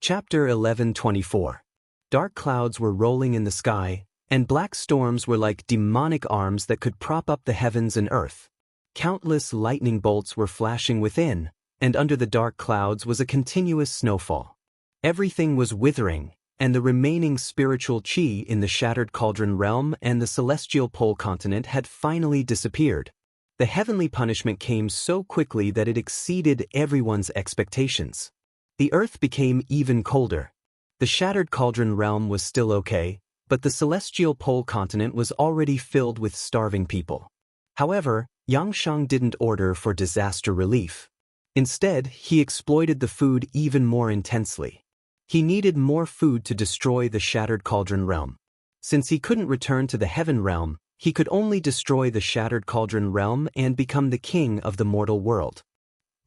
Chapter 11:24. Dark clouds were rolling in the sky, and black storms were like demonic arms that could prop up the heavens and earth. Countless lightning bolts were flashing within, and under the dark clouds was a continuous snowfall. Everything was withering, and the remaining spiritual chi in the Shattered Cauldron realm and the celestial pole continent had finally disappeared. The heavenly punishment came so quickly that it exceeded everyone's expectations. The earth became even colder. The Shattered Cauldron realm was still okay, but the celestial pole continent was already filled with starving people. However, Yangsheng didn't order for disaster relief. Instead, he exploited the food even more intensely. He needed more food to destroy the Shattered Cauldron realm. Since he couldn't return to the Heaven realm, he could only destroy the Shattered Cauldron realm and become the king of the mortal world.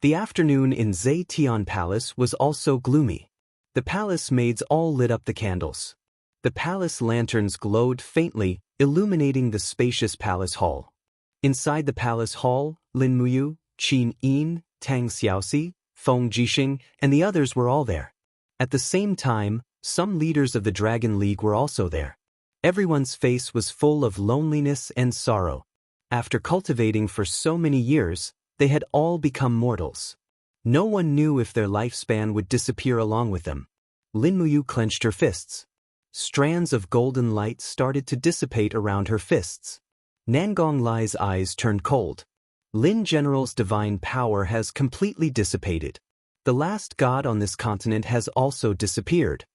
The afternoon in Zetian Palace was also gloomy. The palace maids all lit up the candles. The palace lanterns glowed faintly, illuminating the spacious palace hall. Inside the palace hall, Lin Muyu, Qin Yin, Tang Xiaoxi, Feng Jixing, and the others were all there. At the same time, some leaders of the Dragon League were also there. Everyone's face was full of loneliness and sorrow. After cultivating for so many years, they had all become mortals. No one knew if their lifespan would disappear along with them. Lin Muyu clenched her fists. Strands of golden light started to dissipate around her fists. Nangong Lai's eyes turned cold. Lin General's divine power has completely dissipated. The last god on this continent has also disappeared.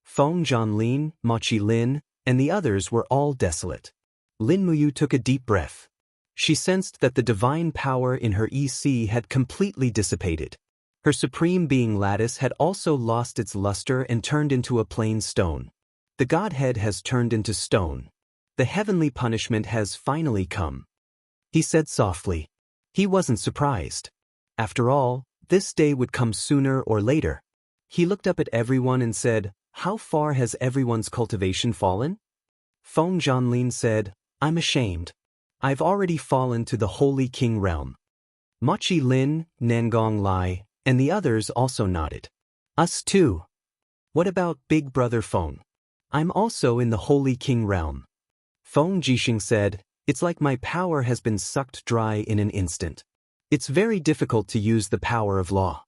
Feng Zhanlin, Mochi Lin, and the others were all desolate. Lin Muyu took a deep breath. She sensed that the divine power in her EC had completely dissipated. Her supreme being lattice had also lost its luster and turned into a plain stone. The godhead has turned into stone. The heavenly punishment has finally come. He said softly. He wasn't surprised. After all, this day would come sooner or later. He looked up at everyone and said, "How far has everyone's cultivation fallen?" Feng Zhanlin said, "I'm ashamed. I've already fallen to the Holy King realm." Mochi Lin, Nangong Lai, and the others also nodded. "Us too." "What about Big Brother Feng?" "I'm also in the Holy King realm." Feng Jixing said, "It's like my power has been sucked dry in an instant. It's very difficult to use the power of law."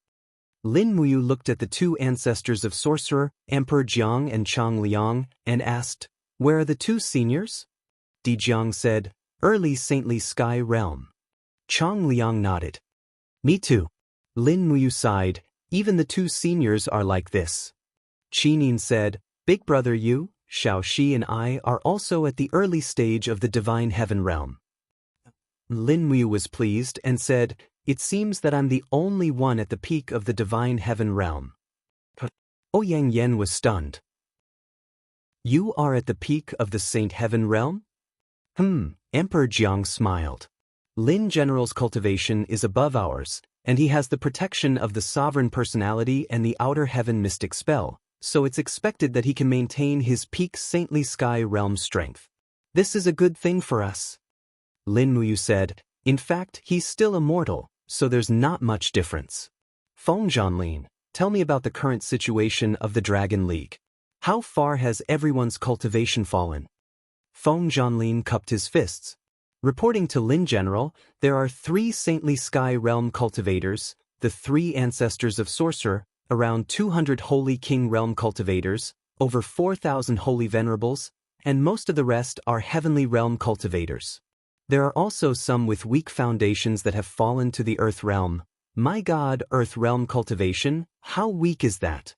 Lin Muyu looked at the two ancestors of Sorcerer, Emperor Jiang and Chang Liang, and asked, "Where are the two seniors?" Di Jiang said, "Early Saintly Sky Realm." Chang Liang nodded. "Me too." Lin Muyu sighed, "Even the two seniors are like this." Qinin said, "Big Brother Yu, Xiao Shi and I are also at the early stage of the Divine Heaven realm." Lin Muyu was pleased and said, "It seems that I'm the only one at the peak of the Divine Heaven realm." Ouyang Yen was stunned. "You are at the peak of the Saint Heaven realm?" Emperor Jiang smiled. "Lin General's cultivation is above ours, and he has the protection of the Sovereign Personality and the Outer Heaven Mystic Spell, so it's expected that he can maintain his peak Saintly Sky realm strength. This is a good thing for us." Lin Muyu said, "In fact, he's still immortal, so there's not much difference." Feng Zhanlin, tell me about the current situation of the Dragon League. How far has everyone's cultivation fallen? Feng Zhanlin cupped his fists. Reporting to Lin General, there are 3 Saintly Sky Realm cultivators, the 3 ancestors of Sorcerer, around 200 Holy King Realm cultivators, over 4,000 Holy Venerables, and most of the rest are Heavenly Realm cultivators. There are also some with weak foundations that have fallen to the Earth Realm. My God, Earth Realm cultivation, how weak is that?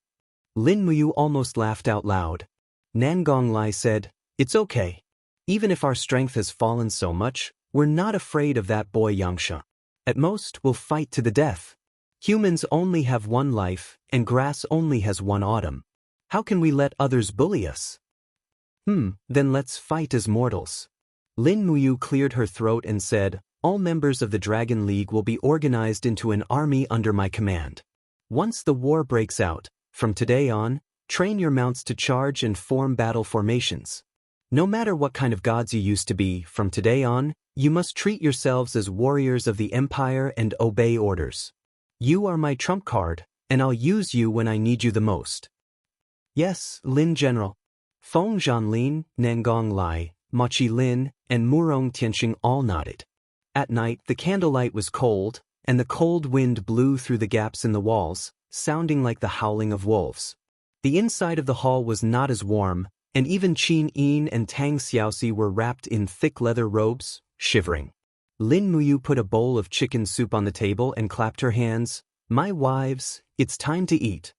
Lin Muyu almost laughed out loud. Nangong Lai said, "It's okay. Even if our strength has fallen so much, we're not afraid of that boy Yangsha. At most, we'll fight to the death. Humans only have one life, and grass only has one autumn. How can we let others bully us?" Then let's fight as mortals." Lin Muyu cleared her throat and said, "All members of the Dragon League will be organized into an army under my command. Once the war breaks out, from today on, train your mounts to charge and form battle formations. No matter what kind of gods you used to be, from today on, you must treat yourselves as warriors of the Empire and obey orders. You are my trump card, and I'll use you when I need you the most." Yes, Lin General. Feng Zhanlin, Nangong Lai, Mochi Lin, and Murong Tianxing all nodded. At night, the candlelight was cold, and the cold wind blew through the gaps in the walls, sounding like the howling of wolves. The inside of the hall was not as warm, and even Qin Yin and Tang Xiaoxi were wrapped in thick leather robes, shivering. Lin Muyu put a bowl of chicken soup on the table and clapped her hands. "My wives, it's time to eat."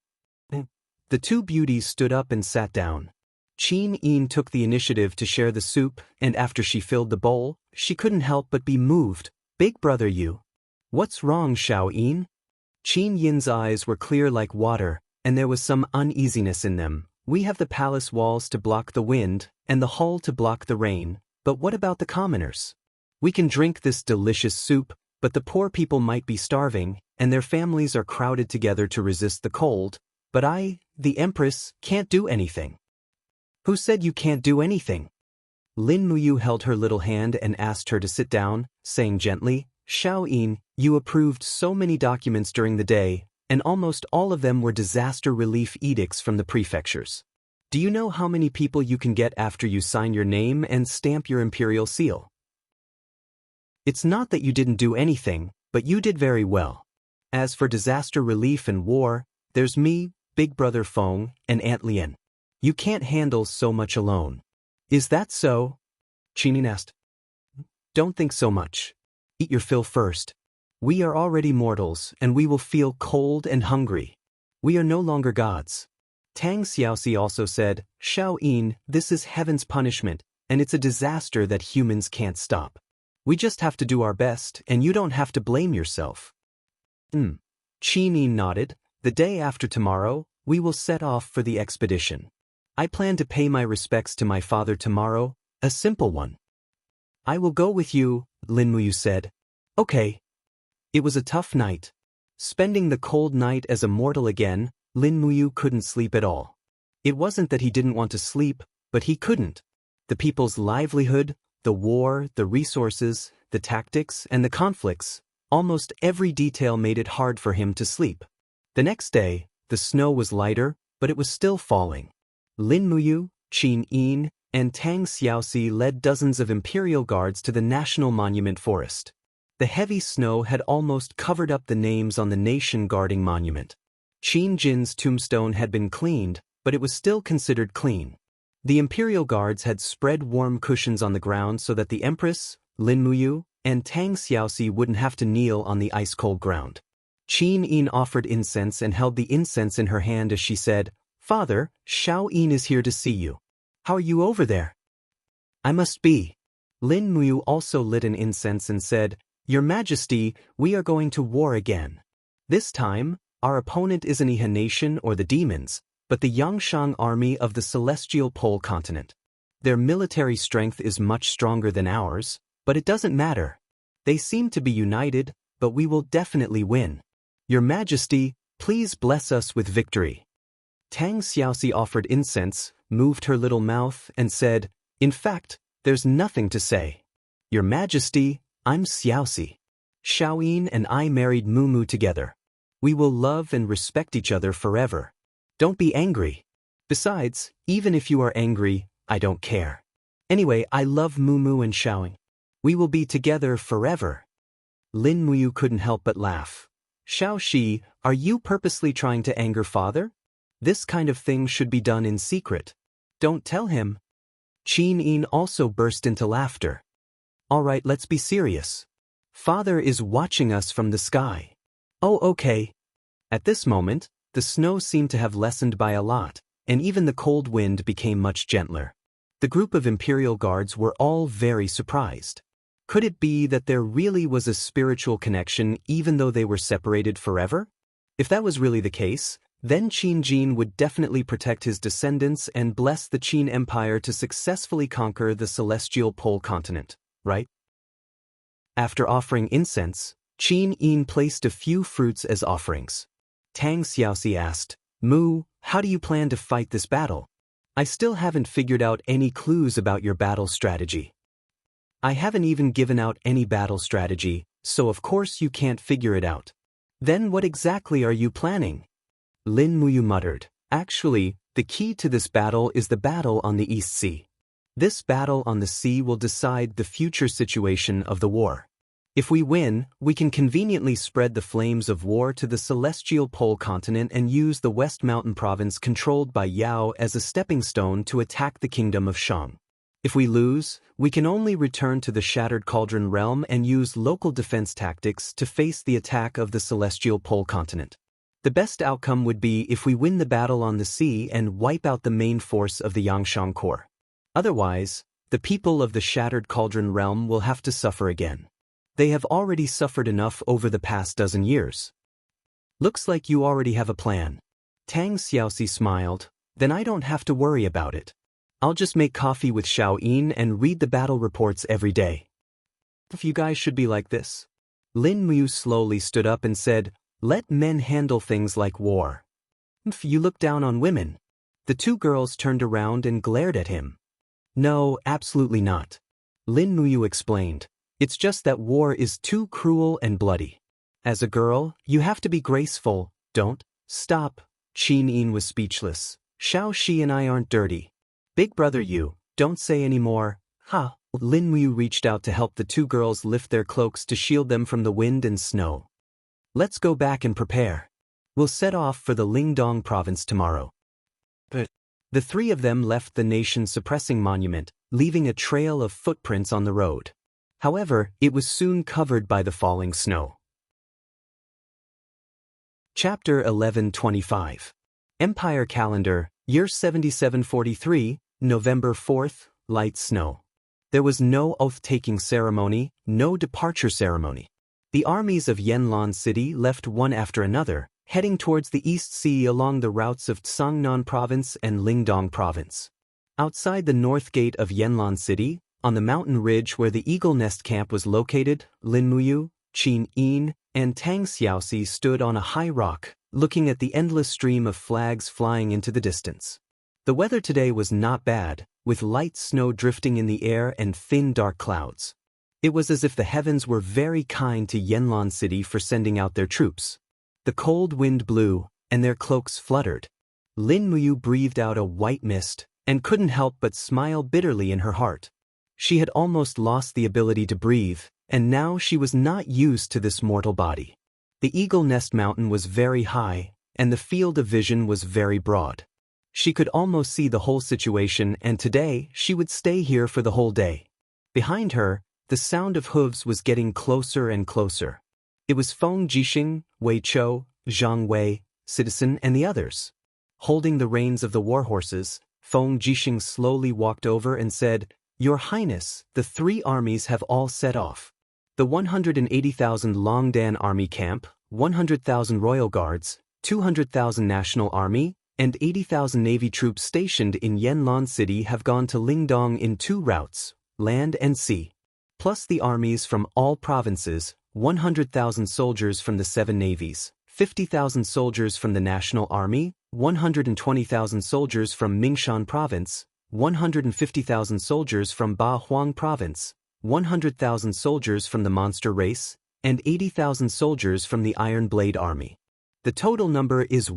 The two beauties stood up and sat down. Qin Yin took the initiative to share the soup, and after she filled the bowl, she couldn't help but be moved. "Big brother you. What's wrong, Xiao Yin?" Qin Yin's eyes were clear like water, and there was some uneasiness in them. "We have the palace walls to block the wind, and the hall to block the rain, but what about the commoners? We can drink this delicious soup, but the poor people might be starving, and their families are crowded together to resist the cold, but I, the Empress, can't do anything." "Who said you can't do anything?" Lin Muyu held her little hand and asked her to sit down, saying gently, "Xiao Yin, you approved so many documents during the day, and almost all of them were disaster relief edicts from the prefectures. Do you know how many people you can get after you sign your name and stamp your imperial seal? It's not that you didn't do anything, but you did very well. As for disaster relief and war, there's me, Big Brother Feng, and Aunt Lien. You can't handle so much alone." "Is that so?" Qinin asked. "Don't think so much. Eat your fill first. We are already mortals, and we will feel cold and hungry. We are no longer gods." Tang Xiaoxi also said, "Xiao Yin, this is heaven's punishment, and it's a disaster that humans can't stop. We just have to do our best, and you don't have to blame yourself." Qin Yin nodded. "The day after tomorrow, we will set off for the expedition. I plan to pay my respects to my father tomorrow, a simple one." "I will go with you," Lin Muyu said. "Okay." It was a tough night. Spending the cold night as a mortal again, Lin Muyu couldn't sleep at all. It wasn't that he didn't want to sleep, but he couldn't. The people's livelihood, the war, the resources, the tactics, and the conflicts, almost every detail made it hard for him to sleep. The next day, the snow was lighter, but it was still falling. Lin Muyu, Qin Yin, and Tang Xiaoxi led dozens of imperial guards to the National Monument Forest. The heavy snow had almost covered up the names on the nation-guarding monument. Qin Jin's tombstone had been cleaned, but it was still considered clean. The imperial guards had spread warm cushions on the ground so that the Empress, Lin Muyu, and Tang Xiaoxi wouldn't have to kneel on the ice-cold ground. Qin Yin offered incense and held the incense in her hand as she said, "Father, Xiao Yin is here to see you. How are you over there?" "I must be." Lin Muyu also lit an incense and said, "Your Majesty, we are going to war again. This time, our opponent isn't a nation or the demons, but the Yangshang army of the celestial pole continent. Their military strength is much stronger than ours, but it doesn't matter. They seem to be united, but we will definitely win. Your Majesty, please bless us with victory." Tang Xiaoxi offered incense, moved her little mouth, and said, "In fact, there's nothing to say. Your Majesty, I'm Xiaoxi. Xiao Yin and I married Mumu together. We will love and respect each other forever. Don't be angry. Besides, even if you are angry, I don't care. Anyway, I love Mumu and Xiaoing. We will be together forever." Lin Muyu couldn't help but laugh. "Xiao Shi, are you purposely trying to anger father? This kind of thing should be done in secret. Don't tell him." Qin Yin also burst into laughter. "All right, let's be serious. Father is watching us from the sky." "Oh, okay." At this moment, the snow seemed to have lessened by a lot, and even the cold wind became much gentler. The group of imperial guards were all very surprised. Could it be that there really was a spiritual connection even though they were separated forever? If that was really the case, then Qin Jin would definitely protect his descendants and bless the Qin Empire to successfully conquer the celestial pole continent, right? After offering incense, Qin Yin placed a few fruits as offerings. Tang Xiaoxi asked, "Mu, how do you plan to fight this battle? I still haven't figured out any clues about your battle strategy." "I haven't even given out any battle strategy, so of course you can't figure it out." "Then what exactly are you planning?" Lin Muyu muttered. "Actually, The key to this battle is the battle on the East Sea. This battle on the sea will decide the future situation of the war. If we win, we can conveniently spread the flames of war to the celestial pole continent and use the West Mountain province controlled by Yao as a stepping stone to attack the kingdom of Shang. If we lose, we can only return to the Shattered Cauldron realm and use local defense tactics to face the attack of the celestial pole continent. The best outcome would be if we win the battle on the sea and wipe out the main force of the Yangshan Corps. Otherwise, the people of the Shattered Cauldron realm will have to suffer again. They have already suffered enough over the past dozen years. Looks like you already have a plan. Tang Xiaoxi smiled. Then I don't have to worry about it. I'll just make coffee with Xiaoyin and read the battle reports every day. If you guys should be like this. Lin Mu slowly stood up and said, "Let men handle things like war. If you look down on women." The two girls turned around and glared at him. "No, absolutely not." Lin Muyu explained. "It's just that war is too cruel and bloody. As a girl, you have to be graceful, don't stop." Qin Yin was speechless. "Xiao Shi and I aren't dirty. Big brother you, don't say any more, ha." Lin Muyu reached out to help the two girls lift their cloaks to shield them from the wind and snow. "Let's go back and prepare. We'll set off for the Lingdong province tomorrow." But the three of them left the nation-suppressing monument, leaving a trail of footprints on the road. However, it was soon covered by the falling snow. Chapter 1125. Empire Calendar, Year 7743, November 4th, Light Snow. There was no oath-taking ceremony, no departure ceremony. The armies of Yanlan City left one after another, heading towards the East Sea along the routes of Tsangnan Province and Lingdong Province. Outside the north gate of Yanlan City, on the mountain ridge where the Eagle Nest camp was located, Lin Muyu, Qin Yin, and Tang Xiaoxi stood on a high rock, looking at the endless stream of flags flying into the distance. The weather today was not bad, with light snow drifting in the air and thin dark clouds. It was as if the heavens were very kind to Yanlan City for sending out their troops. The cold wind blew, and their cloaks fluttered. Lin Muyu breathed out a white mist, and couldn't help but smile bitterly in her heart. She had almost lost the ability to breathe, and now she was not used to this mortal body. The Eagle Nest Mountain was very high, and the field of vision was very broad. She could almost see the whole situation, and today she would stay here for the whole day. Behind her, the sound of hooves was getting closer and closer. It was Feng Jixing, Wei Chou, Zhang Wei, Citizen, and the others. Holding the reins of the war horses, Feng Jixing slowly walked over and said, "Your Highness, the three armies have all set off. The 180,000 Longdan Army Camp, 100,000 Royal Guards, 200,000 National Army, and 80,000 Navy troops stationed in Yanlan City have gone to Lingdong in two routes, land and sea. Plus the armies from all provinces, 100,000 soldiers from the 7 navies, 50,000 soldiers from the National Army, 120,000 soldiers from Mingshan Province, 150,000 soldiers from Ba Huang Province, 100,000 soldiers from the Monster Race, and 80,000 soldiers from the Iron Blade Army. The total number is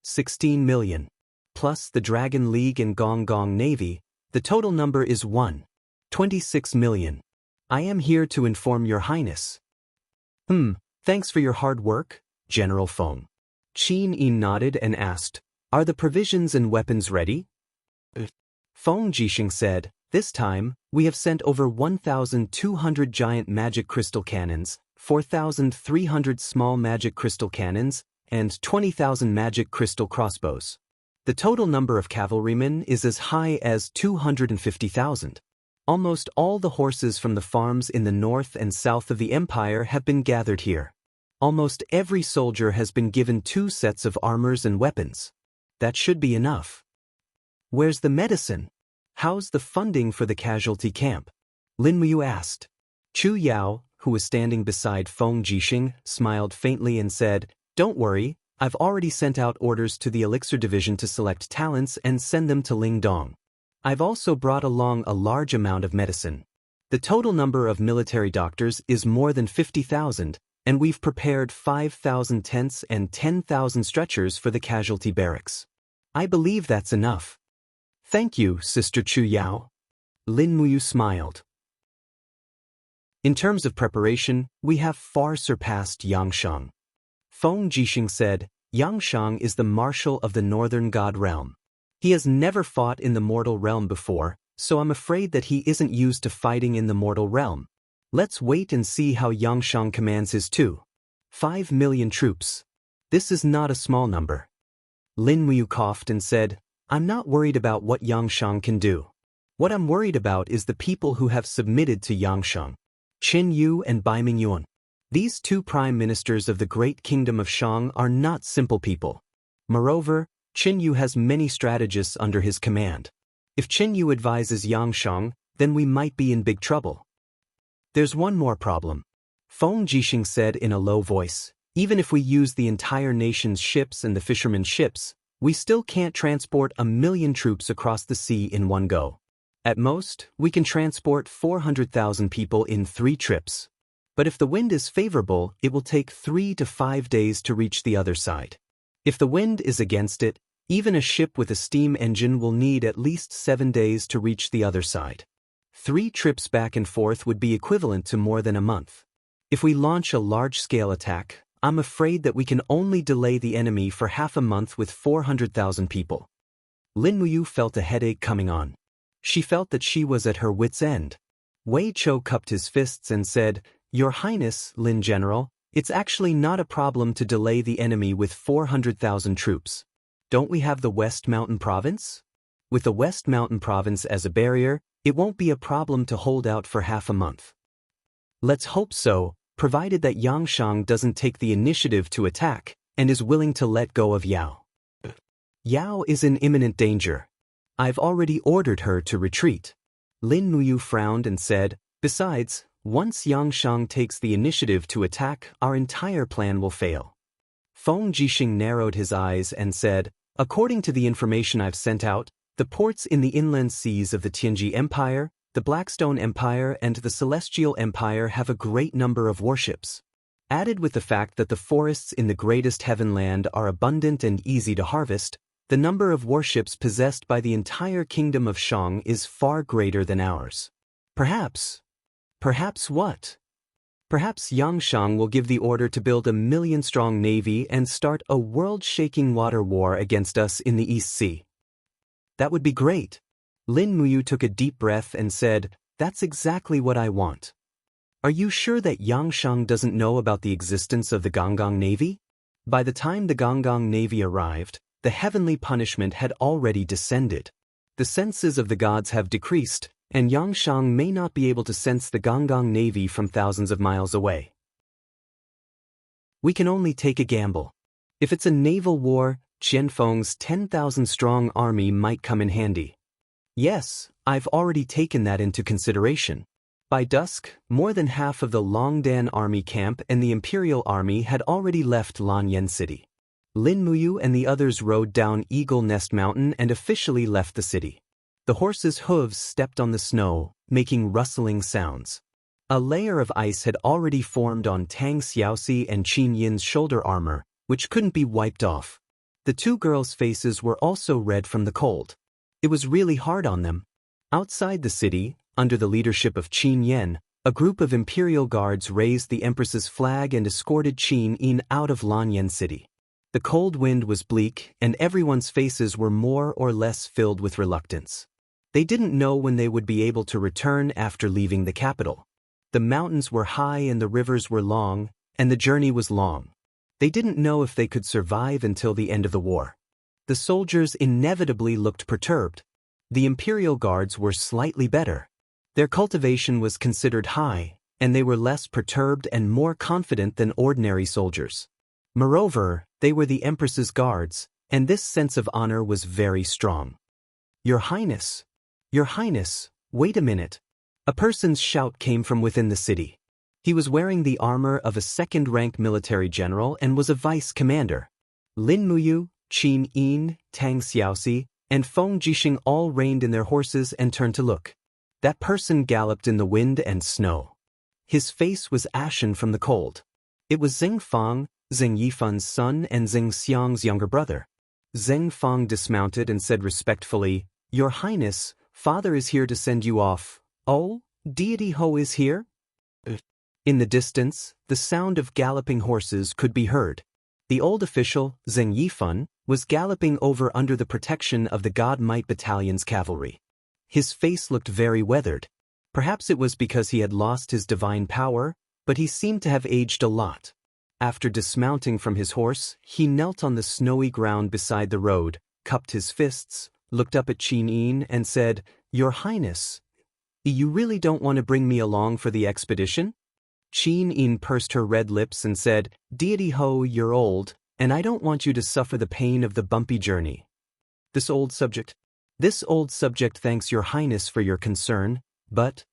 16 million. Plus the Dragon League and Gong Gong Navy, the total number is 26 million. I am here to inform your highness." Thanks for your hard work, General Feng." Qin Yin nodded and asked, "Are the provisions and weapons ready?" Feng Jixing said, "This time, we have sent over 1,200 giant magic crystal cannons, 4,300 small magic crystal cannons, and 20,000 magic crystal crossbows. The total number of cavalrymen is as high as 250,000. Almost all the horses from the farms in the north and south of the empire have been gathered here. Almost every soldier has been given 2 sets of armors and weapons. That should be enough. Where's the medicine? How's the funding for the casualty camp?" Lin Muyu asked. Chu Yao, who was standing beside Feng Jixing, smiled faintly and said, "Don't worry, I've already sent out orders to the Elixir Division to select talents and send them to Lingdong. I've also brought along a large amount of medicine. The total number of military doctors is more than 50,000, and we've prepared 5,000 tents and 10,000 stretchers for the casualty barracks. I believe that's enough. Thank you, Sister Chu Yao. Lin Muyu smiled. In terms of preparation, we have far surpassed Yang Shang. Feng Jixing said, Yang Shang is the marshal of the northern god realm. He has never fought in the mortal realm before, so I'm afraid that he isn't used to fighting in the mortal realm. Let's wait and see how Yang Shang commands his 5 million troops. This is not a small number. Lin Muyu coughed and said, I'm not worried about what Yang Shang can do. What I'm worried about is the people who have submitted to Yang Shang. Qin Yu and Bai Mingyuan. These two prime ministers of the great kingdom of Shang are not simple people. Moreover, Qin Yu has many strategists under his command. If Qin Yu advises Yang Shang, then we might be in big trouble. There's one more problem. Feng Jixing said in a low voice, even if we use the entire nation's ships and the fishermen's ships, we still can't transport 1 million troops across the sea in one go. At most, we can transport 400,000 people in 3 trips. But if the wind is favorable, it will take 3 to 5 days to reach the other side. If the wind is against it, even a ship with a steam engine will need at least 7 days to reach the other side. 3 trips back and forth would be equivalent to more than a month. If we launch a large-scale attack, I'm afraid that we can only delay the enemy for half a month with 400,000 people. Lin Muyu felt a headache coming on. She felt that she was at her wit's end. Wei Chou cupped his fists and said, Your Highness, Lin General, it's actually not a problem to delay the enemy with 400,000 troops. Don't we have the West Mountain Province? With the West Mountain Province as a barrier, it won't be a problem to hold out for half a month. Let's hope so, provided that Yang Shang doesn't take the initiative to attack and is willing to let go of Yao. Yao is in imminent danger. I've already ordered her to retreat. Lin Muyu frowned and said, Besides, once Yang Shang takes the initiative to attack, our entire plan will fail. Feng Jixing narrowed his eyes and said, According to the information I've sent out, the ports in the inland seas of the Tianji Empire, the Blackstone Empire and the Celestial Empire have a great number of warships. Added with the fact that the forests in the greatest heavenland are abundant and easy to harvest, the number of warships possessed by the entire kingdom of Shang is far greater than ours. Perhaps what? Perhaps Yang Shang will give the order to build 1 million-strong navy and start a world-shaking water war against us in the East Sea. That would be great. Lin Muyu took a deep breath and said, That's exactly what I want. Are you sure that Yang Shang doesn't know about the existence of the Gonggong Navy? By the time the Gonggong Navy arrived, the heavenly punishment had already descended. The senses of the gods have decreased, and Yang Shang may not be able to sense the Gonggong Navy from thousands of miles away. We can only take a gamble. If it's a naval war, Qianfeng's 10,000-strong army might come in handy. Yes, I've already taken that into consideration. By dusk, more than half of the Longdan army camp and the Imperial Army had already left Lanyan City. Lin Muyu and the others rode down Eagle Nest Mountain and officially left the city. The horses' hooves stepped on the snow, making rustling sounds. A layer of ice had already formed on Tang Xiaoxi and Qin Yin's shoulder armor, which couldn't be wiped off. The 2 girls' faces were also red from the cold. It was really hard on them. Outside the city, under the leadership of Qin Yen, a group of imperial guards raised the Empress's flag and escorted Qin Yin out of Lanyan City. The cold wind was bleak, and everyone's faces were more or less filled with reluctance. They didn't know when they would be able to return after leaving the capital. The mountains were high and the rivers were long, and the journey was long. They didn't know if they could survive until the end of the war. The soldiers inevitably looked perturbed. The imperial guards were slightly better. Their cultivation was considered high, and they were less perturbed and more confident than ordinary soldiers. Moreover, they were the Empress's guards, and this sense of honor was very strong. Your Highness, wait a minute. A person's shout came from within the city. He was wearing the armor of a second-rank military general and was a vice commander. Lin Muyu, Qin Yin, Tang Xiaoxi, and Feng Jixing all reined in their horses and turned to look. That person galloped in the wind and snow. His face was ashen from the cold. It was Xing Fang, Xing Yifan's son and Xing Xiang's younger brother. Zheng Fang dismounted and said respectfully, "Your Highness, Father is here to send you off." "Oh, deity Ho is here?" In the distance, the sound of galloping horses could be heard. The old official, Zheng Yifan, was galloping over under the protection of the God Might Battalion's cavalry. His face looked very weathered. Perhaps it was because he had lost his divine power, but he seemed to have aged a lot. After dismounting from his horse, he knelt on the snowy ground beside the road, cupped his fists, looked up at Qin Yin and said, "Your Highness, you really don't want to bring me along for the expedition?" Qin Yin pursed her red lips and said, "Deity Ho, you're old, and I don't want you to suffer the pain of the bumpy journey. This old subject thanks your Highness for your concern, but..."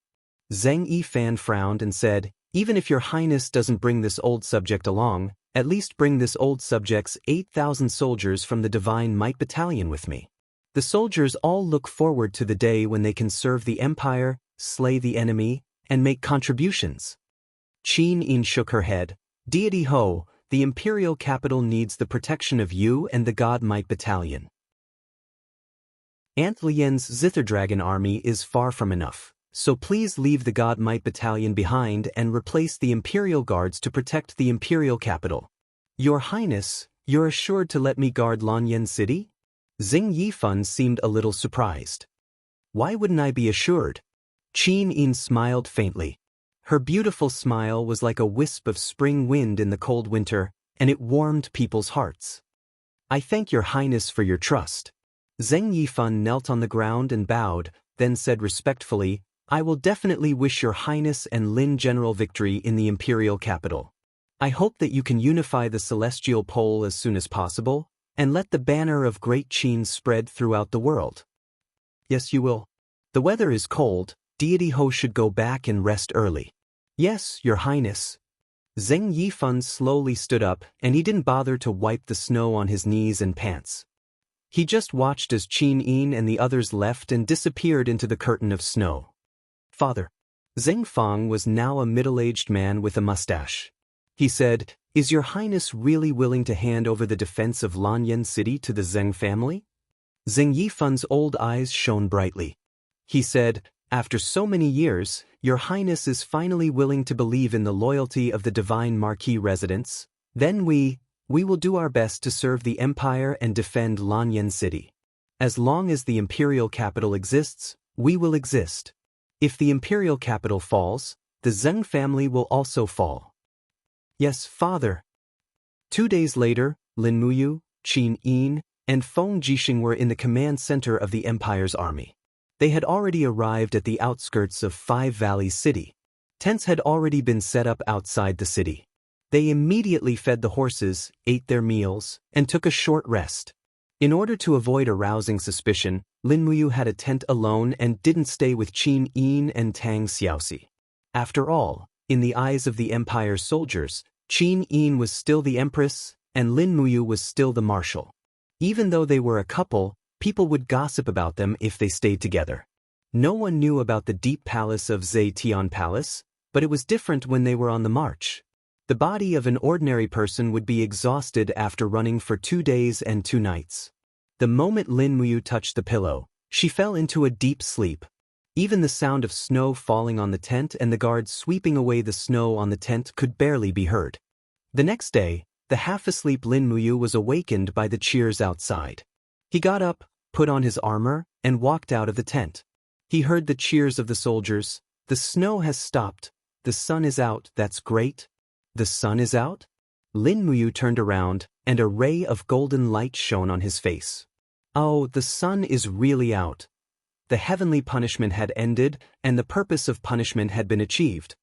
Zheng Yifan frowned and said, "Even if your Highness doesn't bring this old subject along, at least bring this old subject's 8,000 soldiers from the Divine Might Battalion with me. The soldiers all look forward to the day when they can serve the Empire, slay the enemy, and make contributions." Qin Yin shook her head. "Deity Ho, the imperial capital needs the protection of you and the God Might Battalion. Aunt Lien's Zitherdragon army is far from enough, so please leave the God Might Battalion behind and replace the Imperial Guards to protect the Imperial capital." "Your Highness, you're assured to let me guard Lanyan City?" Zheng Yifan seemed a little surprised. "Why wouldn't I be assured?" Qin Yin smiled faintly. Her beautiful smile was like a wisp of spring wind in the cold winter, and it warmed people's hearts. "I thank your Highness for your trust." Zheng Yifan knelt on the ground and bowed, then said respectfully, "I will definitely wish your Highness and Lin general victory in the imperial capital. I hope that you can unify the celestial pole as soon as possible, and let the banner of Great Qin spread throughout the world." "Yes, you will. The weather is cold, Deity Ho should go back and rest early." "Yes, your Highness." Zheng Yifan slowly stood up, and he didn't bother to wipe the snow on his knees and pants. He just watched as Qin Yin and the others left and disappeared into the curtain of snow. "Father." Zheng Fang was now a middle-aged man with a mustache. He said, "Is your Highness really willing to hand over the defense of Lanyan City to the Zheng family?" Zheng Yifan's old eyes shone brightly. He said, "After so many years, your Highness is finally willing to believe in the loyalty of the divine marquis residents. Then we will do our best to serve the Empire and defend Lanyan City. As long as the imperial capital exists, we will exist. If the imperial capital falls, the Zheng family will also fall." "Yes, Father." 2 days later, Lin Muyu, Qin Yin, and Feng Jixing were in the command center of the Empire's army. They had already arrived at the outskirts of Five Valleys City. Tents had already been set up outside the city. They immediately fed the horses, ate their meals, and took a short rest. In order to avoid arousing suspicion, Lin Muyu had a tent alone and didn't stay with Qin Yin and Tang Xiaoxi. After all, in the eyes of the Empire's soldiers, Qin Yin was still the Empress, and Lin Muyu was still the Marshal. Even though they were a couple, people would gossip about them if they stayed together. No one knew about the deep palace of Zetian Palace, but it was different when they were on the march. The body of an ordinary person would be exhausted after running for 2 days and 2 nights. The moment Lin Muyu touched the pillow, she fell into a deep sleep. Even the sound of snow falling on the tent and the guards sweeping away the snow on the tent could barely be heard. The next day, the half-asleep Lin Muyu was awakened by the cheers outside. He got up, put on his armor, and walked out of the tent. He heard the cheers of the soldiers. "The snow has stopped. The sun is out, that's great." "The sun is out?" Lin Muyu turned around, and a ray of golden light shone on his face. "Oh, the sun is really out." The heavenly punishment had ended, and the purpose of punishment had been achieved.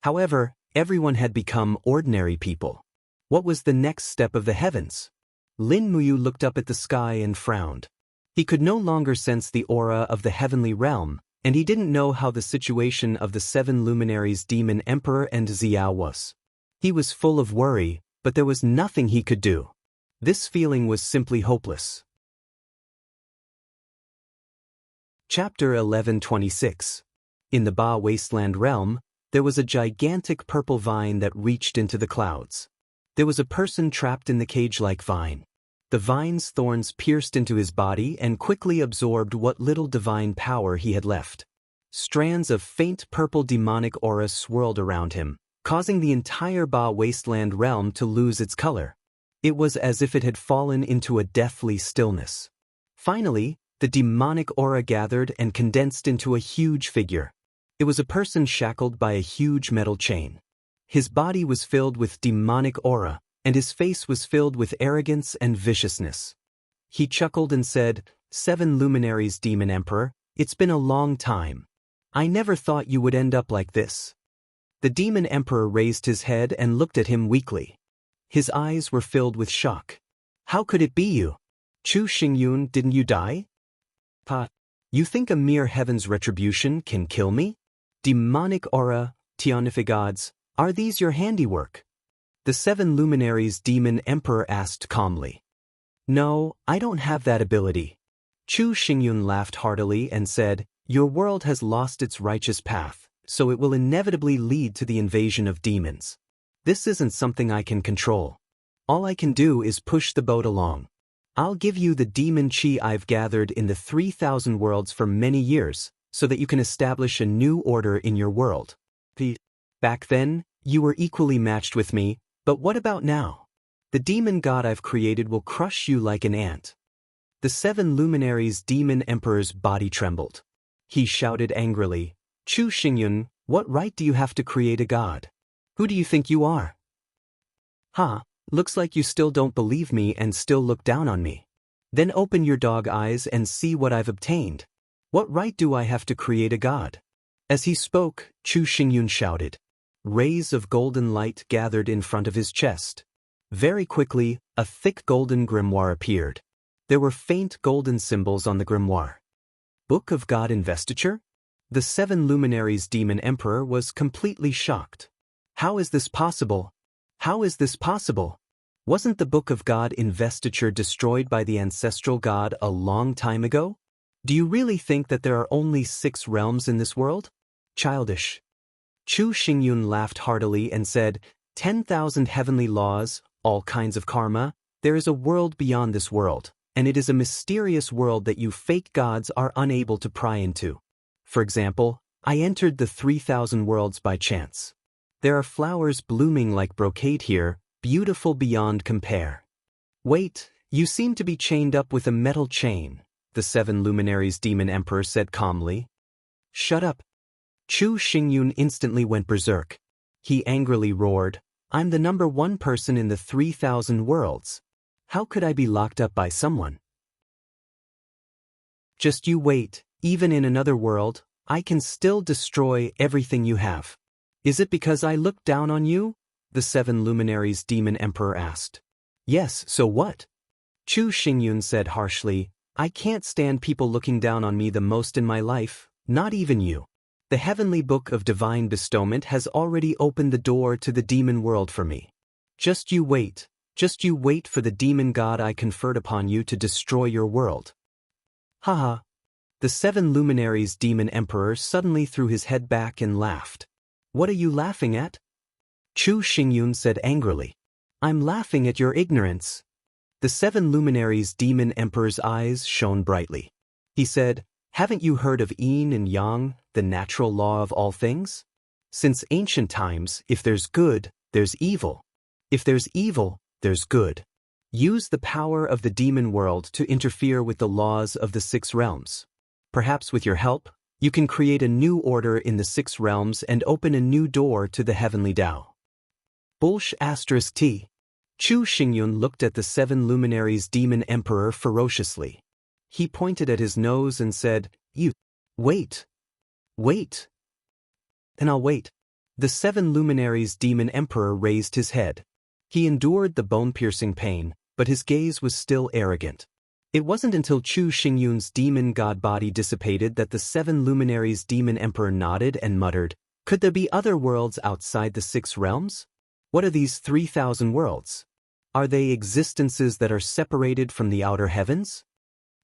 However, everyone had become ordinary people. What was the next step of the heavens? Lin Muyu looked up at the sky and frowned. He could no longer sense the aura of the heavenly realm, and he didn't know how the situation of the 7 luminaries Demon Emperor and Xiao was. He was full of worry, but there was nothing he could do. This feeling was simply hopeless. Chapter 11:26. In the Ba Wasteland realm, there was a gigantic purple vine that reached into the clouds. There was a person trapped in the cage-like vine. The vine's thorns pierced into his body and quickly absorbed what little divine power he had left. Strands of faint purple demonic aura swirled around him, causing the entire Ba wasteland realm to lose its color. It was as if it had fallen into a deathly stillness. Finally, the demonic aura gathered and condensed into a huge figure. It was a person shackled by a huge metal chain. His body was filled with demonic aura, and his face was filled with arrogance and viciousness. He chuckled and said, "7 luminaries, Demon Emperor, it's been a long time. I never thought you would end up like this." The Demon Emperor raised his head and looked at him weakly. His eyes were filled with shock. "How could it be you? Chu Xingyun, didn't you die? Pa, you think a mere heaven's retribution can kill me? Demonic aura, Tianific gods, are these your handiwork?" The 7 luminaries Demon Emperor asked calmly. "No, I don't have that ability." Chu Xingyun laughed heartily and said, "Your world has lost its righteous path, so it will inevitably lead to the invasion of demons. This isn't something I can control. All I can do is push the boat along. I'll give you the demon chi I've gathered in the 3,000 worlds for many years, so that you can establish a new order in your world. Back then, you were equally matched with me, but what about now? The demon god I've created will crush you like an ant." The 7 luminaries Demon Emperor's body trembled. He shouted angrily, "Chu Xingyun, what right do you have to create a god? Who do you think you are?" "Ha, looks like you still don't believe me and still look down on me. Then open your dog eyes and see what I've obtained. What right do I have to create a god?" As he spoke, Chu Xingyun shouted. Rays of golden light gathered in front of his chest. Very quickly, a thick golden grimoire appeared. There were faint golden symbols on the grimoire. Book of God Investiture? The 7 luminaries Demon Emperor was completely shocked. How is this possible? How is this possible? Wasn't the Book of God Investiture destroyed by the ancestral god a long time ago? Do you really think that there are only 6 realms in this world? Childish. Chu Xingyun laughed heartily and said, 10,000 heavenly laws, all kinds of karma, there is a world beyond this world, and it is a mysterious world that you fake gods are unable to pry into. For example, I entered the 3,000 worlds by chance. There are flowers blooming like brocade here, beautiful beyond compare. Wait, you seem to be chained up with a metal chain, the 7 luminaries Demon Emperor said calmly. Shut up. Chu Xingyun instantly went berserk. He angrily roared, I'm the number 1 person in the 3,000 worlds. How could I be locked up by someone? Just you wait, even in another world, I can still destroy everything you have. Is it because I looked down on you? The 7 luminaries Demon Emperor asked. Yes, so what? Chu Xingyun said harshly, I can't stand people looking down on me the most in my life, not even you. The heavenly book of divine bestowment has already opened the door to the demon world for me. Just you wait for the demon god I conferred upon you to destroy your world. Haha. The 7 luminaries Demon Emperor suddenly threw his head back and laughed. What are you laughing at? Chu Xingyun said angrily. I'm laughing at your ignorance. The 7 luminaries Demon Emperor's eyes shone brightly. He said, Haven't you heard of yin and yang, the natural law of all things? Since ancient times, if there's good, there's evil. If there's evil, there's good. Use the power of the demon world to interfere with the laws of the 6 realms. Perhaps with your help, you can create a new order in the 6 realms and open a new door to the heavenly Tao. T. Chu Xingyun looked at the 7 luminaries Demon Emperor ferociously. He pointed at his nose and said, You, wait. Wait. And I'll wait. The 7 luminaries Demon Emperor raised his head. He endured the bone-piercing pain, but his gaze was still arrogant. It wasn't until Chu Xingyun's demon god body dissipated that the 7 luminaries Demon Emperor nodded and muttered, Could there be other worlds outside the 6 realms? What are these 3,000 worlds? Are they existences that are separated from the outer heavens?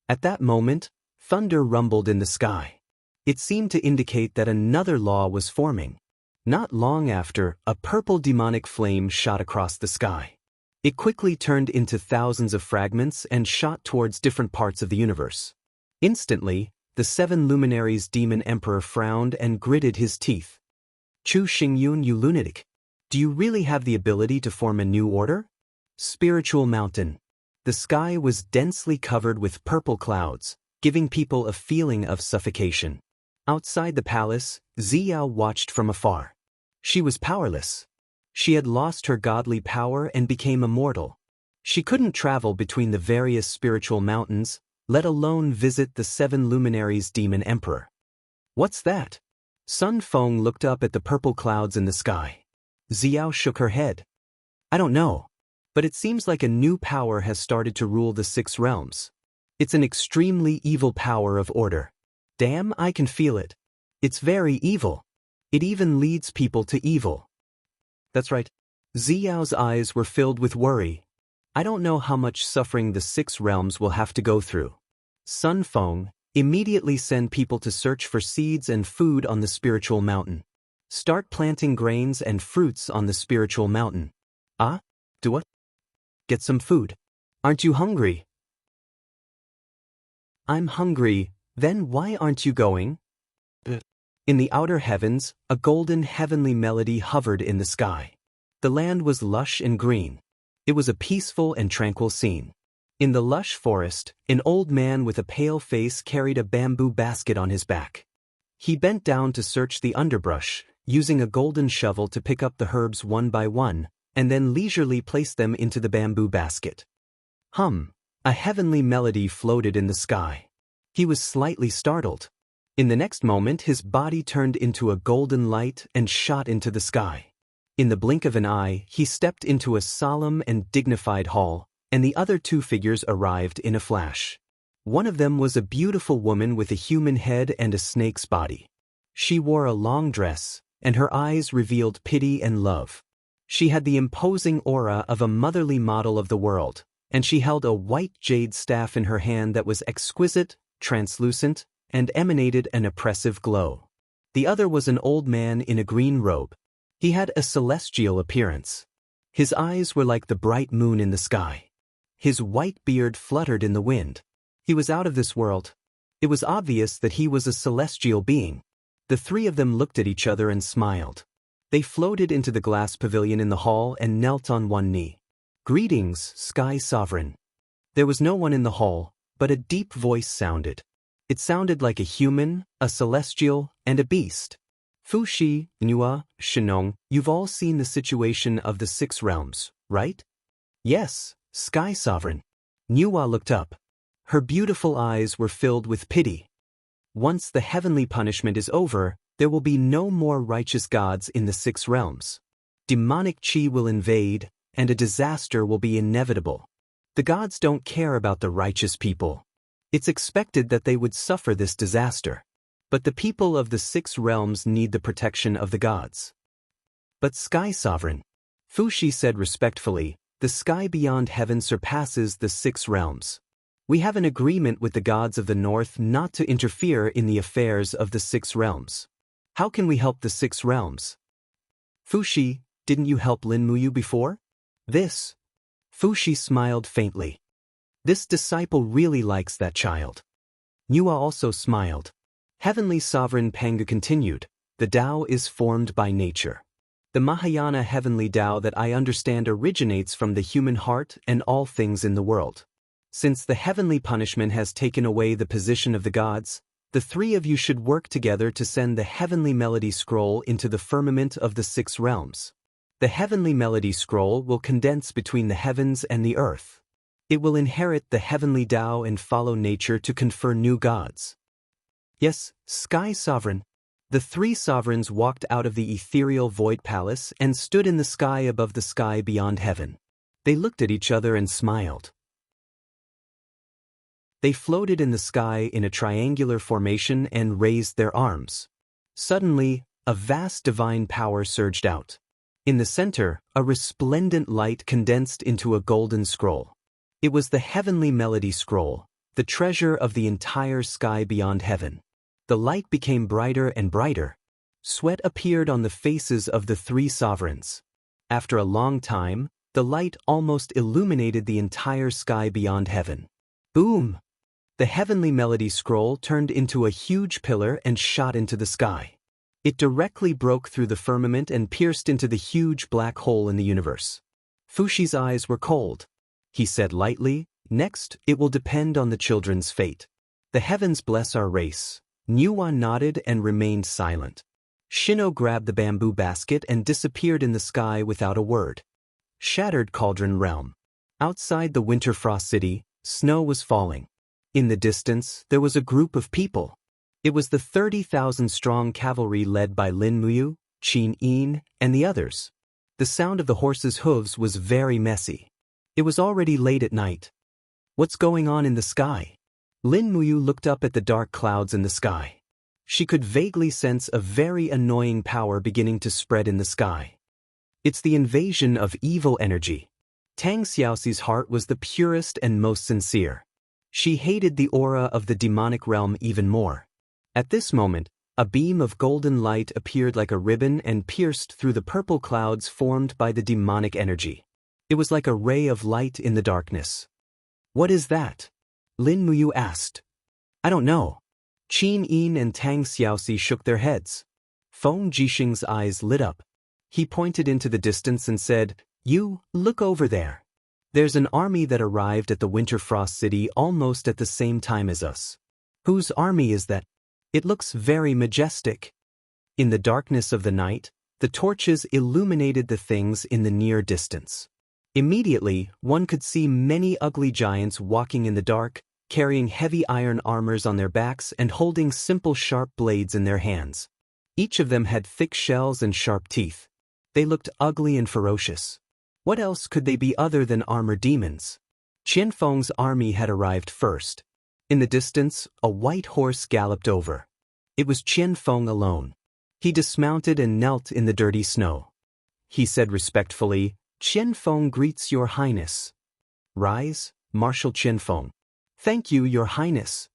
At that moment, thunder rumbled in the sky. It seemed to indicate that another law was forming. Not long after, a purple demonic flame shot across the sky. It quickly turned into thousands of fragments and shot towards different parts of the universe. Instantly, the 7 luminaries' demon emperor frowned and gritted his teeth. Chu Xingyun, you lunatic. Do you really have the ability to form a new order? Spiritual mountain. The sky was densely covered with purple clouds, giving people a feeling of suffocation. Outside the palace, Ziyao watched from afar. She was powerless. She had lost her godly power and became immortal. She couldn't travel between the various spiritual mountains, let alone visit the 7 luminaries' demon emperor. What's that? Sun Feng looked up at the purple clouds in the sky. Ziyao shook her head. I don't know, but it seems like a new power has started to rule the 6 realms. It's an extremely evil power of order. Damn, I can feel it. It's very evil. It even leads people to evil. That's right. Ziyao's eyes were filled with worry. I don't know how much suffering the 6 realms will have to go through. Sun Feng, immediately send people to search for seeds and food on the spiritual mountain. Start planting grains and fruits on the spiritual mountain. Ah? Do what? Get some food. Aren't you hungry? I'm hungry. Then why aren't you going? In the outer heavens, a golden heavenly melody hovered in the sky. The land was lush and green. It was a peaceful and tranquil scene. In the lush forest, an old man with a pale face carried a bamboo basket on his back. He bent down to search the underbrush, using a golden shovel to pick up the herbs one by one, and then leisurely place them into the bamboo basket. A heavenly melody floated in the sky. He was slightly startled. In the next moment, his body turned into a golden light and shot into the sky. In the blink of an eye, he stepped into a solemn and dignified hall, and the other 2 figures arrived in a flash. One of them was a beautiful woman with a human head and a snake's body. She wore a long dress, and her eyes revealed pity and love. She had the imposing aura of a motherly model of the world, and she held a white jade staff in her hand that was exquisite, translucent, and emanated an oppressive glow. The other was an old man in a green robe. He had a celestial appearance. His eyes were like the bright moon in the sky. His white beard fluttered in the wind. He was out of this world. It was obvious that he was a celestial being. The 3 of them looked at each other and smiled. They floated into the glass pavilion in the hall and knelt on one knee. Greetings, Sky Sovereign. There was no one in the hall, but a deep voice sounded. It sounded like a human, a celestial, and a beast. Fuxi, Nua, Shenong, you've all seen the situation of the 6 realms, right? Yes, Sky Sovereign. Nua looked up. Her beautiful eyes were filled with pity. Once the heavenly punishment is over, there will be no more righteous gods in the 6 realms. Demonic chi will invade, and a disaster will be inevitable. The gods don't care about the righteous people. It's expected that they would suffer this disaster. But the people of the 6 realms need the protection of the gods. But Sky Sovereign, Fuxi said respectfully, the sky beyond heaven surpasses the 6 realms. We have an agreement with the gods of the north not to interfere in the affairs of the 6 realms. How can we help the 6 realms? Fuxi, didn't you help Lin Muyu before? Fuxi smiled faintly. This disciple really likes that child. Nua also smiled. Heavenly Sovereign Panga continued, the Tao is formed by nature. The Mahayana heavenly Tao that I understand originates from the human heart and all things in the world. Since the heavenly punishment has taken away the position of the gods, the 3 of you should work together to send the heavenly melody scroll into the firmament of the 6 realms. The heavenly melody scroll will condense between the heavens and the earth. It will inherit the heavenly Tao and follow nature to confer new gods. Yes, Sky Sovereign. The 3 sovereigns walked out of the ethereal void palace and stood in the sky above the sky beyond heaven. They looked at each other and smiled. They floated in the sky in a triangular formation and raised their arms. Suddenly, a vast divine power surged out. In the center, a resplendent light condensed into a golden scroll. It was the heavenly melody scroll, the treasure of the entire sky beyond heaven. The light became brighter and brighter. Sweat appeared on the faces of the 3 sovereigns. After a long time, The light almost illuminated the entire sky beyond heaven. Boom! The heavenly melody scroll turned into a huge pillar and shot into the sky. It directly broke through the firmament and pierced into the huge black hole in the universe. Fushi's eyes were cold. He said lightly, "Next, it will depend on the children's fate. The heavens bless our race." Nuwa nodded and remained silent. Shino grabbed the bamboo basket and disappeared in the sky without a word. Shattered Cauldron Realm. Outside the Winter Frost City, snow was falling. In the distance, there was a group of people. It was the 30,000-strong cavalry led by Lin Muyu, Qin Yin, and the others. The sound of the horses' hooves was very messy. It was already late at night. What's going on in the sky? Lin Muyu looked up at the dark clouds in the sky. She could vaguely sense a very annoying power beginning to spread in the sky. It's the invasion of evil energy. Tang Xiaoxi's heart was the purest and most sincere. She hated the aura of the demonic realm even more. At this moment, a beam of golden light appeared like a ribbon and pierced through the purple clouds formed by the demonic energy. It was like a ray of light in the darkness. "What is that?" Lin Muyu asked. "I don't know." Qin Yin and Tang Xiaoxi shook their heads. Feng Jixing's eyes lit up. He pointed into the distance and said, "You, look over there. There's an army that arrived at the Winter Frost City almost at the same time as us." "Whose army is that? It looks very majestic." In the darkness of the night, the torches illuminated the things in the near distance. Immediately, one could see many ugly giants walking in the dark, carrying heavy iron armors on their backs and holding simple sharp blades in their hands. Each of them had thick shells and sharp teeth. They looked ugly and ferocious. What else could they be other than armored demons? Qianfeng's army had arrived first. In the distance, a white horse galloped over. It was Qianfeng alone. He dismounted and knelt in the dirty snow. He said respectfully, "Qianfeng greets your highness." "Rise, Marshal Qianfeng." "Thank you, your highness."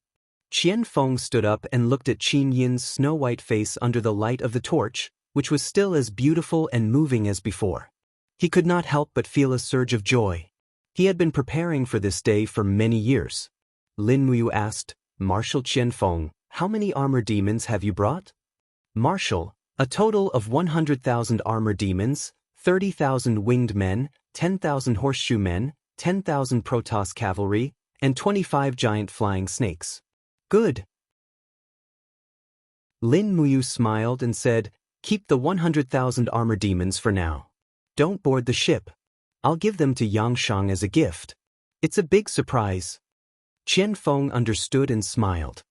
Qianfeng stood up and looked at Qin Yin's snow-white face under the light of the torch, which was still as beautiful and moving as before. He could not help but feel a surge of joy. He had been preparing for this day for many years. Lin Muyu asked, "Marshal Qianfeng, how many armor demons have you brought?" "Marshal, a total of 100,000 armor demons, 30,000 winged men, 10,000 horseshoe men, 10,000 Protoss cavalry, and 25 giant flying snakes." "Good." Lin Muyu smiled and said, "Keep the 100,000 armor demons for now. Don't board the ship. I'll give them to Yangshang as a gift. It's a big surprise." Qianfeng understood and smiled.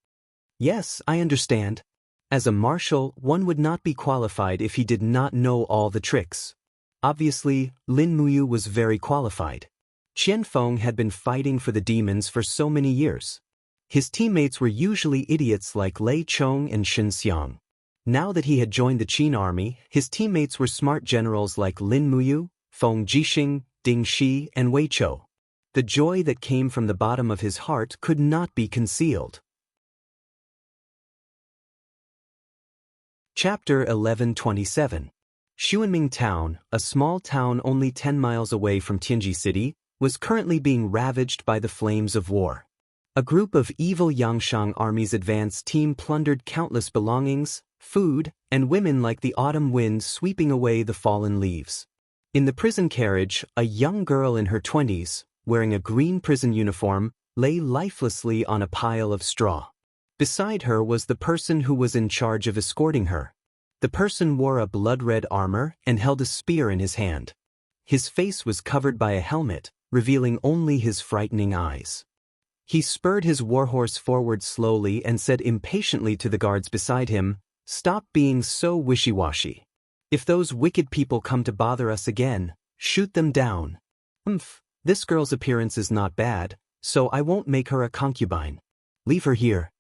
"Yes, I understand. As a marshal, one would not be qualified if he did not know all the tricks." Obviously, Lin Muyu was very qualified. Qianfeng had been fighting for the demons for so many years. His teammates were usually idiots like Lei Chong and Shen Xiang. Now that he had joined the Qin army, his teammates were smart generals like Lin Muyu, Feng Jixing, Ding Shi, and Wei Chou. The joy that came from the bottom of his heart could not be concealed. Chapter 1127. Xuanming Town, a small town only 10 miles away from Tianji City, was currently being ravaged by the flames of war. A group of evil Yangshang Army's advance team plundered countless belongings, food, and women like the autumn wind sweeping away the fallen leaves. In the prison carriage, a young girl in her 20s, wearing a green prison uniform, lay lifelessly on a pile of straw. Beside her was the person who was in charge of escorting her. The person wore a blood-red armor and held a spear in his hand. His face was covered by a helmet, revealing only his frightening eyes. He spurred his warhorse forward slowly and said impatiently to the guards beside him, "Stop being so wishy-washy. If those wicked people come to bother us again, shoot them down." This girl's appearance is not bad, so I won't make her a concubine. Leave her here."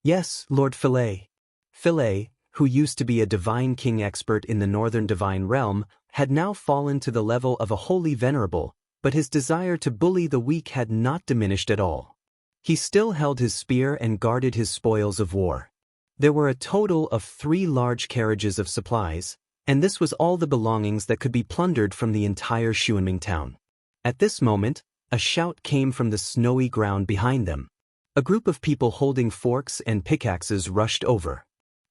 "Yes, Lord Philae." Philae, who used to be a divine king expert in the northern divine realm, had now fallen to the level of a holy venerable, but his desire to bully the weak had not diminished at all. He still held his spear and guarded his spoils of war. There were a total of 3 large carriages of supplies, And this was all the belongings that could be plundered from the entire Xuanming town. At this moment, a shout came from the snowy ground behind them. A group of people holding forks and pickaxes rushed over.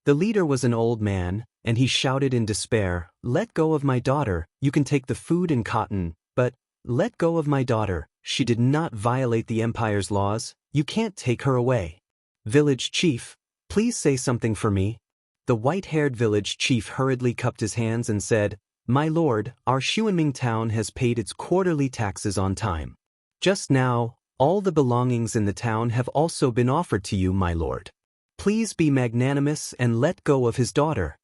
The leader was an old man, and he shouted in despair, "Let go of my daughter, you can take the food and cotton, but let go of my daughter, she did not violate the empire's laws, you can't take her away." "Village chief, please say something for me." The white-haired village chief hurriedly cupped his hands and said, "My lord, our Xuanming town has paid its quarterly taxes on time. Just now, all the belongings in the town have also been offered to you, my lord. Please be magnanimous and let go of his daughter."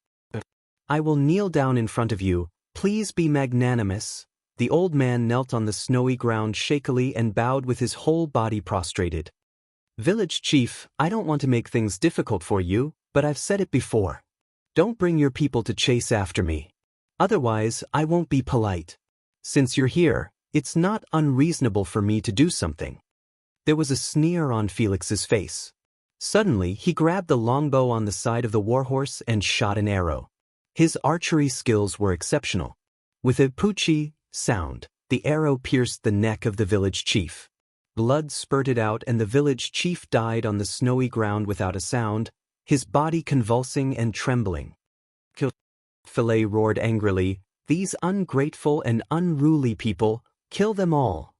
"I will kneel down in front of you, please be magnanimous." The old man knelt on the snowy ground shakily and bowed with his whole body prostrated. "Village chief, I don't want to make things difficult for you, but I've said it before. Don't bring your people to chase after me. Otherwise, I won't be polite. Since you're here, it's not unreasonable for me to do something." There was a sneer on Felix's face. Suddenly, he grabbed the longbow on the side of the warhorse and shot an arrow. His archery skills were exceptional. With a poochie sound, the arrow pierced the neck of the village chief. Blood spurted out and the village chief died on the snowy ground without a sound, his body convulsing and trembling. "Kill!" Philae roared angrily, "These ungrateful and unruly people, kill them all."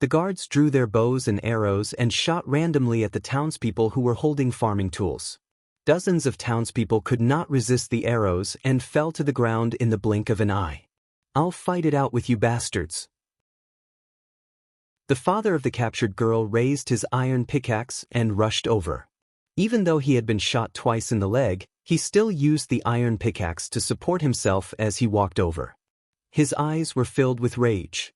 The guards drew their bows and arrows and shot randomly at the townspeople who were holding farming tools. Dozens of townspeople could not resist the arrows and fell to the ground in the blink of an eye. "I'll fight it out with you bastards." The father of the captured girl raised his iron pickaxe and rushed over. Even though he had been shot twice in the leg, he still used the iron pickaxe to support himself as he walked over. His eyes were filled with rage.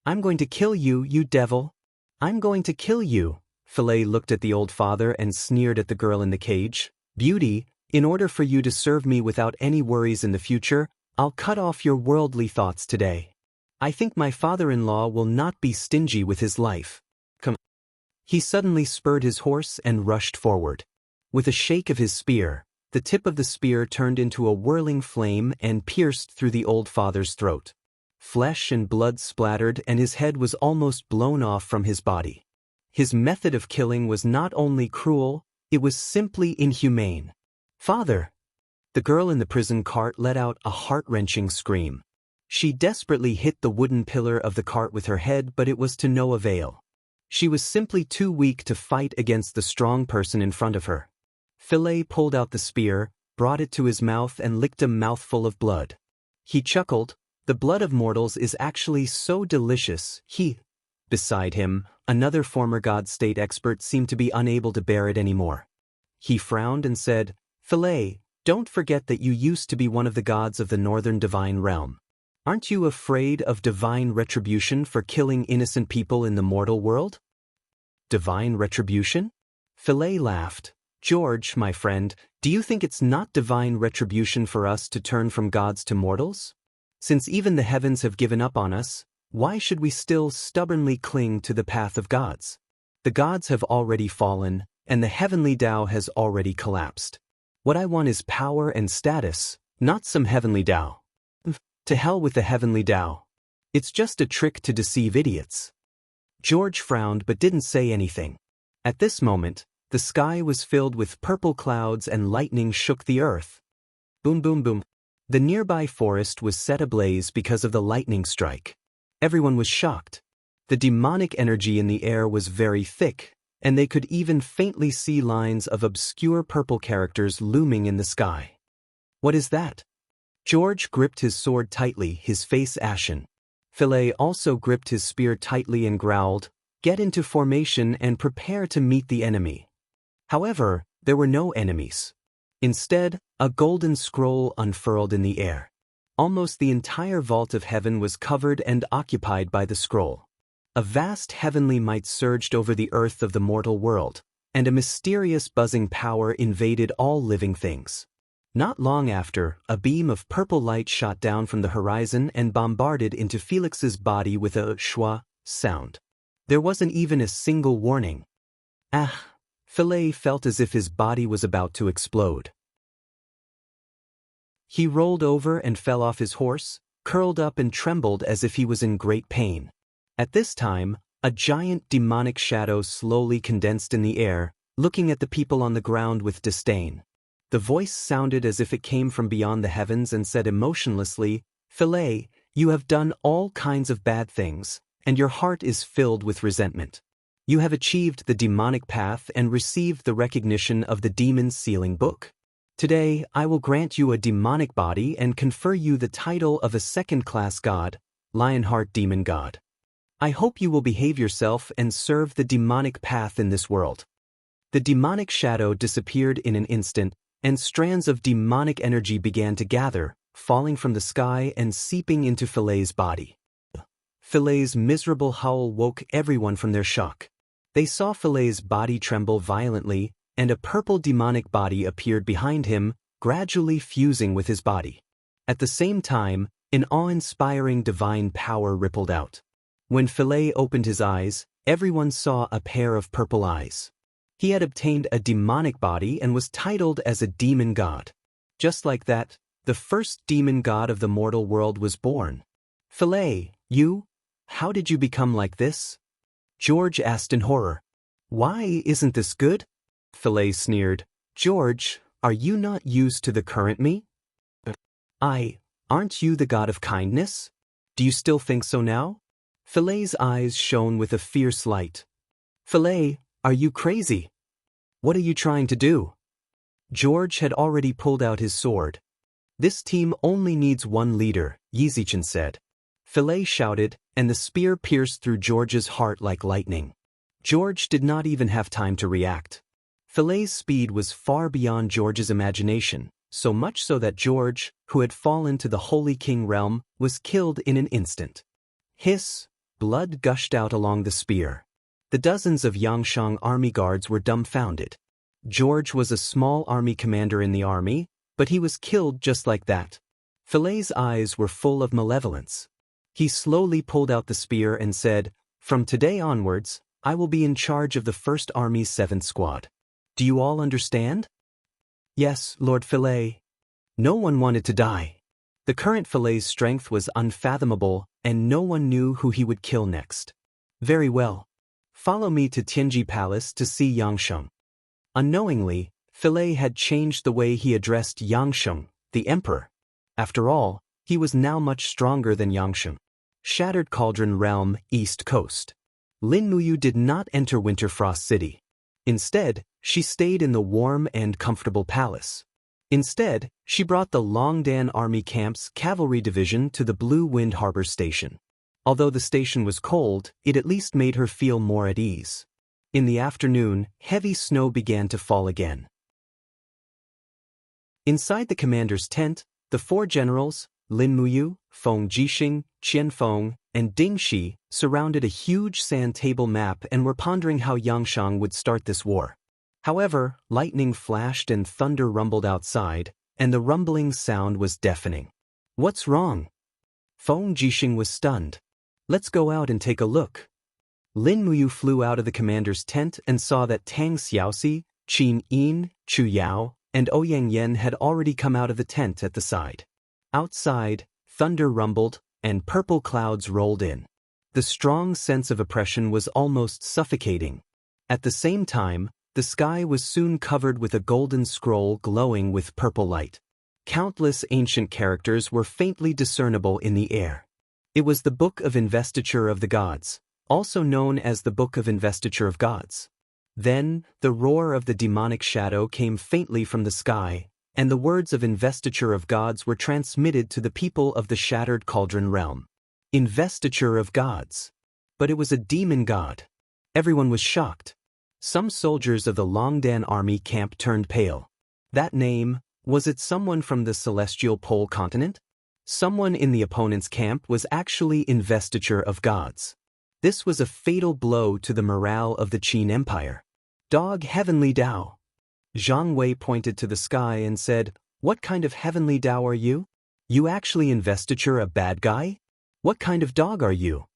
"I'm going to kill you, you devil! I'm going to kill you!" Philae looked at the old father and sneered at the girl in the cage. "Beauty, in order for you to serve me without any worries in the future, I'll cut off your worldly thoughts today. I think my father-in-law will not be stingy with his life. Come." He suddenly spurred his horse and rushed forward. With a shake of his spear, the tip of the spear turned into a whirling flame and pierced through the old father's throat. Flesh and blood splattered and his head was almost blown off from his body. His method of killing was not only cruel, it was simply inhumane. "Father!" The girl in the prison cart let out a heart-wrenching scream. She desperately hit the wooden pillar of the cart with her head, but it was to no avail. She was simply too weak to fight against the strong person in front of her. Philae pulled out the spear, brought it to his mouth and licked a mouthful of blood. He chuckled. "The blood of mortals is actually so delicious." Beside him, another former God State expert seemed to be unable to bear it anymore. He frowned and said, "Philae, don't forget that you used to be one of the gods of the northern divine realm. Aren't you afraid of divine retribution for killing innocent people in the mortal world?" "Divine retribution?" Philae laughed. "George, my friend, do you think it's not divine retribution for us to turn from gods to mortals? Since even the heavens have given up on us, why should we still stubbornly cling to the path of gods? The gods have already fallen, and the heavenly Tao has already collapsed. What I want is power and status, not some heavenly Tao. To hell with the heavenly Tao. It's just a trick to deceive idiots." George frowned but didn't say anything. At this moment, the sky was filled with purple clouds and lightning shook the earth. Boom, boom, boom. The nearby forest was set ablaze because of the lightning strike. Everyone was shocked. The demonic energy in the air was very thick, and they could even faintly see lines of obscure purple characters looming in the sky. "What is that?" George gripped his sword tightly, his face ashen. Philae also gripped his spear tightly and growled, "Get into formation and prepare to meet the enemy." However, there were no enemies. Instead, a golden scroll unfurled in the air. Almost the entire vault of heaven was covered and occupied by the scroll. A vast heavenly might surged over the earth of the mortal world, and a mysterious buzzing power invaded all living things. Not long after, a beam of purple light shot down from the horizon and bombarded into Felix's body with a schwa sound. There wasn't even a single warning. Ah! Philae felt as if his body was about to explode. He rolled over and fell off his horse, curled up and trembled as if he was in great pain. At this time, a giant demonic shadow slowly condensed in the air, looking at the people on the ground with disdain. The voice sounded as if it came from beyond the heavens and said emotionlessly, "Philae, you have done all kinds of bad things, and your heart is filled with resentment. You have achieved the demonic path and received the recognition of the demon's sealing book. Today, I will grant you a demonic body and confer you the title of a second-class god, Lionheart Demon God. I hope you will behave yourself and serve the demonic path in this world." The demonic shadow disappeared in an instant, and strands of demonic energy began to gather, falling from the sky and seeping into Philae's body. Philae's miserable howl woke everyone from their shock. They saw Philae's body tremble violently, and a purple demonic body appeared behind him, gradually fusing with his body. At the same time, an awe-inspiring divine power rippled out. When Philae opened his eyes, everyone saw a pair of purple eyes. He had obtained a demonic body and was titled as a demon god. Just like that, the first demon god of the mortal world was born. "Philae, how did you become like this?" George asked in horror. "Why, isn't this good?" Philae sneered. "George, are you not used to the current me? Aren't you the god of kindness? Do you still think so now?" Philae's eyes shone with a fierce light. "Philae, are you crazy? What are you trying to do?" George had already pulled out his sword. "This team only needs one leader," Yizichin said. Philae shouted, and the spear pierced through George's heart like lightning. George did not even have time to react. Philae's speed was far beyond George's imagination, so much so that George, who had fallen to the Holy King realm, was killed in an instant. Hiss! Blood gushed out along the spear. The dozens of Yangshang army guards were dumbfounded. George was a small army commander in the army, but he was killed just like that. Philae's eyes were full of malevolence. He slowly pulled out the spear and said, "From today onwards, I will be in charge of the 1st Army's 7th Squad. Do you all understand?" "Yes, Lord Philae." No one wanted to die. The current Philae's strength was unfathomable, and no one knew who he would kill next. "Very well. Follow me to Tianji Palace to see Yangsheng." Unknowingly, Philae had changed the way he addressed Yangsheng, the emperor. After all, he was now much stronger than Yangsheng. Shattered Cauldron Realm, East Coast. Lin Muyu did not enter Winterfrost City. Instead, she stayed in the warm and comfortable palace. Instead, she brought the Longdan Army Camp's cavalry division to the Blue Wind Harbor Station. Although the station was cold, it at least made her feel more at ease. In the afternoon, heavy snow began to fall again. Inside the commander's tent, the 4 generals, Lin Muyu, Feng Jixing, Qian Feng, and Ding Shi, surrounded a huge sand table map and were pondering how Yangshang would start this war. However, lightning flashed and thunder rumbled outside, and the rumbling sound was deafening. "What's wrong?" Feng Jixing was stunned. "Let's go out and take a look." Lin Muyu flew out of the commander's tent and saw that Tang Xiaoxi, Qin Yin, Chu Yao, and Ouyang Yan had already come out of the tent at the side. Outside, thunder rumbled, and purple clouds rolled in. The strong sense of oppression was almost suffocating. At the same time, the sky was soon covered with a golden scroll glowing with purple light. Countless ancient characters were faintly discernible in the air. It was the Book of Investiture of the Gods, also known as the Book of Investiture of Gods. Then, the roar of the demonic shadow came faintly from the sky, and the words of Investiture of Gods were transmitted to the people of the Shattered Cauldron Realm. Investiture of Gods. But it was a demon god. Everyone was shocked. Some soldiers of the Longdan army camp turned pale. That name, was it someone from the celestial pole continent? Someone in the opponent's camp was actually Investiture of Gods. This was a fatal blow to the morale of the Qin Empire. "Dog Heavenly Tao." Zhang Wei pointed to the sky and said, "What kind of heavenly Tao are you? You actually investiture a bad guy? What kind of dog are you?"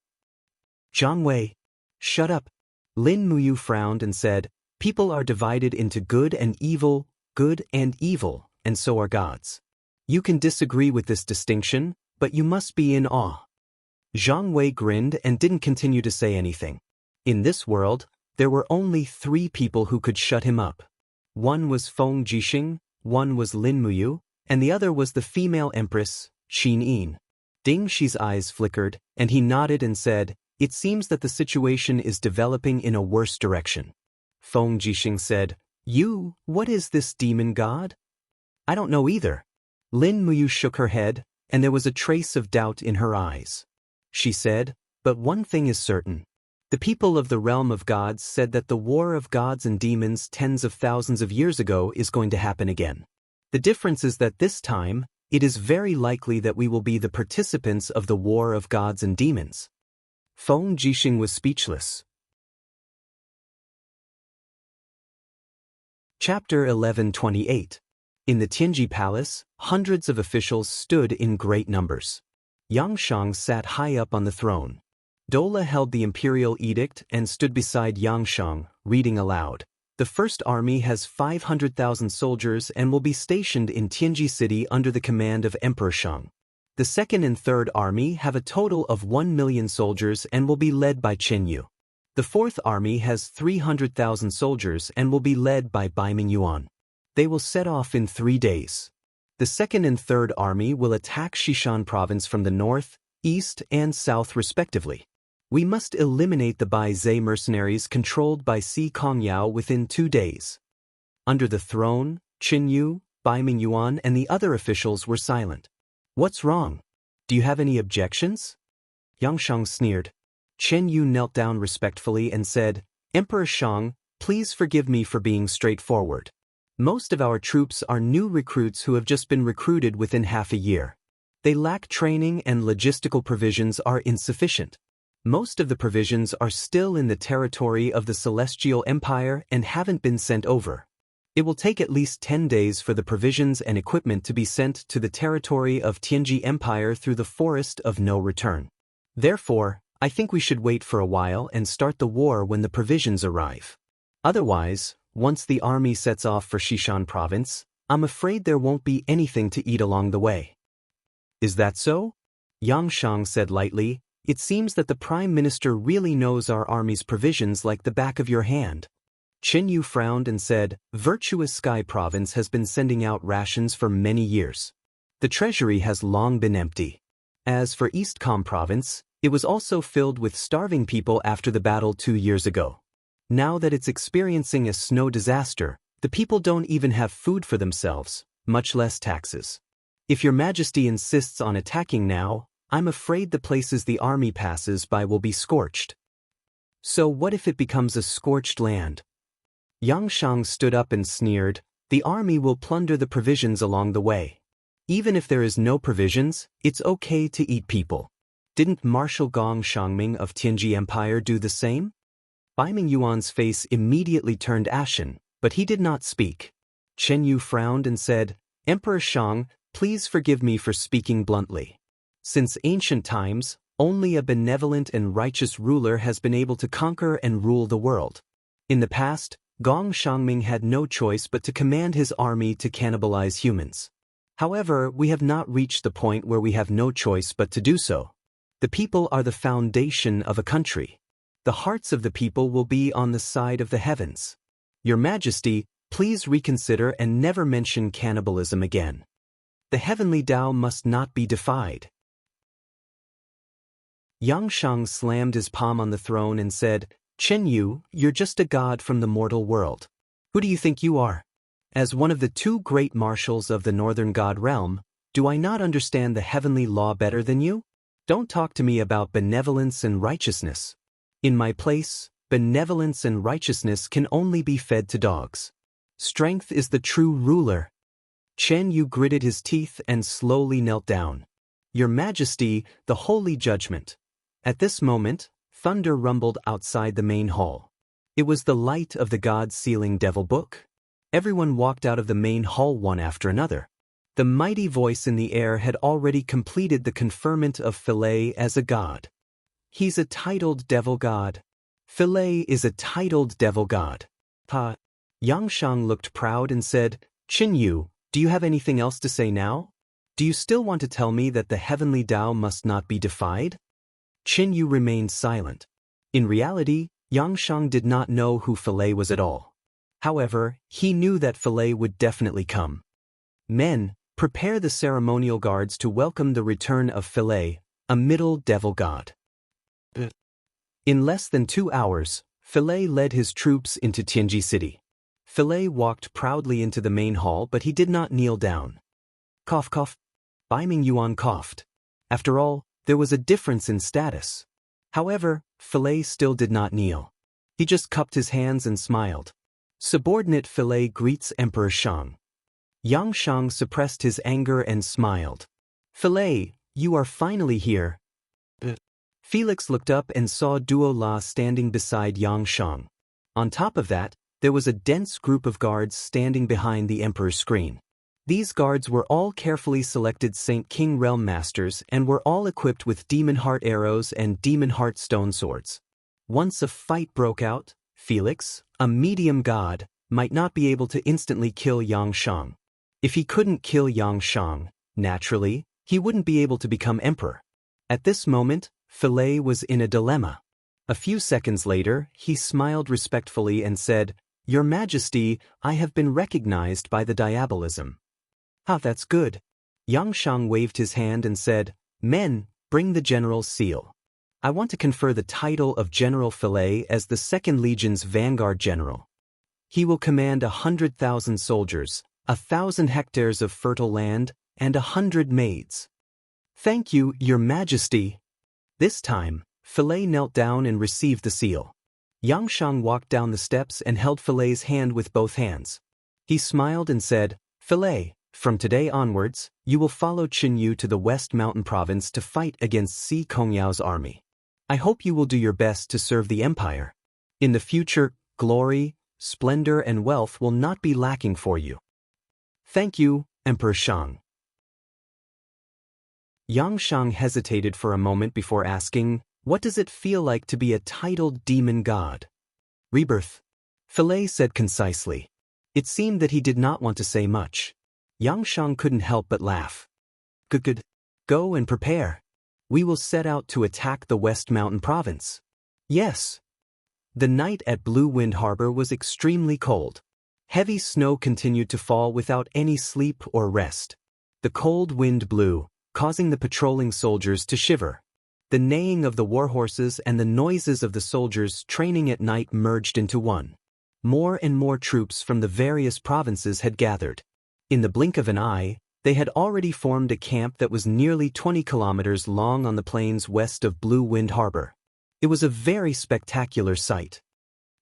Zhang Wei. "Shut up." Lin Muyu frowned and said, "People are divided into good and evil, and so are gods. You can disagree with this distinction, but you must be in awe. Zhang Wei grinned and didn't continue to say anything. In this world, there were only 3 people who could shut him up. One was Feng Jixing, one was Lin Muyu, and the other was the female empress, Qin Yin. Ding Shi's eyes flickered, and he nodded and said, "It seems that the situation is developing in a worse direction." Feng Jixing said, What is this demon god?" "I don't know either." Lin Muyu shook her head, and there was a trace of doubt in her eyes. She said, "But one thing is certain. The people of the realm of gods said that the war of gods and demons tens of thousands of years ago is going to happen again. The difference is that this time, it is very likely that we will be the participants of the war of gods and demons." Feng Jixing was speechless. Chapter 1128. In the Tianji Palace, hundreds of officials stood in great numbers. Yang Shang sat high up on the throne. Dola held the imperial edict and stood beside Yang Shang, reading aloud. "The First Army has 500,000 soldiers and will be stationed in Tianji City under the command of Emperor Shang. The Second and Third Army have a total of 1 million soldiers and will be led by Chen Yu. The Fourth Army has 300,000 soldiers and will be led by Baiming Yuan. They will set off in 3 days. The Second and Third Army will attack Xishan Province from the north, east, and south respectively. We must eliminate the Bai Zhe mercenaries controlled by Si Kongyao within 2 days." Under the throne, Qin Yu, Baiming Yuan, and the other officials were silent. "What's wrong? Do you have any objections?" Yang Shang sneered. Chen Yu knelt down respectfully and said, "Emperor Shang, please forgive me for being straightforward. Most of our troops are new recruits who have just been recruited within half a year. They lack training and logistical provisions are insufficient. Most of the provisions are still in the territory of the Celestial Empire and haven't been sent over. It will take at least 10 days for the provisions and equipment to be sent to the territory of Tianji Empire through the Forest of No Return. Therefore, I think we should wait for a while and start the war when the provisions arrive. Otherwise, once the army sets off for Xishan Province, I'm afraid there won't be anything to eat along the way." "Is that so?" Yang Shang said lightly. "It seems that the Prime Minister really knows our army's provisions like the back of your hand." Chen Yu frowned and said, "Virtuous Sky Province has been sending out rations for many years. The treasury has long been empty. As for Eastcom Province, it was also filled with starving people after the battle 2 years ago. Now that it's experiencing a snow disaster, the people don't even have food for themselves, much less taxes. If your majesty insists on attacking now, I'm afraid the places the army passes by will be scorched." "So what if it becomes a scorched land?" Yang Shang stood up and sneered, "The army will plunder the provisions along the way. Even if there is no provisions, it's okay to eat people. Didn't Marshal Gong Shangming of Tianji Empire do the same?" Baiming Yuan's face immediately turned ashen, but he did not speak. Chen Yu frowned and said, "Emperor Shang, please forgive me for speaking bluntly. Since ancient times, only a benevolent and righteous ruler has been able to conquer and rule the world. In the past, Gong Shangming had no choice but to command his army to cannibalize humans. However, we have not reached the point where we have no choice but to do so. The people are the foundation of a country. The hearts of the people will be on the side of the heavens. Your Majesty, please reconsider and never mention cannibalism again. The heavenly Tao must not be defied." Yang Shang slammed his palm on the throne and said, "Chen Yu, you're just a god from the mortal world. Who do you think you are? As one of the 2 great marshals of the Northern God realm, do I not understand the heavenly law better than you? Don't talk to me about benevolence and righteousness. In my place, benevolence and righteousness can only be fed to dogs. Strength is the true ruler." Chen Yu gritted his teeth and slowly knelt down. "Your Majesty, the holy judgment." At this moment, thunder rumbled outside the main hall. It was the light of the God-sealing Devil Book. Everyone walked out of the main hall one after another. The mighty voice in the air had already completed the conferment of Philae as a god. He's a titled devil god. Philae is a titled devil god. Yang Shang looked proud and said, "Qin Yu, do you have anything else to say now?" Do you still want to tell me that the heavenly Tao must not be defied? Qin Yu remained silent. In reality, Yang Shang did not know who Filei was at all. However, he knew that Filei would definitely come. Men, prepare the ceremonial guards to welcome the return of Filei, a middle devil god. In less than 2 hours, Filei led his troops into Tianji City. Filei walked proudly into the main hall, but he did not kneel down. Cough cough. Bai Ming Yuan coughed. After all, there was a difference in status. However, Filei still did not kneel. He just cupped his hands and smiled. Subordinate Filei greets Emperor Shang. Yang Shang suppressed his anger and smiled. Filei, you are finally here. Felix looked up and saw Duo La standing beside Yang Shang. On top of that, there was a dense group of guards standing behind the Emperor's screen. These guards were all carefully selected Saint King Realm Masters and were all equipped with Demon Heart arrows and Demon Heart stone swords. Once a fight broke out, Felix, a medium god, might not be able to instantly kill Yang Shang. If he couldn't kill Yang Shang, naturally, he wouldn't be able to become emperor. At this moment, Filei was in a dilemma. A few seconds later, he smiled respectfully and said, "Your Majesty, I have been recognized by the diabolism." "Ah, that's good." Yang Shang waved his hand and said, "Men, bring the general's seal. I want to confer the title of General Filei as the 2nd Legion's vanguard general. He will command 100,000 soldiers, 1,000 hectares of fertile land, and 100 maids." "Thank you, Your Majesty." This time, Filei knelt down and received the seal. Yang Shang walked down the steps and held Filei's hand with both hands. He smiled and said, "Filei, from today onwards, you will follow Qin Yu to the West Mountain Province to fight against Si Kongyao's army. I hope you will do your best to serve the empire. In the future, glory, splendor and wealth will not be lacking for you." "Thank you, Emperor Shang." Yang Shang hesitated for a moment before asking, "What does it feel like to be a titled demon god?" "Rebirth," Filei said concisely. It seemed that he did not want to say much. Yang Shang couldn't help but laugh. Good. Go and prepare. We will set out to attack the West Mountain Province." "Yes." The night at Blue Wind Harbor was extremely cold. Heavy snow continued to fall without any sleep or rest. The cold wind blew, causing the patrolling soldiers to shiver. The neighing of the warhorses and the noises of the soldiers training at night merged into one. More and more troops from the various provinces had gathered. In the blink of an eye, they had already formed a camp that was nearly 20 kilometers long on the plains west of Blue Wind Harbor. It was a very spectacular sight.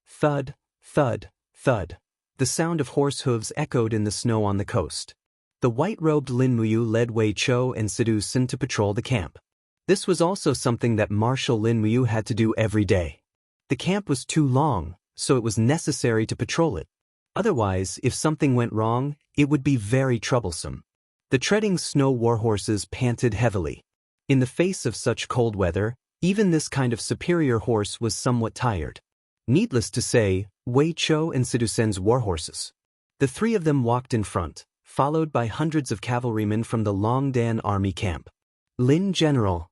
Thud, thud, thud. The sound of horse hooves echoed in the snow on the coast. The white-robed Lin Muyu led Wei Chou and Sidu Sun to patrol the camp. This was also something that Marshal Lin Muyu had to do every day. The camp was too long, so it was necessary to patrol it. Otherwise, if something went wrong, it would be very troublesome. The treading snow warhorses panted heavily. In the face of such cold weather, even this kind of superior horse was somewhat tired. Needless to say, Wei Chou and Sidu Sun's warhorses. The three of them walked in front, followed by hundreds of cavalrymen from the Longdan army camp. "Lin General,"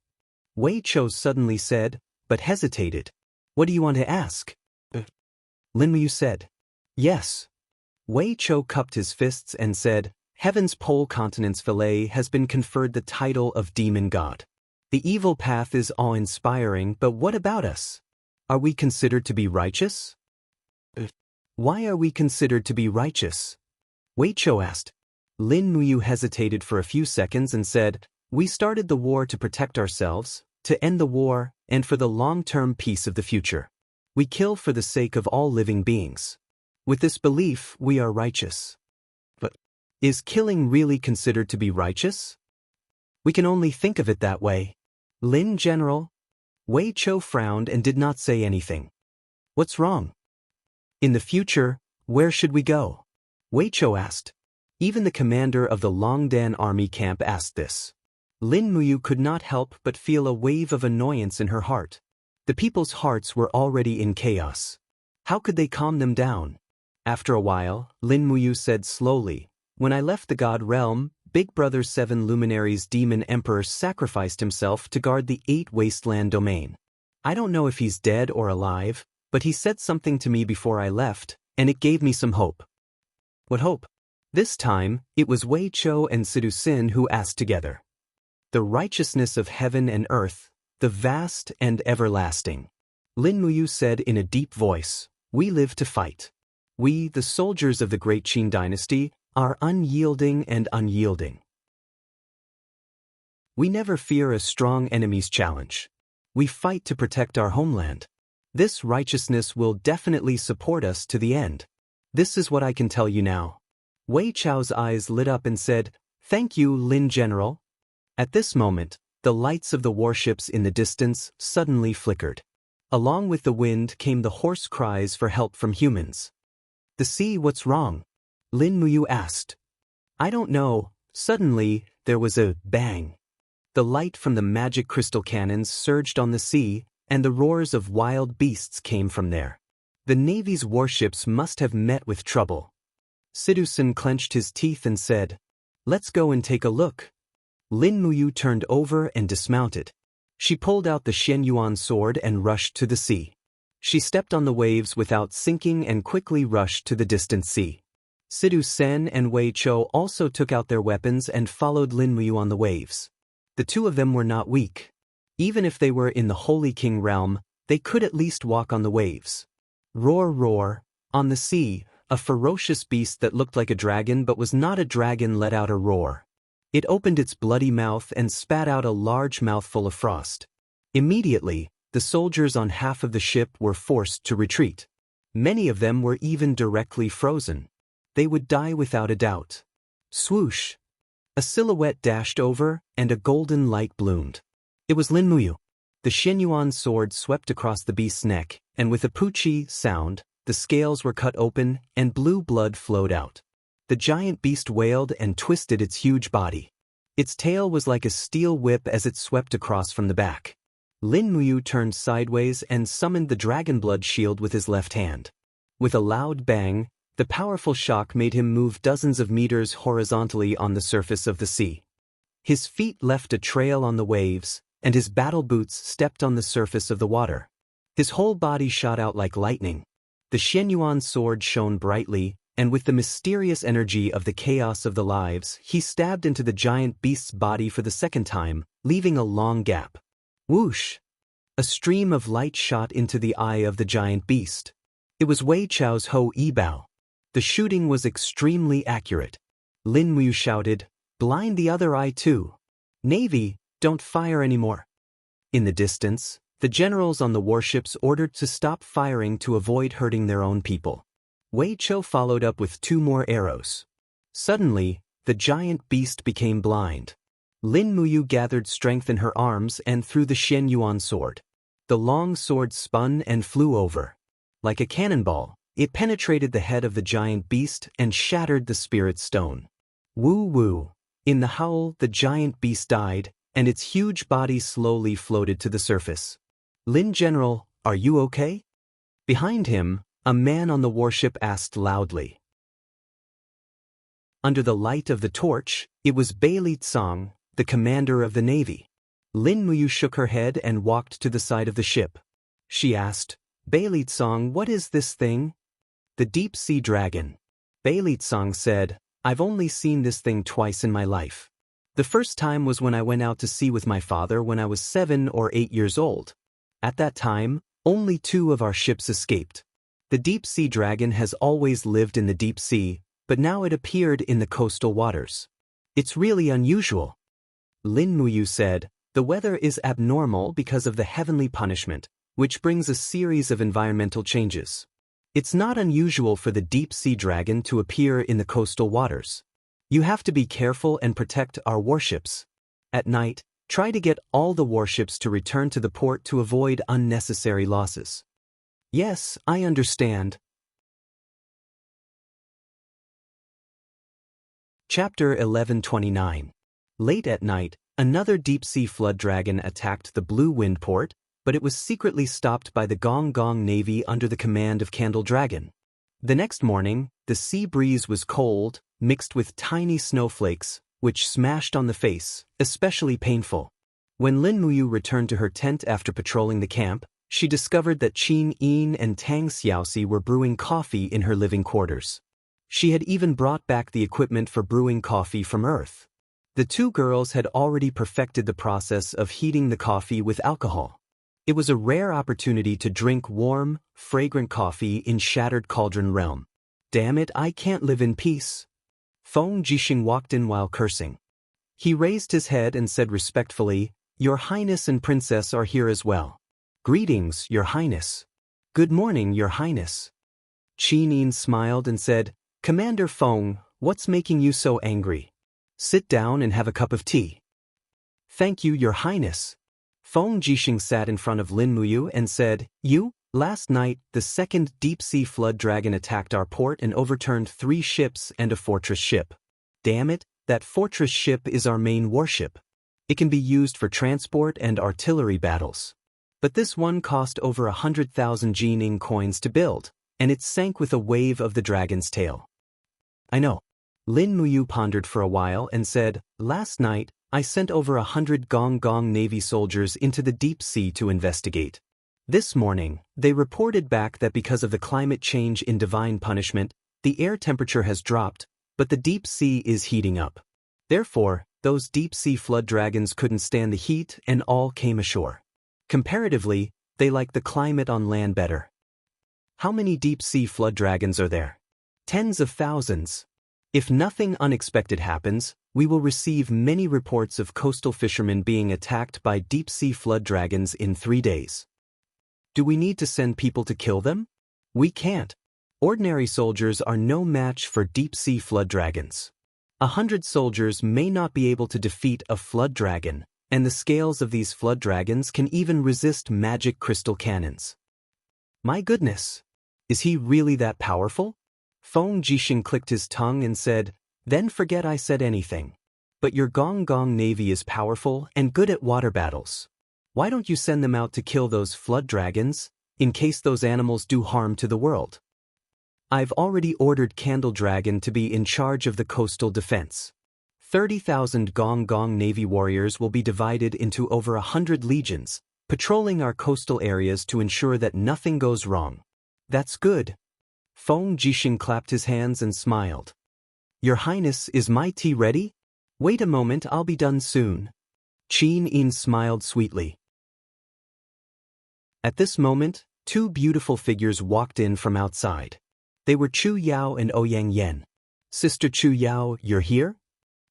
Wei Chou suddenly said, but hesitated. "What do you want to ask?" Lin Muyu said. "Yes." Wei Chou cupped his fists and said, "Heaven's Pole Continent's Filei has been conferred the title of Demon God. The evil path is awe-inspiring, but what about us? Are we considered to be righteous?" "Why are we considered to be righteous?" Wei Chou asked. Lin Muyu hesitated for a few seconds and said, "We started the war to protect ourselves, to end the war, and for the long-term peace of the future. We kill for the sake of all living beings. With this belief, we are righteous." "But is killing really considered to be righteous?" "We can only think of it that way." "Lin General?" Wei Chou frowned and did not say anything. "What's wrong?" "In the future, where should we go?" Wei Chou asked. Even the commander of the Longdan army camp asked this. Lin Muyu could not help but feel a wave of annoyance in her heart. The people's hearts were already in chaos. How could they calm them down? After a while, Lin Muyu said slowly, "When I left the God realm, Big Brother's 7 luminaries demon emperor sacrificed himself to guard the 8 wasteland domain. I don't know if he's dead or alive, but he said something to me before I left, and it gave me some hope. What hope? This time, it was Wei Chou and Sidu Sin who asked together. The righteousness of heaven and earth, the vast and everlasting. Lin Muyu said in a deep voice, we live to fight. We, the soldiers of the great Qin dynasty, are unyielding and unyielding. We never fear a strong enemy's challenge. We fight to protect our homeland. This righteousness will definitely support us to the end. This is what I can tell you now. Wei Chou's eyes lit up and said, thank you, Lin General. At this moment, the lights of the warships in the distance suddenly flickered. Along with the wind came the hoarse cries for help from humans. The sea, what's wrong? Lin Muyu asked. I don't know. Suddenly, there was a bang. The light from the magic crystal cannons surged on the sea, and the roars of wild beasts came from there. The Navy's warships must have met with trouble. Sidu Sin clenched his teeth and said, let's go and take a look. Lin Muyu turned over and dismounted. She pulled out the Shenyuan sword and rushed to the sea. She stepped on the waves without sinking and quickly rushed to the distant sea. Sidu Sen and Wei Chou also took out their weapons and followed Lin Muyu on the waves. The two of them were not weak. Even if they were in the Holy King realm, they could at least walk on the waves. Roar, roar. On the sea, a ferocious beast that looked like a dragon but was not a dragon let out a roar. It opened its bloody mouth and spat out a large mouthful of frost. Immediately, the soldiers on half of the ship were forced to retreat. Many of them were even directly frozen. They would die without a doubt. Swoosh! A silhouette dashed over, and a golden light bloomed. It was Lin Muyu. The Shenyuan sword swept across the beast's neck, and with a poochie sound, the scales were cut open and blue blood flowed out. The giant beast wailed and twisted its huge body. Its tail was like a steel whip as it swept across from the back. Lin Muyu turned sideways and summoned the dragon blood shield with his left hand. With a loud bang, the powerful shock made him move dozens of meters horizontally on the surface of the sea. His feet left a trail on the waves, and his battle boots stepped on the surface of the water. His whole body shot out like lightning. The Shenyuan sword shone brightly, and with the mysterious energy of the chaos of the lives, he stabbed into the giant beast's body for the second time, leaving a long gap. Whoosh! A stream of light shot into the eye of the giant beast. It was Wei Chou's Ho Yibao. The shooting was extremely accurate. Lin Muyu shouted, blind the other eye too. Navy, don't fire anymore. In the distance, the generals on the warships ordered to stop firing to avoid hurting their own people. Wei Chou followed up with 2 more arrows. Suddenly, the giant beast became blind. Lin Muyu gathered strength in her arms and threw the Shenyuan sword. The long sword spun and flew over. Like a cannonball, it penetrated the head of the giant beast and shattered the spirit stone. Woo woo. In the howl, the giant beast died, and its huge body slowly floated to the surface. Lin General, are you okay? Behind him, a man on the warship asked loudly. Under the light of the torch, it was Bailey Tsang, the commander of the Navy. Lin Muyu shook her head and walked to the side of the ship. She asked, Bailey Tsang, what is this thing? The deep sea dragon. Bailey Tsang said, I've only seen this thing twice in my life. The first time was when I went out to sea with my father when I was 7 or 8 years old. At that time, only 2 of our ships escaped. The deep sea dragon has always lived in the deep sea, but now it appeared in the coastal waters. It's really unusual. Lin Muyu said, the weather is abnormal because of the heavenly punishment, which brings a series of environmental changes. It's not unusual for the deep sea dragon to appear in the coastal waters. You have to be careful and protect our warships. At night, try to get all the warships to return to the port to avoid unnecessary losses. Yes, I understand. Chapter 1129. Late at night, another deep-sea flood dragon attacked the Blue Wind port, but it was secretly stopped by the Gong Gong Navy under the command of Candle Dragon. The next morning, the sea breeze was cold, mixed with tiny snowflakes, which smashed on the face, especially painful. When Lin Muyu returned to her tent after patrolling the camp, she discovered that Qin Yin and Tang Xiaoxi were brewing coffee in her living quarters. She had even brought back the equipment for brewing coffee from Earth. The two girls had already perfected the process of heating the coffee with alcohol. It was a rare opportunity to drink warm, fragrant coffee in Shattered Cauldron Realm. Damn it, I can't live in peace. Feng Jixing walked in while cursing. He raised his head and said respectfully, "Your Highness and Princess are here as well." "Greetings, Your Highness." "Good morning, Your Highness." Qin Yin smiled and said, "Commander Feng, what's making you so angry? Sit down and have a cup of tea." "Thank you, Your Highness." Feng Jixing sat in front of Lin Muyu and said, Last night, the second deep-sea flood dragon attacked our port and overturned 3 ships and a fortress ship. Damn it, that fortress ship is our main warship. It can be used for transport and artillery battles. But this one cost over 100,000 Jining coins to build, and it sank with a wave of the dragon's tail." "I know." Lin Muyu pondered for a while and said, "Last night, I sent over 100 Gong Gong Navy soldiers into the deep sea to investigate. This morning, they reported back that because of the climate change in Divine Punishment, the air temperature has dropped, but the deep sea is heating up. Therefore, those deep-sea flood dragons couldn't stand the heat and all came ashore. Comparatively, they like the climate on land better." "How many deep-sea flood dragons are there?" "Tens of thousands. If nothing unexpected happens, we will receive many reports of coastal fishermen being attacked by deep-sea flood dragons in 3 days. Do we need to send people to kill them? We can't. Ordinary soldiers are no match for deep-sea flood dragons. 100 soldiers may not be able to defeat a flood dragon, and the scales of these flood dragons can even resist magic crystal cannons." "My goodness! Is he really that powerful?" Feng Jixing clicked his tongue and said, "Then forget I said anything. But your Gong Gong Navy is powerful and good at water battles. Why don't you send them out to kill those flood dragons, in case those animals do harm to the world?" "I've already ordered Candle Dragon to be in charge of the coastal defense. 30,000 Gong Gong Navy warriors will be divided into over 100 legions, patrolling our coastal areas to ensure that nothing goes wrong." "That's good." Feng Jixing clapped his hands and smiled. "Your Highness, is my tea ready?" "Wait a moment, I'll be done soon." Qin Yin smiled sweetly. At this moment, 2 beautiful figures walked in from outside. They were Chu Yao and Ouyang Yen. "Sister Chu Yao, you're here?"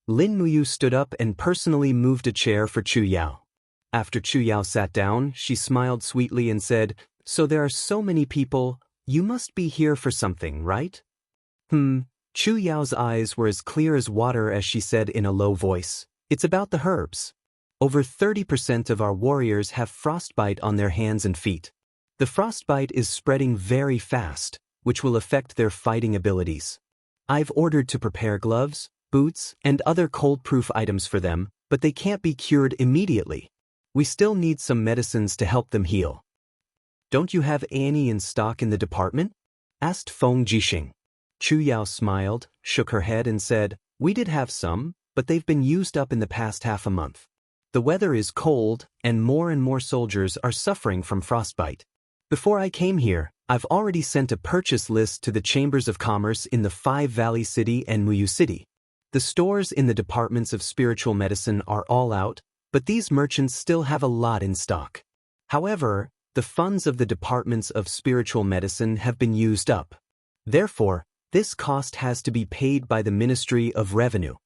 Lin Muyu stood up and personally moved a chair for Chu Yao. After Chu Yao sat down, she smiled sweetly and said, "So there are so many people, you must be here for something, right?" Chu Yao's eyes were as clear as water as she said in a low voice, "It's about the herbs. Over 30% of our warriors have frostbite on their hands and feet. The frostbite is spreading very fast, which will affect their fighting abilities. I've ordered to prepare gloves, boots, and other cold-proof items for them, but they can't be cured immediately. We still need some medicines to help them heal." "Don't you have any in stock in the department?" asked Feng Jixing. Chu Yao smiled, shook her head and said, "We did have some, but they've been used up in the past half a month. The weather is cold, and more soldiers are suffering from frostbite. Before I came here, I've already sent a purchase list to the Chambers of Commerce in the 5 Valley City and Muyu City. The stores in the departments of spiritual medicine are all out, but these merchants still have a lot in stock. However, the funds of the departments of spiritual medicine have been used up. Therefore, this cost has to be paid by the Ministry of Revenue."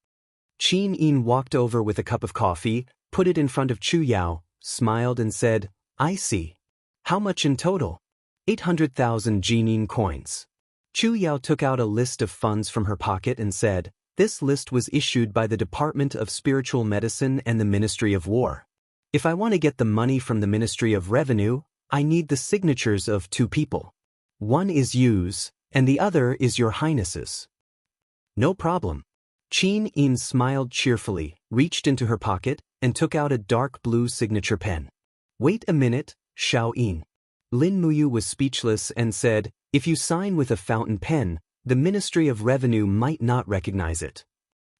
Qin Yin walked over with a cup of coffee, put it in front of Chu Yao, smiled and said, "I see. How much in total?" 800,000 Jining coins. Chu Yao took out a list of funds from her pocket and said, "This list was issued by the Department of Spiritual Medicine and the Ministry of War. If I want to get the money from the Ministry of Revenue, I need the signatures of 2 people. One is yours, and the other is your Highness's." "No problem." Qin Yin smiled cheerfully, reached into her pocket, and took out a dark blue signature pen. "Wait a minute, Xiao Yin." Lin Muyu was speechless and said, "If you sign with a fountain pen, the Ministry of Revenue might not recognize it."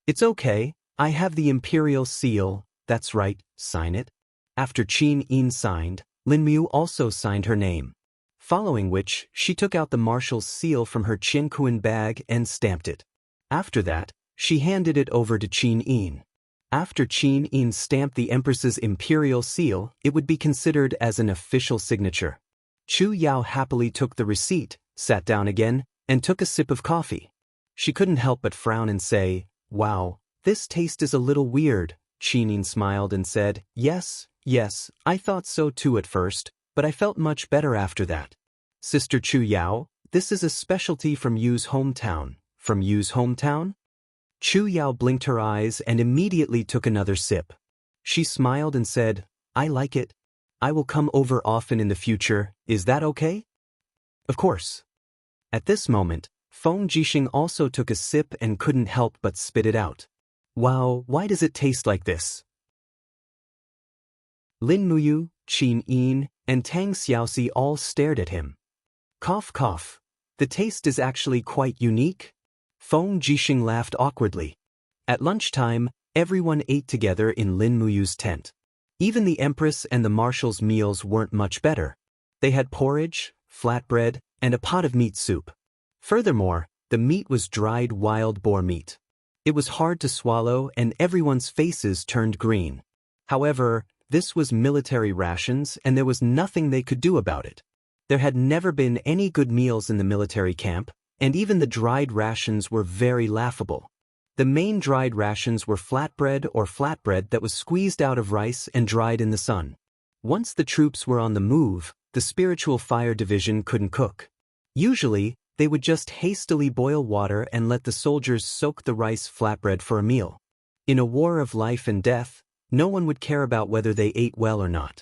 "It's okay, I have the imperial seal, that's right, sign it. After Qin Yin signed, Lin Mu also signed her name. Following which, she took out the marshal's seal from her Qianquan bag and stamped it. After that, she handed it over to Qin Yin. After Qin Yin stamped the Empress's imperial seal, it would be considered as an official signature. Chu Yao happily took the receipt, sat down again, and took a sip of coffee. She couldn't help but frown and say, "Wow, this taste is a little weird." Qin Yin smiled and said, Yes, I thought so too at first, but I felt much better after that. Sister Chu Yao, this is a specialty from Yu's hometown. From Yu's hometown? Chu Yao blinked her eyes and immediately took another sip. She smiled and said, I like it. I will come over often in the future, is that okay? Of course. At this moment, Feng Jixing also took a sip and couldn't help but spit it out. Wow, why does it taste like this? Lin Muyu, Qin Yin, and Tang Xiaoxi all stared at him. Cough cough. The taste is actually quite unique. Feng Jixing laughed awkwardly. At lunchtime, everyone ate together in Lin Muyu's tent. Even the Empress and the Marshal's meals weren't much better. They had porridge, flatbread, and a pot of meat soup. Furthermore, the meat was dried wild boar meat. It was hard to swallow and everyone's faces turned green. However, this was military rations and there was nothing they could do about it. There had never been any good meals in the military camp, and even the dried rations were very laughable. The main dried rations were flatbread that was squeezed out of rice and dried in the sun. Once the troops were on the move, the spiritual fire division couldn't cook. Usually, they would just hastily boil water and let the soldiers soak the rice flatbread for a meal. In a war of life and death, no one would care about whether they ate well or not.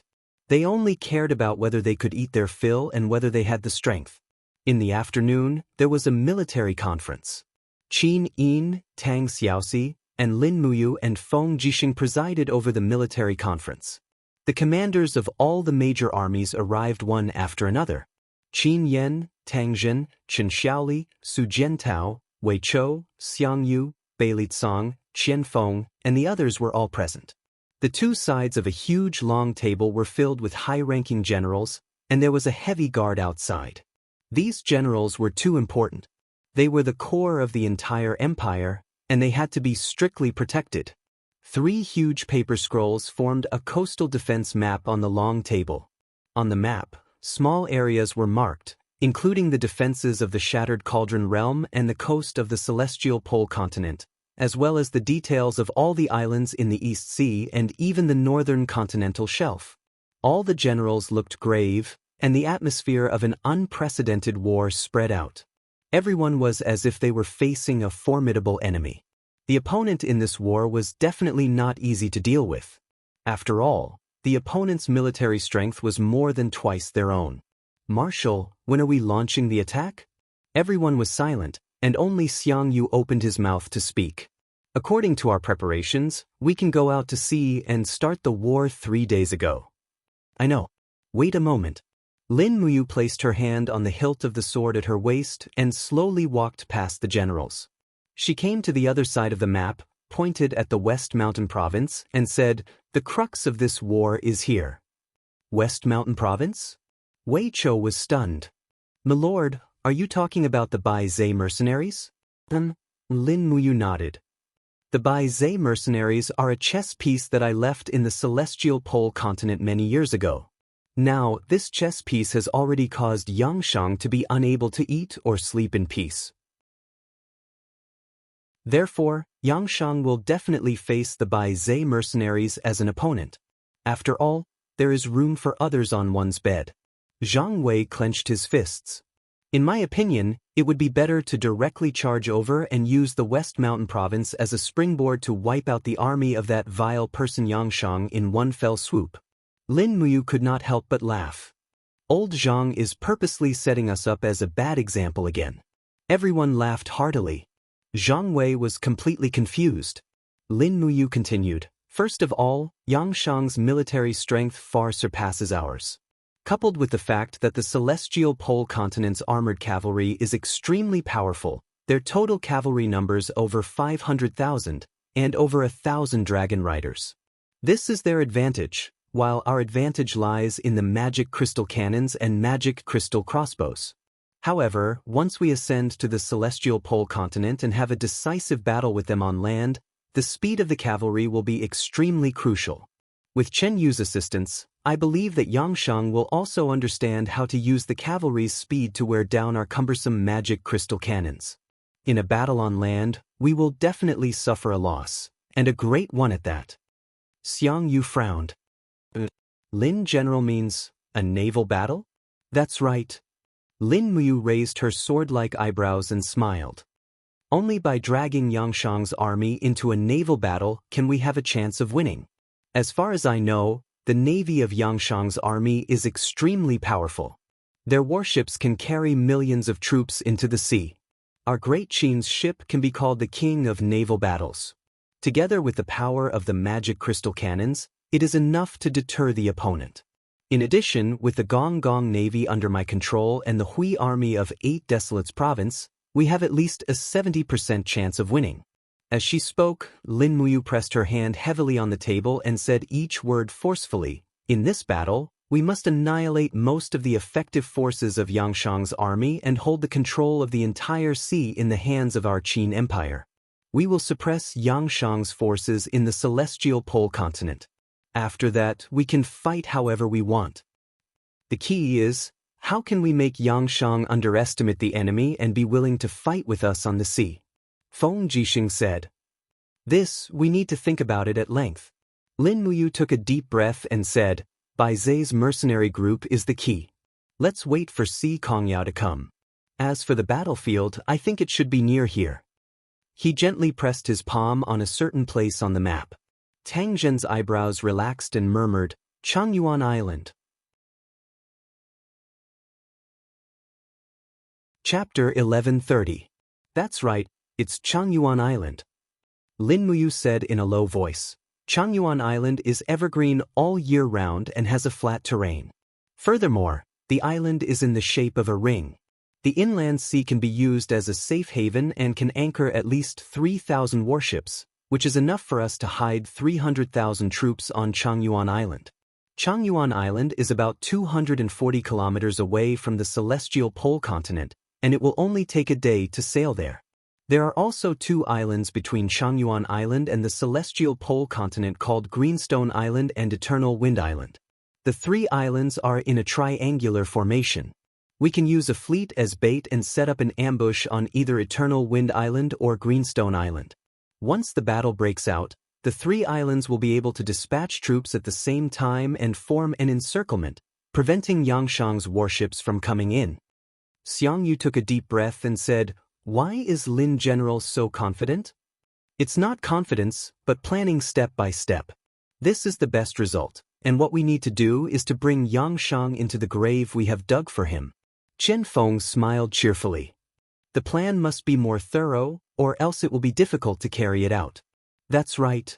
They only cared about whether they could eat their fill and whether they had the strength. In the afternoon, there was a military conference. Qin Yin, Tang Xiaoxi, and Lin Muyu and Feng Jixing presided over the military conference. The commanders of all the major armies arrived one after another. Qin Yan, Tang Zhen, Chen Xiaoli, Su Jiantao, Wei Chou, Xiang Yu, Bai Litsong, Qian Feng, and the others were all present. The two sides of a huge long table were filled with high-ranking generals, and there was a heavy guard outside. These generals were too important. They were the core of the entire empire, and they had to be strictly protected. 3 huge paper scrolls formed a coastal defense map on the long table. On the map, small areas were marked, including the defenses of the Shattered Cauldron Realm and the coast of the Celestial Pole Continent, as well as the details of all the islands in the East Sea and even the northern continental shelf. All the generals looked grave, and the atmosphere of an unprecedented war spread out. Everyone was as if they were facing a formidable enemy. The opponent in this war was definitely not easy to deal with. After all, the opponent's military strength was more than twice their own. Marshal, when are we launching the attack? Everyone was silent, and only Xiang Yu opened his mouth to speak. According to our preparations, we can go out to sea and start the war 3 days ago. I know. Wait a moment. Lin Muyu placed her hand on the hilt of the sword at her waist and slowly walked past the generals. She came to the other side of the map, pointed at the West Mountain Province, and said, "The crux of this war is here." West Mountain Province? Wei Chou was stunned. "Milord, are you talking about the Bai Zhe mercenaries?" Lin Muyu nodded. The Bai Zhe mercenaries are a chess piece that I left in the Celestial Pole Continent many years ago. Now, this chess piece has already caused Yangshang to be unable to eat or sleep in peace. Therefore, Yangshang will definitely face the Bai Zhe mercenaries as an opponent. After all, there is room for others on one's bed. Zhang Wei clenched his fists. In my opinion, it would be better to directly charge over and use the West Mountain Province as a springboard to wipe out the army of that vile person Yangshang in one fell swoop. Lin Muyu could not help but laugh. Old Zhang is purposely setting us up as a bad example again. Everyone laughed heartily. Zhang Wei was completely confused. Lin Muyu continued, "First of all, Yangshang's military strength far surpasses ours. Coupled with the fact that the Celestial Pole Continent's armored cavalry is extremely powerful, their total cavalry numbers over 500,000, and over 1,000 dragon riders. This is their advantage, while our advantage lies in the magic crystal cannons and magic crystal crossbows. However, once we ascend to the celestial pole continent and have a decisive battle with them on land, the speed of the cavalry will be extremely crucial. With Chen Yu's assistance, I believe that Yangsheng will also understand how to use the cavalry's speed to wear down our cumbersome magic crystal cannons. In a battle on land, we will definitely suffer a loss, and a great one at that. Xiang Yu frowned. Lin General means a naval battle? That's right. Lin Muyu raised her sword-like eyebrows and smiled. Only by dragging Yangshang's army into a naval battle can we have a chance of winning. As far as I know, the navy of Yangshang's army is extremely powerful. Their warships can carry millions of troops into the sea. Our great Qin's ship can be called the king of naval battles. Together with the power of the magic crystal cannons, it is enough to deter the opponent. In addition, with the Gong Gong Navy under my control and the Hui Army of 8 Desolates Province, we have at least a 70% chance of winning. As she spoke, Lin Muyu pressed her hand heavily on the table and said each word forcefully. In this battle, we must annihilate most of the effective forces of Yangshang's army and hold the control of the entire sea in the hands of our Qin Empire. We will suppress Yangshang's forces in the celestial pole continent. After that, we can fight however we want. The key is, how can we make Yangshang underestimate the enemy and be willing to fight with us on the sea? Feng Jixing said. This, we need to think about it at length. Lin Muyu took a deep breath and said, Bai Zai's mercenary group is the key. Let's wait for Si Kongyao to come. As for the battlefield, I think it should be near here. He gently pressed his palm on a certain place on the map. Tang Zhen's eyebrows relaxed and murmured, Changyuan Island. Chapter 1130. That's right, it's Changyuan Island. Lin Muyu said in a low voice. Changyuan Island is evergreen all year round and has a flat terrain. Furthermore, the island is in the shape of a ring. The inland sea can be used as a safe haven and can anchor at least 3,000 warships, which is enough for us to hide 300,000 troops on Changyuan Island. Changyuan Island is about 240 kilometers away from the celestial pole continent, and it will only take a day to sail there. There are also 2 islands between Changyuan Island and the celestial pole continent called Greenstone Island and Eternal Wind Island. The 3 islands are in a triangular formation. We can use a fleet as bait and set up an ambush on either Eternal Wind Island or Greenstone Island. Once the battle breaks out, the 3 islands will be able to dispatch troops at the same time and form an encirclement, preventing Yangshang's warships from coming in. Xiang Yu took a deep breath and said, Why is Lin General so confident? It's not confidence, but planning step by step. This is the best result, and what we need to do is to bring Yangshang into the grave we have dug for him. Chen Feng smiled cheerfully. The plan must be more thorough, or else it will be difficult to carry it out. That's right.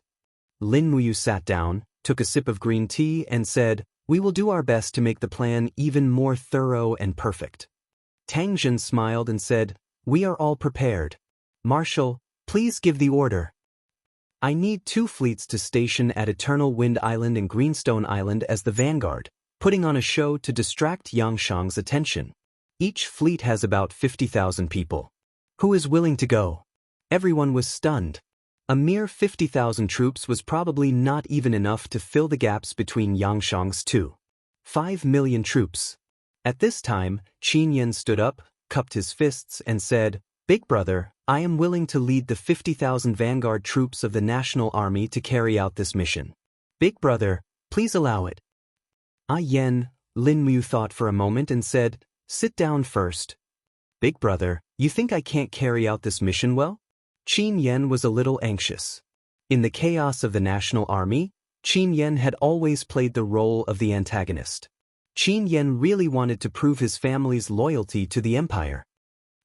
Lin Muyu sat down, took a sip of green tea and said, We will do our best to make the plan even more thorough and perfect. Tang Zhen smiled and said, We are all prepared. Marshal, please give the order. I need 2 fleets to station at Eternal Wind Island and Greenstone Island as the vanguard, putting on a show to distract Yangshang's attention. Each fleet has about 50,000 people. Who is willing to go? Everyone was stunned. A mere 50,000 troops was probably not even enough to fill the gaps between Yangshang's 5 million troops. At this time, Qin Yan stood up, cupped his fists and said, Big brother, I am willing to lead the 50,000 vanguard troops of the National Army to carry out this mission. Big brother, please allow it. Yen, Lin Muyu thought for a moment and said, Sit down first. Big brother, you think I can't carry out this mission well? Qin Yan was a little anxious. In the chaos of the National Army, Qin Yan had always played the role of the antagonist. Qin Yan really wanted to prove his family's loyalty to the empire.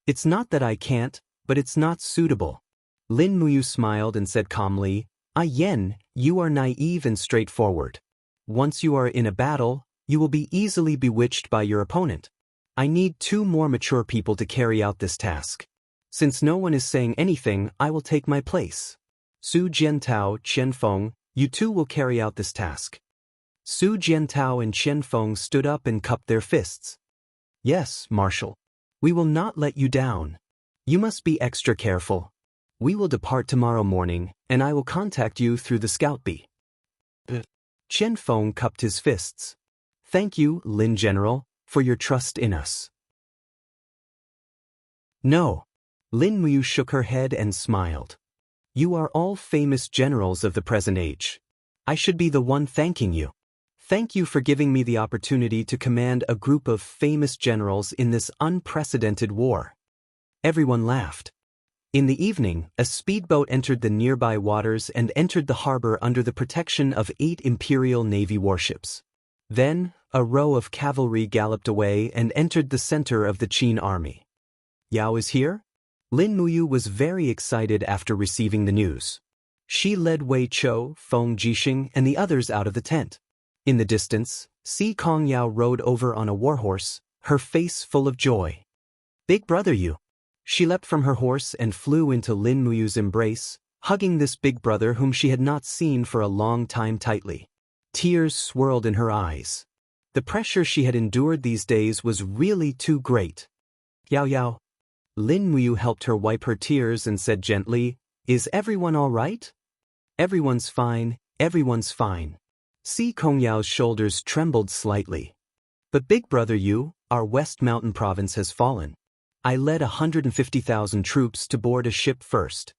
It's not that I can't, but it's not suitable. Lin Muyu smiled and said calmly, Yen, you are naive and straightforward. Once you are in a battle, you will be easily bewitched by your opponent. I need 2 more mature people to carry out this task. Since no one is saying anything, I will take my place. Su Jiantao, Qianfeng, you two will carry out this task. Su Jiantao and Qianfeng stood up and cupped their fists. Yes, Marshal. We will not let you down. You must be extra careful. We will depart tomorrow morning, and I will contact you through the scout bee. Qianfeng cupped his fists. Thank you, Lin General, for your trust in us. No. Lin Muyu shook her head and smiled. You are all famous generals of the present age. I should be the one thanking you. Thank you for giving me the opportunity to command a group of famous generals in this unprecedented war. Everyone laughed. In the evening, a speedboat entered the nearby waters and entered the harbor under the protection of 8 Imperial Navy warships. Then, a row of cavalry galloped away and entered the center of the Qin army. Yao is here? Lin Muyu was very excited after receiving the news. She led Wei Chou, Feng Jixing, and the others out of the tent. In the distance, Si Kong Yao rode over on a warhorse, her face full of joy. Big brother you. She leapt from her horse and flew into Lin Muyu's embrace, hugging this big brother whom she had not seen for a long time tightly. Tears swirled in her eyes. The pressure she had endured these days was really too great. Yao Yao. Lin Muyu helped her wipe her tears and said gently, Is everyone all right? Everyone's fine, everyone's fine. Si Kong Yao's shoulders trembled slightly. But big brother you, our West Mountain province has fallen. I led 150,000 troops to board a ship first.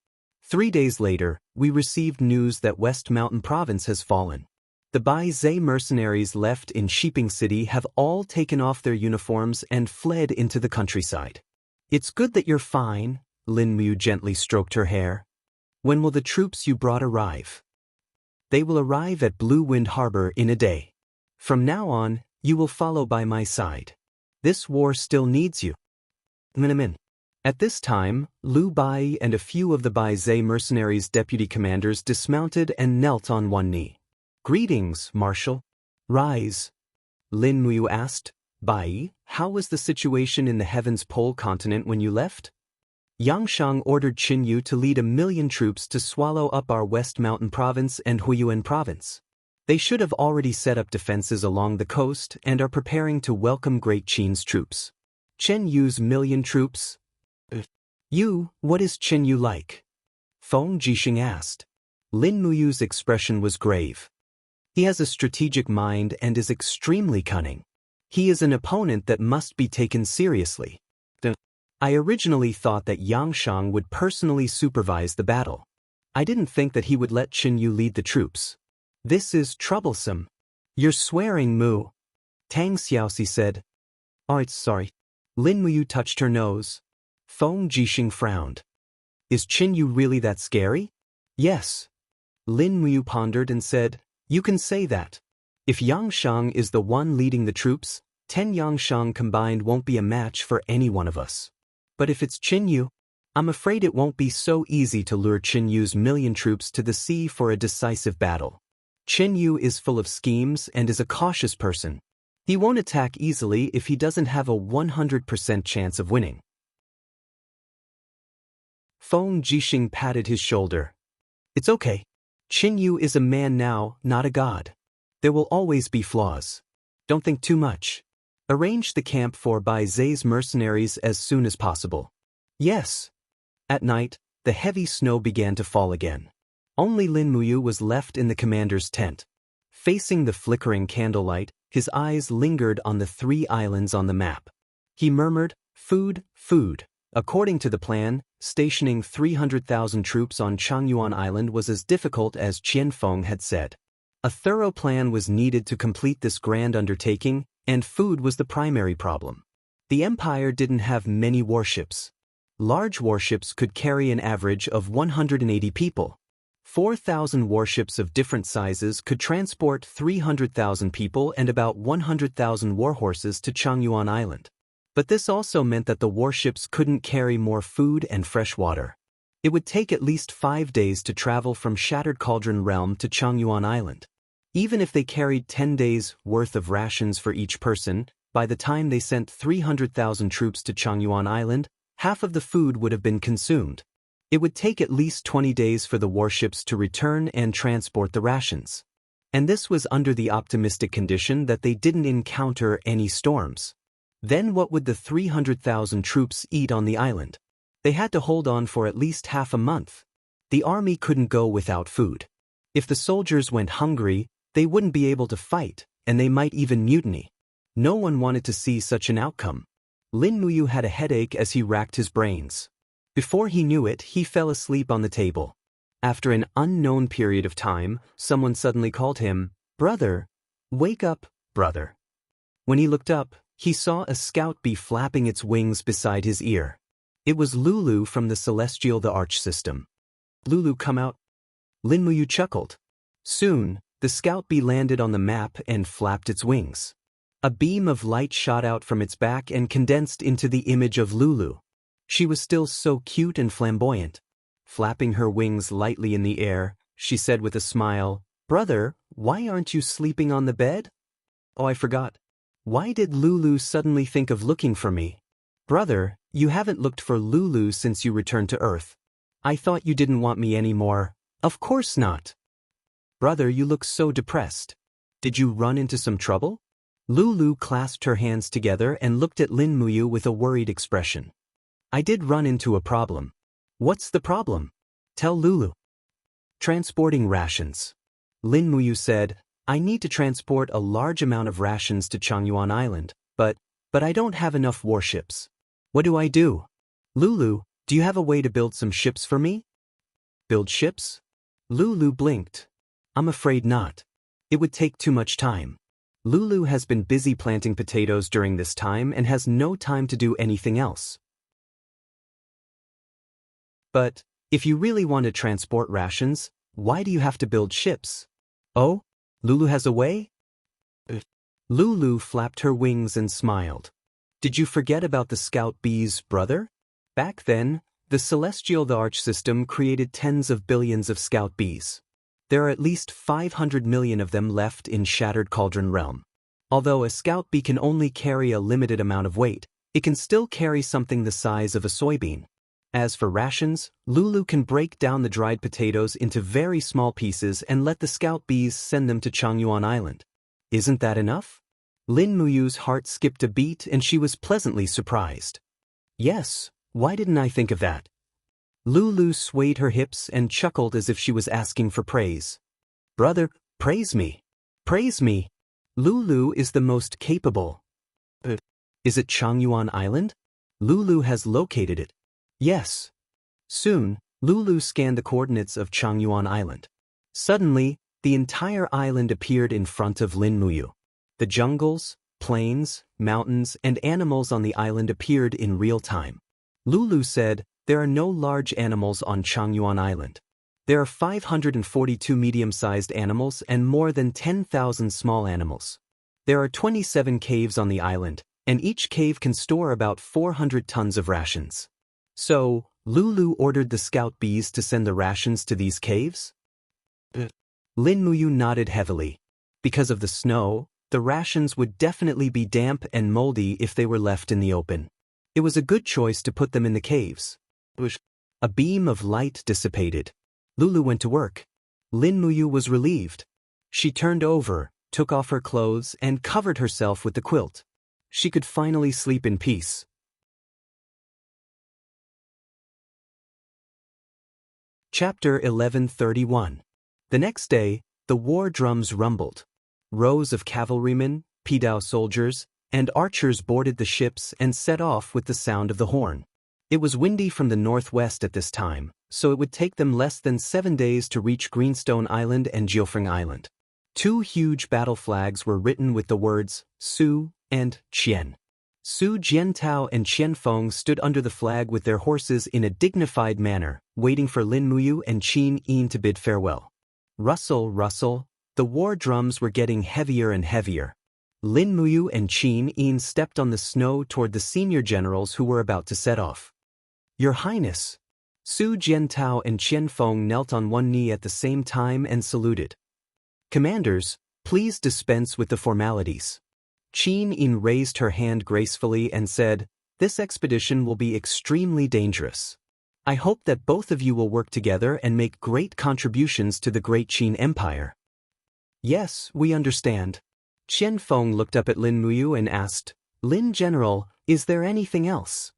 3 days later, we received news that West Mountain province has fallen. The Bai Zhe mercenaries left in Shiping City have all taken off their uniforms and fled into the countryside. It's good that you're fine, Lin Muyu gently stroked her hair. When will the troops you brought arrive? They will arrive at Blue Wind Harbor in a day. From now on, you will follow by my side. This war still needs you. Min. At this time, Liu Bai and a few of the Bai Zhe mercenaries' deputy commanders dismounted and knelt on one knee. Greetings, Marshal. Rise. Lin Muyu asked. Bai, how was the situation in the Heaven's Pole continent when you left? Yangshang ordered Qin Yu to lead 1,000,000 troops to swallow up our West Mountain province and Huiyuan province. They should have already set up defenses along the coast and are preparing to welcome Great Qin's troops. Chen Yu's 1,000,000 troops? What is Chen Yu like? Feng Jixing asked. Lin Muyu's expression was grave. He has a strategic mind and is extremely cunning. He is an opponent that must be taken seriously. I originally thought that Yangshang would personally supervise the battle. I didn't think that he would let Qin Yu lead the troops. This is troublesome. You're swearing, Mu. Tang Xiaoxi said. Oh, sorry. Lin Muyu touched her nose. Feng Jixing frowned. Is Qin Yu really that scary? Yes. Lin Muyu pondered and said, You can say that. If Yangshang is the one leading the troops, 10 Yangshang combined won't be a match for any one of us. But if it's Qin Yu, I'm afraid it won't be so easy to lure Qin Yu's 1,000,000 troops to the sea for a decisive battle. Qin Yu is full of schemes and is a cautious person. He won't attack easily if he doesn't have a 100% chance of winning. Feng Jixing patted his shoulder. It's okay. Qin Yu is a man now, not a god. There will always be flaws. Don't think too much. Arrange the camp for Bai Zhe's mercenaries as soon as possible. Yes. At night, the heavy snow began to fall again. Only Lin Muyu was left in the commander's tent. Facing the flickering candlelight, his eyes lingered on the 3 islands on the map. He murmured, Food, food. According to the plan, stationing 300,000 troops on Changyuan Island was as difficult as Qianfeng had said. A thorough plan was needed to complete this grand undertaking, and food was the primary problem. The Empire didn't have many warships. Large warships could carry an average of 180 people. 4,000 warships of different sizes could transport 300,000 people and about 100,000 warhorses to Changyuan Island. But this also meant that the warships couldn't carry more food and fresh water. It would take at least 5 days to travel from Shattered Cauldron Realm to Changyuan Island. Even if they carried 10 days' worth of rations for each person, by the time they sent 300,000 troops to Changyuan Island, half of the food would have been consumed. It would take at least 20 days for the warships to return and transport the rations. And this was under the optimistic condition that they didn't encounter any storms. Then what would the 300,000 troops eat on the island? They had to hold on for at least half a month. The army couldn't go without food. If the soldiers went hungry, they wouldn't be able to fight, and they might even mutiny. No one wanted to see such an outcome. Lin Muyu had a headache as he racked his brains. Before he knew it, he fell asleep on the table. After an unknown period of time, someone suddenly called him, "Brother, wake up, brother." When he looked up, he saw a scout bee flapping its wings beside his ear. It was Lulu from the Celestial the Arch system. "Lulu, come out." Lin Muyu chuckled. Soon, the scout bee landed on the map and flapped its wings. A beam of light shot out from its back and condensed into the image of Lulu. She was still so cute and flamboyant. Flapping her wings lightly in the air, she said with a smile, "Brother, why aren't you sleeping on the bed?" "Oh, I forgot." Why did Lulu suddenly think of looking for me? "Brother, you haven't looked for Lulu since you returned to Earth. I thought you didn't want me anymore." "Of course not." "Brother, you look so depressed. Did you run into some trouble?" Lulu clasped her hands together and looked at Lin Muyu with a worried expression. "I did run into a problem." "What's the problem?" "Tell Lulu." "Transporting rations." Lin Muyu said, "I need to transport a large amount of rations to Changyuan Island, but I don't have enough warships. What do I do?" "Lulu, do you have a way to build some ships for me?" "Build ships?" Lulu blinked. "I'm afraid not. It would take too much time. Lulu has been busy planting potatoes during this time and has no time to do anything else." "But, if you really want to transport rations, why do you have to build ships?" "Oh, Lulu has a way?" Lulu flapped her wings and smiled. "Did you forget about the scout bees, brother? Back then, the Celestial the Arch system created tens of billions of scout bees. There are at least 500 million of them left in Shattered Cauldron Realm. Although a scout bee can only carry a limited amount of weight, it can still carry something the size of a soybean. As for rations, Lulu can break down the dried potatoes into very small pieces and let the scout bees send them to Changyuan Island. Isn't that enough?" Lin Muyu's heart skipped a beat and she was pleasantly surprised. "Yes, why didn't I think of that?" Lulu swayed her hips and chuckled as if she was asking for praise. "Brother, praise me. Praise me. Lulu is the most capable." "Is it Changyuan Island?" "Lulu has located it." "Yes." Soon, Lulu scanned the coordinates of Changyuan Island. Suddenly, the entire island appeared in front of Lin Muyu. The jungles, plains, mountains, and animals on the island appeared in real time. Lulu said, "There are no large animals on Changyuan Island. There are 542 medium-sized animals and more than 10,000 small animals. There are 27 caves on the island, and each cave can store about 400 tons of rations." "So, Lulu ordered the scout bees to send the rations to these caves?" Lin Muyu nodded heavily. Because of the snow, the rations would definitely be damp and moldy if they were left in the open. It was a good choice to put them in the caves. A beam of light dissipated. Lulu went to work. Lin Muyu was relieved. She turned over, took off her clothes, and covered herself with the quilt. She could finally sleep in peace. Chapter 1131. The next day, the war drums rumbled. Rows of cavalrymen, Pidao soldiers, and archers boarded the ships and set off with the sound of the horn. It was windy from the northwest at this time, so it would take them less than 7 days to reach Greenstone Island and Jiufeng Island. 2 huge battle flags were written with the words Su and Qian. Su Jiantao and Qian Feng stood under the flag with their horses in a dignified manner, waiting for Lin Muyu and Qin Yin to bid farewell. Rustle, rustle, the war drums were getting heavier and heavier. Lin Muyu and Qin Yin stepped on the snow toward the senior generals who were about to set off. "Your Highness." Su Jiantao and Qian Feng knelt on one knee at the same time and saluted. "Commanders, please dispense with the formalities." Qin Yin raised her hand gracefully and said, "This expedition will be extremely dangerous. I hope that both of you will work together and make great contributions to the great Qin Empire. Yes, we understand. Qian Feng looked up at Lin Muyu and asked, Lin General, is there anything else?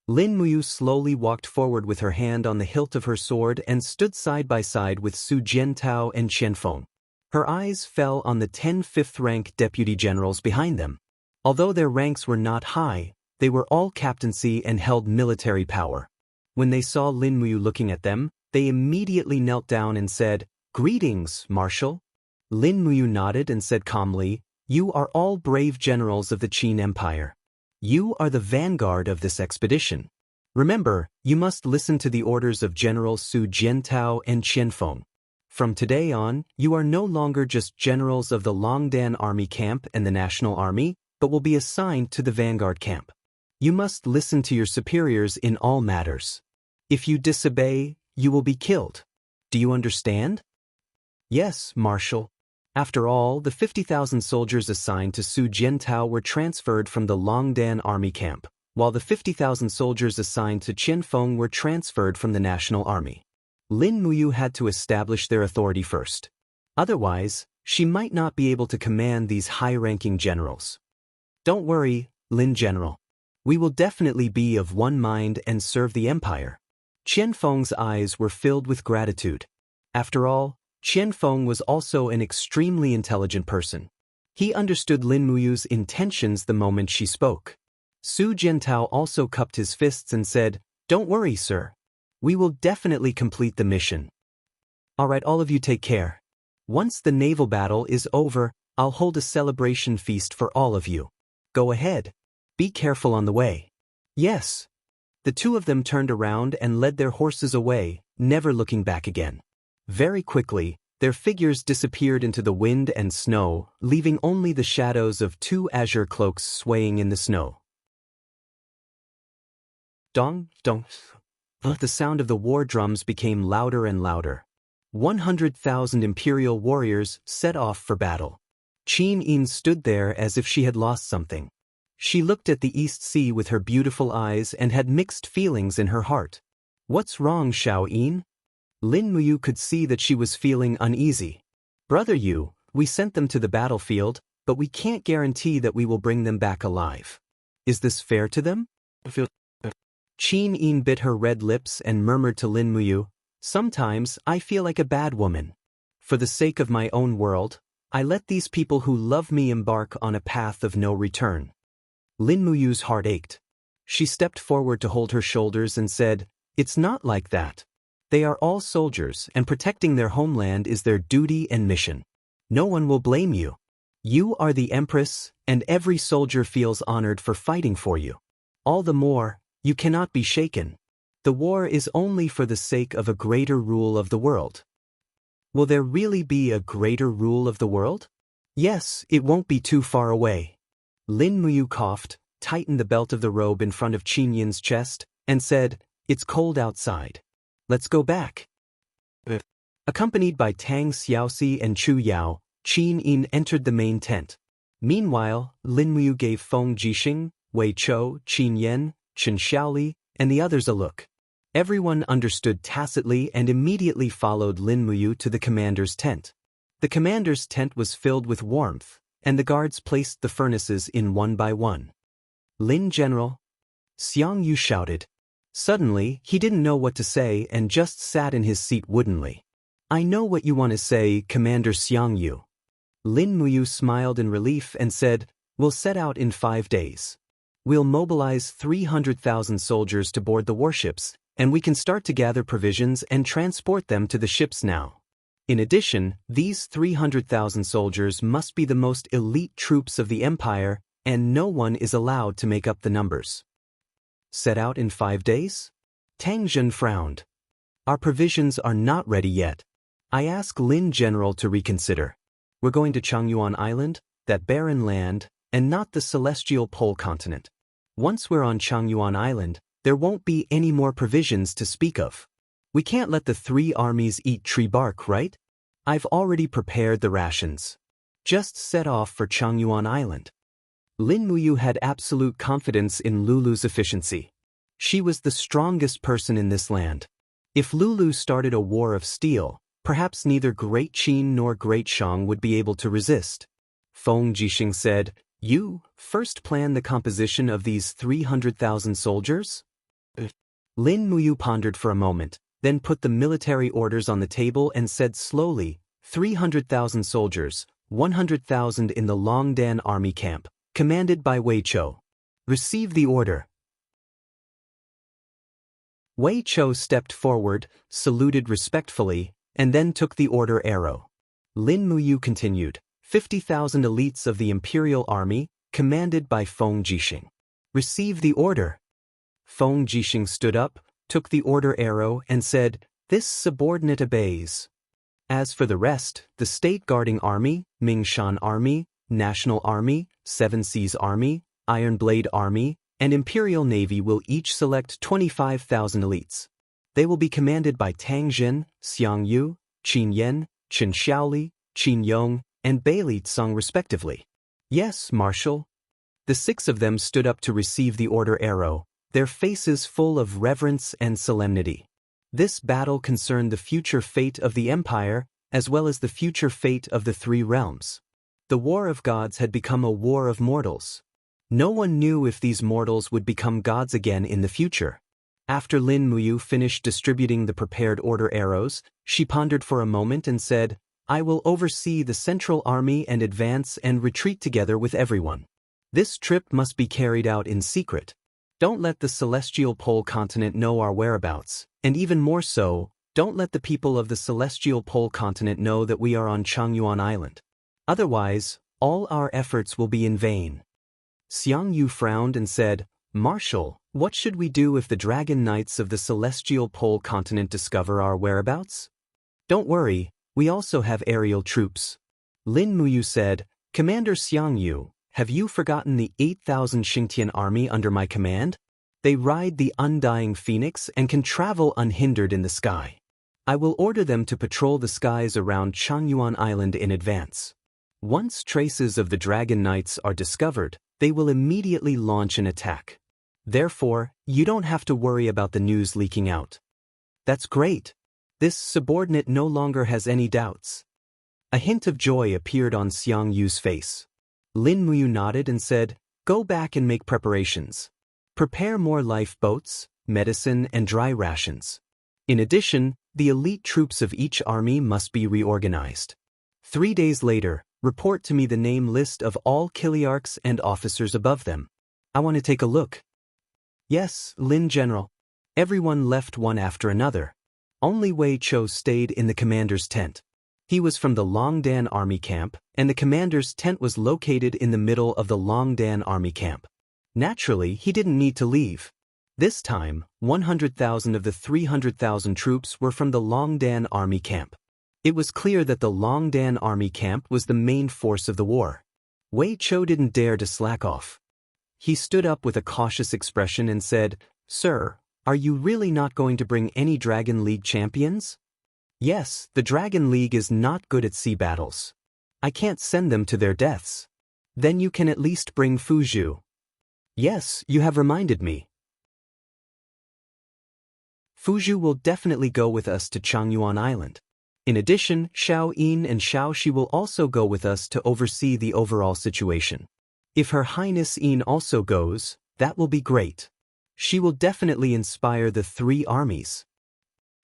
Lin Muyu slowly walked forward with her hand on the hilt of her sword and stood side by side with Su Jiantao and Qian Feng. Her eyes fell on the 10 fifth-rank deputy generals behind them. Although their ranks were not high, they were all captaincy and held military power. When they saw Lin Muyu looking at them, they immediately knelt down and said, Greetings, Marshal. Lin Muyu nodded and said calmly, You are all brave generals of the Qin Empire. You are the vanguard of this expedition. Remember, you must listen to the orders of General Su Jiantao and Qian Feng. From today on, you are no longer just generals of the Longdan Army Camp and the National Army, but will be assigned to the Vanguard Camp. You must listen to your superiors in all matters. If you disobey, you will be killed. Do you understand? Yes, Marshal. After all, the 50,000 soldiers assigned to Su Jiantao were transferred from the Longdan Army Camp, while the 50,000 soldiers assigned to Qian Feng were transferred from the National Army. Lin Muyu had to establish their authority first. Otherwise, she might not be able to command these high-ranking generals. Don't worry, Lin General. We will definitely be of one mind and serve the Empire. Qian Feng's eyes were filled with gratitude. After all, Qian Feng was also an extremely intelligent person. He understood Lin Muyu's intentions the moment she spoke. Su Jiantao also cupped his fists and said, Don't worry, sir. We will definitely complete the mission. All right, all of you take care. Once the naval battle is over, I'll hold a celebration feast for all of you. Go ahead. Be careful on the way. Yes. The two of them turned around and led their horses away, never looking back again. Very quickly, their figures disappeared into the wind and snow, leaving only the shadows of two azure cloaks swaying in the snow. Dong, dong. The sound of the war drums became louder and louder. 100,000 imperial warriors set off for battle. Qin Yin stood there as if she had lost something. She looked at the East Sea with her beautiful eyes and had mixed feelings in her heart. What's wrong, Xiao Yin? Lin Muyu could see that she was feeling uneasy. Brother Yu, we sent them to the battlefield, but we can't guarantee that we will bring them back alive. Is this fair to them? Qin Yin bit her red lips and murmured to Lin Muyu, Sometimes I feel like a bad woman. For the sake of my own world, I let these people who love me embark on a path of no return. Lin Muyu's heart ached. She stepped forward to hold her shoulders and said, It's not like that. They are all soldiers, and protecting their homeland is their duty and mission. No one will blame you. You are the Empress, and every soldier feels honored for fighting for you. All the more, you cannot be shaken. The war is only for the sake of a greater rule of the world. Will there really be a greater rule of the world? Yes, it won't be too far away. Lin Muyu coughed, tightened the belt of the robe in front of Qin Yin's chest, and said, It's cold outside. Let's go back. Accompanied by Tang Xiaoxi and Chu Yao, Qin Yin entered the main tent. Meanwhile, Lin Muyu gave Feng Jixing, Wei Chou, Qin Yan, Chen Xiaoli, and the others a look. Everyone understood tacitly and immediately followed Lin Muyu to the commander's tent. The commander's tent was filled with warmth, and the guards placed the furnaces in one by one. Lin General? Xiang Yu shouted. Suddenly, he didn't know what to say and just sat in his seat woodenly. I know what you want to say, Commander Xiang Yu. Lin Muyu smiled in relief and said, We'll set out in 5 days. We'll mobilize 300,000 soldiers to board the warships, and we can start to gather provisions and transport them to the ships now. In addition, these 300,000 soldiers must be the most elite troops of the Empire, and no one is allowed to make up the numbers. Set out in 5 days? Tang Zhen frowned. Our provisions are not ready yet. I ask Lin General to reconsider. We're going to Changyuan Island, that barren land, and not the celestial pole continent. Once we're on Changyuan Island, there won't be any more provisions to speak of. We can't let the 3 armies eat tree bark, right? I've already prepared the rations. Just set off for Changyuan Island. Lin Muyu had absolute confidence in Lulu's efficiency. She was the strongest person in this land. If Lulu started a war of steel, perhaps neither Great Qin nor Great Shang would be able to resist. Feng Jixing said, "You first plan the composition of these 300,000 soldiers?" Lin Muyu pondered for a moment, then put the military orders on the table and said slowly, 300,000 soldiers, 100,000 in the Longdan army camp, commanded by Wei Chou. Receive the order. Wei Chou stepped forward, saluted respectfully, and then took the order arrow. Lin Muyu continued, 50,000 elites of the Imperial Army, commanded by Feng Jixing. Receive the order. Feng Jixing stood up, took the order arrow and said, "This subordinate obeys." As for the rest, the State Guarding Army, Mingshan Army, National Army, Seven Seas Army, Iron Blade Army, and Imperial Navy will each select 25,000 elites. They will be commanded by Tang Jin, Xiang Yu, Qin Yan, Qin Xiaoli, Qin Yong, and Bailey Tsang respectively. Yes, Marshal. The 6 of them stood up to receive the order arrow, their faces full of reverence and solemnity. This battle concerned the future fate of the Empire, as well as the future fate of the 3 realms. The War of Gods had become a war of mortals. No one knew if these mortals would become gods again in the future. After Lin Muyu finished distributing the prepared order arrows, she pondered for a moment and said, "I will oversee the Central Army and advance and retreat together with everyone. This trip must be carried out in secret. Don't let the Celestial Pole continent know our whereabouts, and even more so, don't let the people of the Celestial Pole continent know that we are on Changyuan Island. Otherwise, all our efforts will be in vain." Xiang Yu frowned and said, "Marshal, what should we do if the Dragon Knights of the Celestial Pole continent discover our whereabouts?" "Don't worry, we also have aerial troops." Lin Muyu said, "Commander Xiang Yu, have you forgotten the 8,000 Xingtian army under my command? They ride the undying phoenix and can travel unhindered in the sky. I will order them to patrol the skies around Changyuan Island in advance. Once traces of the Dragon Knights are discovered, they will immediately launch an attack. Therefore, you don't have to worry about the news leaking out." "That's great." This subordinate no longer has any doubts. A hint of joy appeared on Xiang Yu's face. Lin Muyu nodded and said, "Go back and make preparations. Prepare more lifeboats, medicine, and dry rations. In addition, the elite troops of each army must be reorganized. 3 days later, report to me the name list of all Kiliarchs and officers above them. I want to take a look." "Yes, Lin General." Everyone left one after another. Only Wei Chou stayed in the commander's tent. He was from the Longdan army camp, and the commander's tent was located in the middle of the Longdan army camp. Naturally, he didn't need to leave. This time, 100,000 of the 300,000 troops were from the Longdan army camp. It was clear that the Longdan army camp was the main force of the war. Wei Chou didn't dare to slack off. He stood up with a cautious expression and said, "Sir, are you really not going to bring any Dragon League champions?" "Yes, the Dragon League is not good at sea battles. I can't send them to their deaths." "Then you can at least bring Fuzhu." "Yes, you have reminded me. Fuzhu will definitely go with us to Changyuan Island. In addition, Xiao Yin and Xiao Shi will also go with us to oversee the overall situation. If Her Highness Yin also goes, that will be great. She will definitely inspire the 3 armies."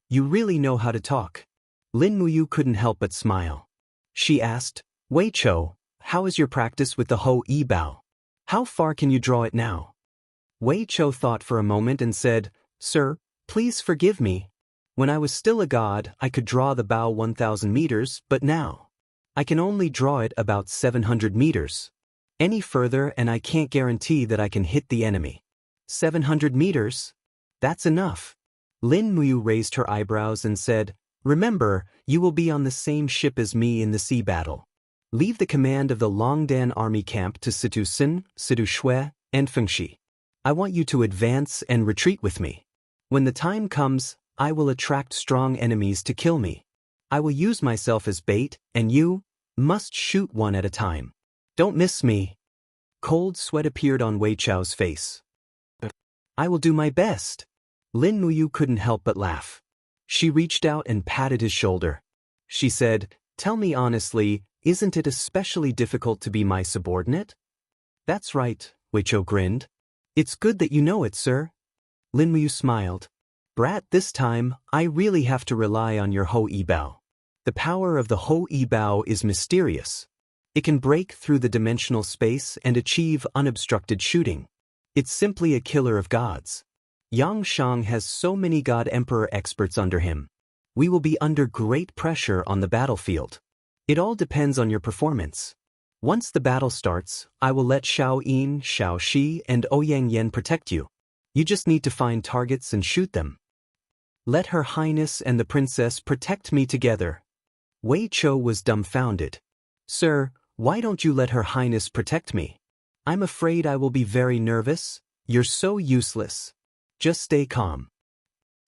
"You really know how to talk." Lin Muyu couldn't help but smile. She asked, "Wei Chou, how is your practice with the Ho Yi Bao? How far can you draw it now?" Wei Chou thought for a moment and said, "Sir, please forgive me. When I was still a god, I could draw the bow 1,000 meters, but now I can only draw it about 700 meters. Any further and I can't guarantee that I can hit the enemy." 700 meters? That's enough." Lin Muyu raised her eyebrows and said, "Remember, you will be on the same ship as me in the sea battle. Leave the command of the Longdan army camp to Situ Sin, Situ Shui, and Fengxi. I want you to advance and retreat with me. When the time comes, I will attract strong enemies to kill me. I will use myself as bait, and you must shoot one at a time. Don't miss me." Cold sweat appeared on Wei Chou's face. I will do my best. Lin Muyu couldn't help but laugh. She reached out and patted his shoulder. She said, "Tell me honestly, isn't it especially difficult to be my subordinate?" "That's right," Weicho grinned. "It's good that you know it, sir." Lin Muyu smiled. "Brat, this time, I really have to rely on your Ho Yi Bao. The power of the Ho Yi Bao is mysterious. It can break through the dimensional space and achieve unobstructed shooting. It's simply a killer of gods. Yang Shang has so many God Emperor experts under him. We will be under great pressure on the battlefield. It all depends on your performance. Once the battle starts, I will let Xiao Yin, Xiao Shi, and Ouyang Yan protect you. You just need to find targets and shoot them. Let Her Highness and the princess protect me together." Wei Cho was dumbfounded. "Sir, why don't you let Her Highness protect me? I'm afraid I will be very nervous. You're so useless. Just stay calm."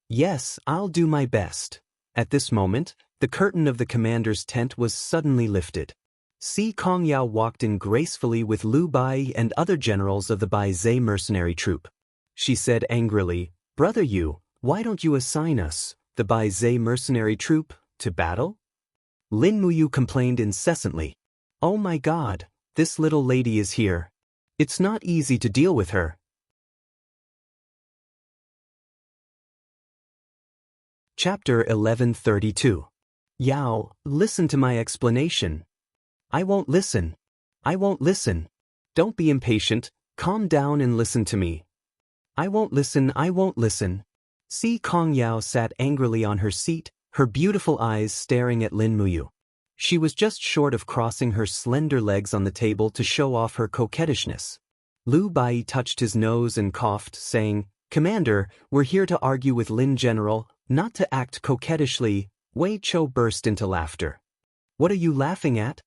"Yes, I'll do my best." At this moment, the curtain of the commander's tent was suddenly lifted. Si Kongyao walked in gracefully with Liu Bai and other generals of the Bai Zhe mercenary troop. She said angrily, "Brother Yu, why don't you assign us, the Bai Zhe mercenary troop, to battle?" Lin Muyu complained incessantly. "Oh my God, this little lady is here. It's not easy to deal with her." Chapter 1132. "Yao, listen to my explanation." "I won't listen. I won't listen." "Don't be impatient, calm down and listen to me." "I won't listen, I won't listen." Si Kongyao sat angrily on her seat, her beautiful eyes staring at Lin Muyu. She was just short of crossing her slender legs on the table to show off her coquettishness. Liu Bai touched his nose and coughed, saying, "Commander, we're here to argue with Lin General, not to act coquettishly." Wei Cho burst into laughter. "What are you laughing at?"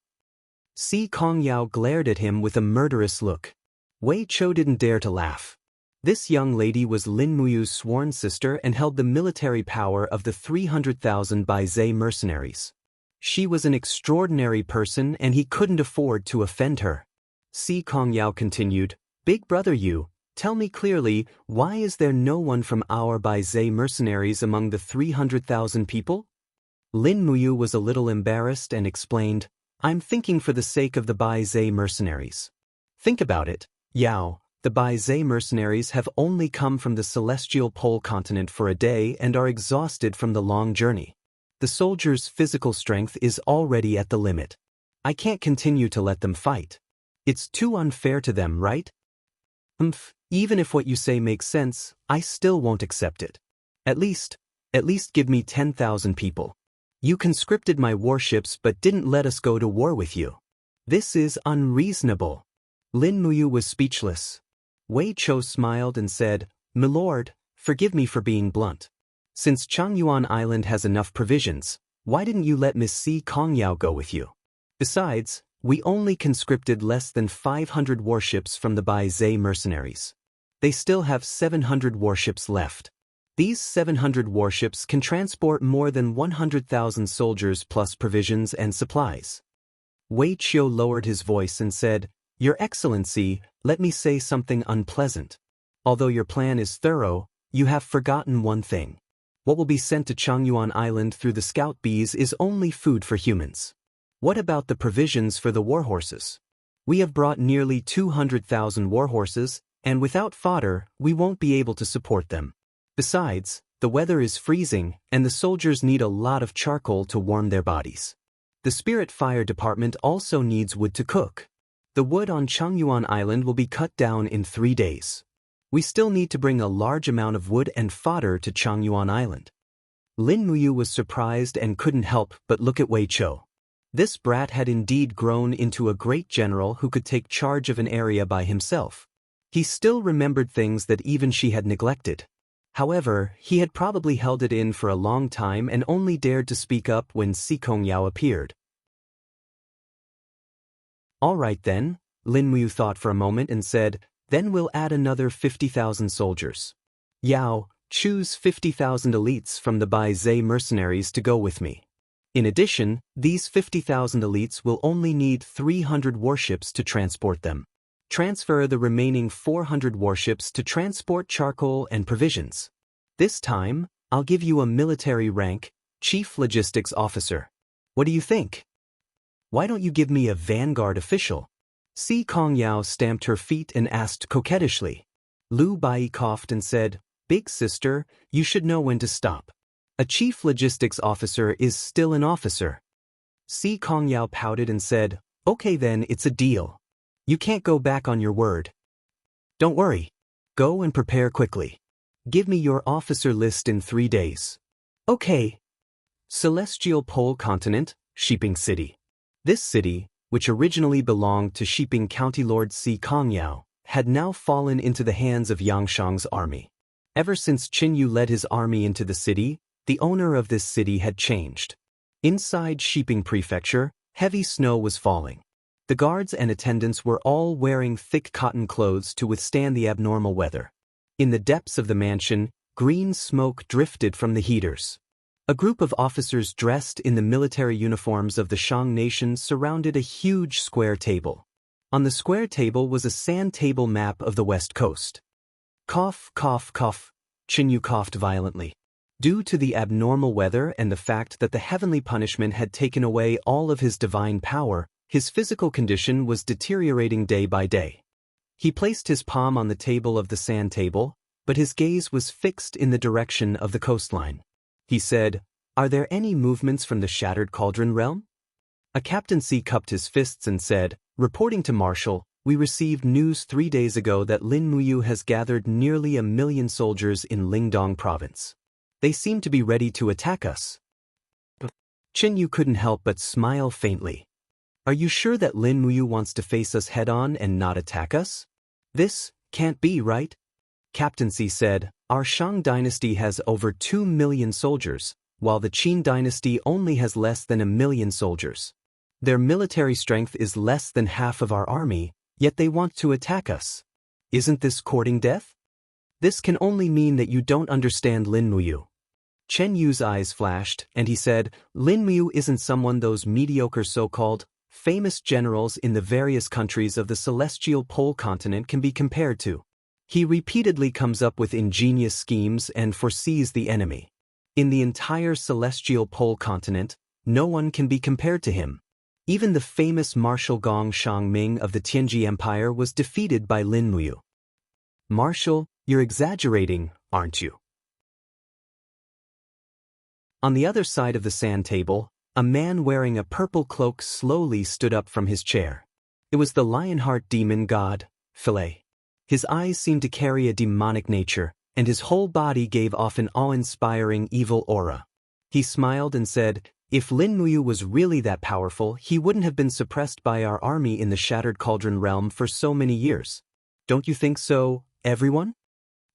Si Kongyao glared at him with a murderous look. Wei Cho didn't dare to laugh. This young lady was Lin Muyu's sworn sister and held the military power of the 300,000 Bai Zhe mercenaries. She was an extraordinary person and he couldn't afford to offend her. Si Kongyao continued, "Big brother Yu, tell me clearly, why is there no one from our Bai Zhe mercenaries among the 300,000 people?" Lin Muyu was a little embarrassed and explained, "I'm thinking for the sake of the Bai Zhe mercenaries. Think about it, Yao, the Bai Zhe mercenaries have only come from the celestial pole continent for a day and are exhausted from the long journey. The soldiers' physical strength is already at the limit. I can't continue to let them fight. It's too unfair to them, right? Even if what you say makes sense, I still won't accept it. At least give me 10,000 people. You conscripted my warships but didn't let us go to war with you. This is unreasonable." Lin Muyu was speechless. Wei Cho smiled and said, "Milord, forgive me for being blunt. Since Changyuan Island has enough provisions, why didn't you let Miss Si Kongyao go with you? Besides, we only conscripted less than 500 warships from the Bai Zhe mercenaries. They still have 700 warships left. These 700 warships can transport more than 100,000 soldiers plus provisions and supplies." Wei Chou lowered his voice and said, "Your Excellency, let me say something unpleasant. Although your plan is thorough, you have forgotten one thing. What will be sent to Changyuan Island through the scout bees is only food for humans. What about the provisions for the warhorses? We have brought nearly 200,000 warhorses, and without fodder, we won't be able to support them. Besides, the weather is freezing, and the soldiers need a lot of charcoal to warm their bodies. The Spirit Fire Department also needs wood to cook. The wood on Changyuan Island will be cut down in 3 days. We still need to bring a large amount of wood and fodder to Changyuan Island." Lin Muyu was surprised and couldn't help but look at Wei Cho. This brat had indeed grown into a great general who could take charge of an area by himself. He still remembered things that even she had neglected. However, he had probably held it in for a long time and only dared to speak up when Si Kongyao appeared. "All right then," Lin Muyu thought for a moment and said, "then we'll add another 50,000 soldiers. Yao, choose 50,000 elites from the Bai Zhe mercenaries to go with me. In addition, these 50,000 elites will only need 300 warships to transport them. Transfer the remaining 400 warships to transport charcoal and provisions. This time, I'll give you a military rank, Chief Logistics Officer. What do you think? Why don't you give me a vanguard official? Si Kongyao stamped her feet and asked coquettishly. Lu Bai coughed and said, Big sister, you should know when to stop. A chief logistics officer is still an officer. Si Kongyao pouted and said, Okay then, it's a deal. You can't go back on your word. Don't worry. Go and prepare quickly. Give me your officer list in 3 days. Okay. Celestial Pole Continent, Shiping City. This city, which originally belonged to Shiping County Lord Si Kongyao, had now fallen into the hands of Yangshang's army. Ever since Qin Yu led his army into the city, the owner of this city had changed. Inside Shiping Prefecture, heavy snow was falling. The guards and attendants were all wearing thick cotton clothes to withstand the abnormal weather. In the depths of the mansion, green smoke drifted from the heaters. A group of officers dressed in the military uniforms of the Shang nation surrounded a huge square table. On the square table was a sand table map of the west coast. Cough, cough, cough. Qin Yu coughed violently. Due to the abnormal weather and the fact that the heavenly punishment had taken away all of his divine power, his physical condition was deteriorating day by day. He placed his palm on the table of the sand table, but his gaze was fixed in the direction of the coastline. He said, Are there any movements from the Shattered Cauldron realm? A captaincy cupped his fists and said, Reporting to Marshal, we received news 3 days ago that Lin Muyu has gathered nearly 1 million soldiers in Lingdong province. They seem to be ready to attack us. Qin Yu couldn't help but smile faintly. Are you sure that Lin Muyu wants to face us head-on and not attack us? This can't be right. Captaincy said, Our Shang dynasty has over 2 million soldiers, while the Qin dynasty only has less than 1 million soldiers. Their military strength is less than half of our army, yet they want to attack us. Isn't this courting death? This can only mean that you don't understand Lin Muyu. Chen Yu's eyes flashed, and he said, Lin Muyu isn't someone those mediocre so-called famous generals in the various countries of the Celestial Pole Continent can be compared to. He repeatedly comes up with ingenious schemes and foresees the enemy. In the entire Celestial Pole Continent, no one can be compared to him. Even the famous Marshal Gong Shangming of the Tianji Empire was defeated by Lin Muyu. Marshal, you're exaggerating, aren't you? On the other side of the sand table, a man wearing a purple cloak slowly stood up from his chair. It was the Lionheart demon god, Filet. His eyes seemed to carry a demonic nature, and his whole body gave off an awe-inspiring evil aura. He smiled and said, If Lin Muyu was really that powerful, he wouldn't have been suppressed by our army in the Shattered Cauldron realm for so many years. Don't you think so, everyone?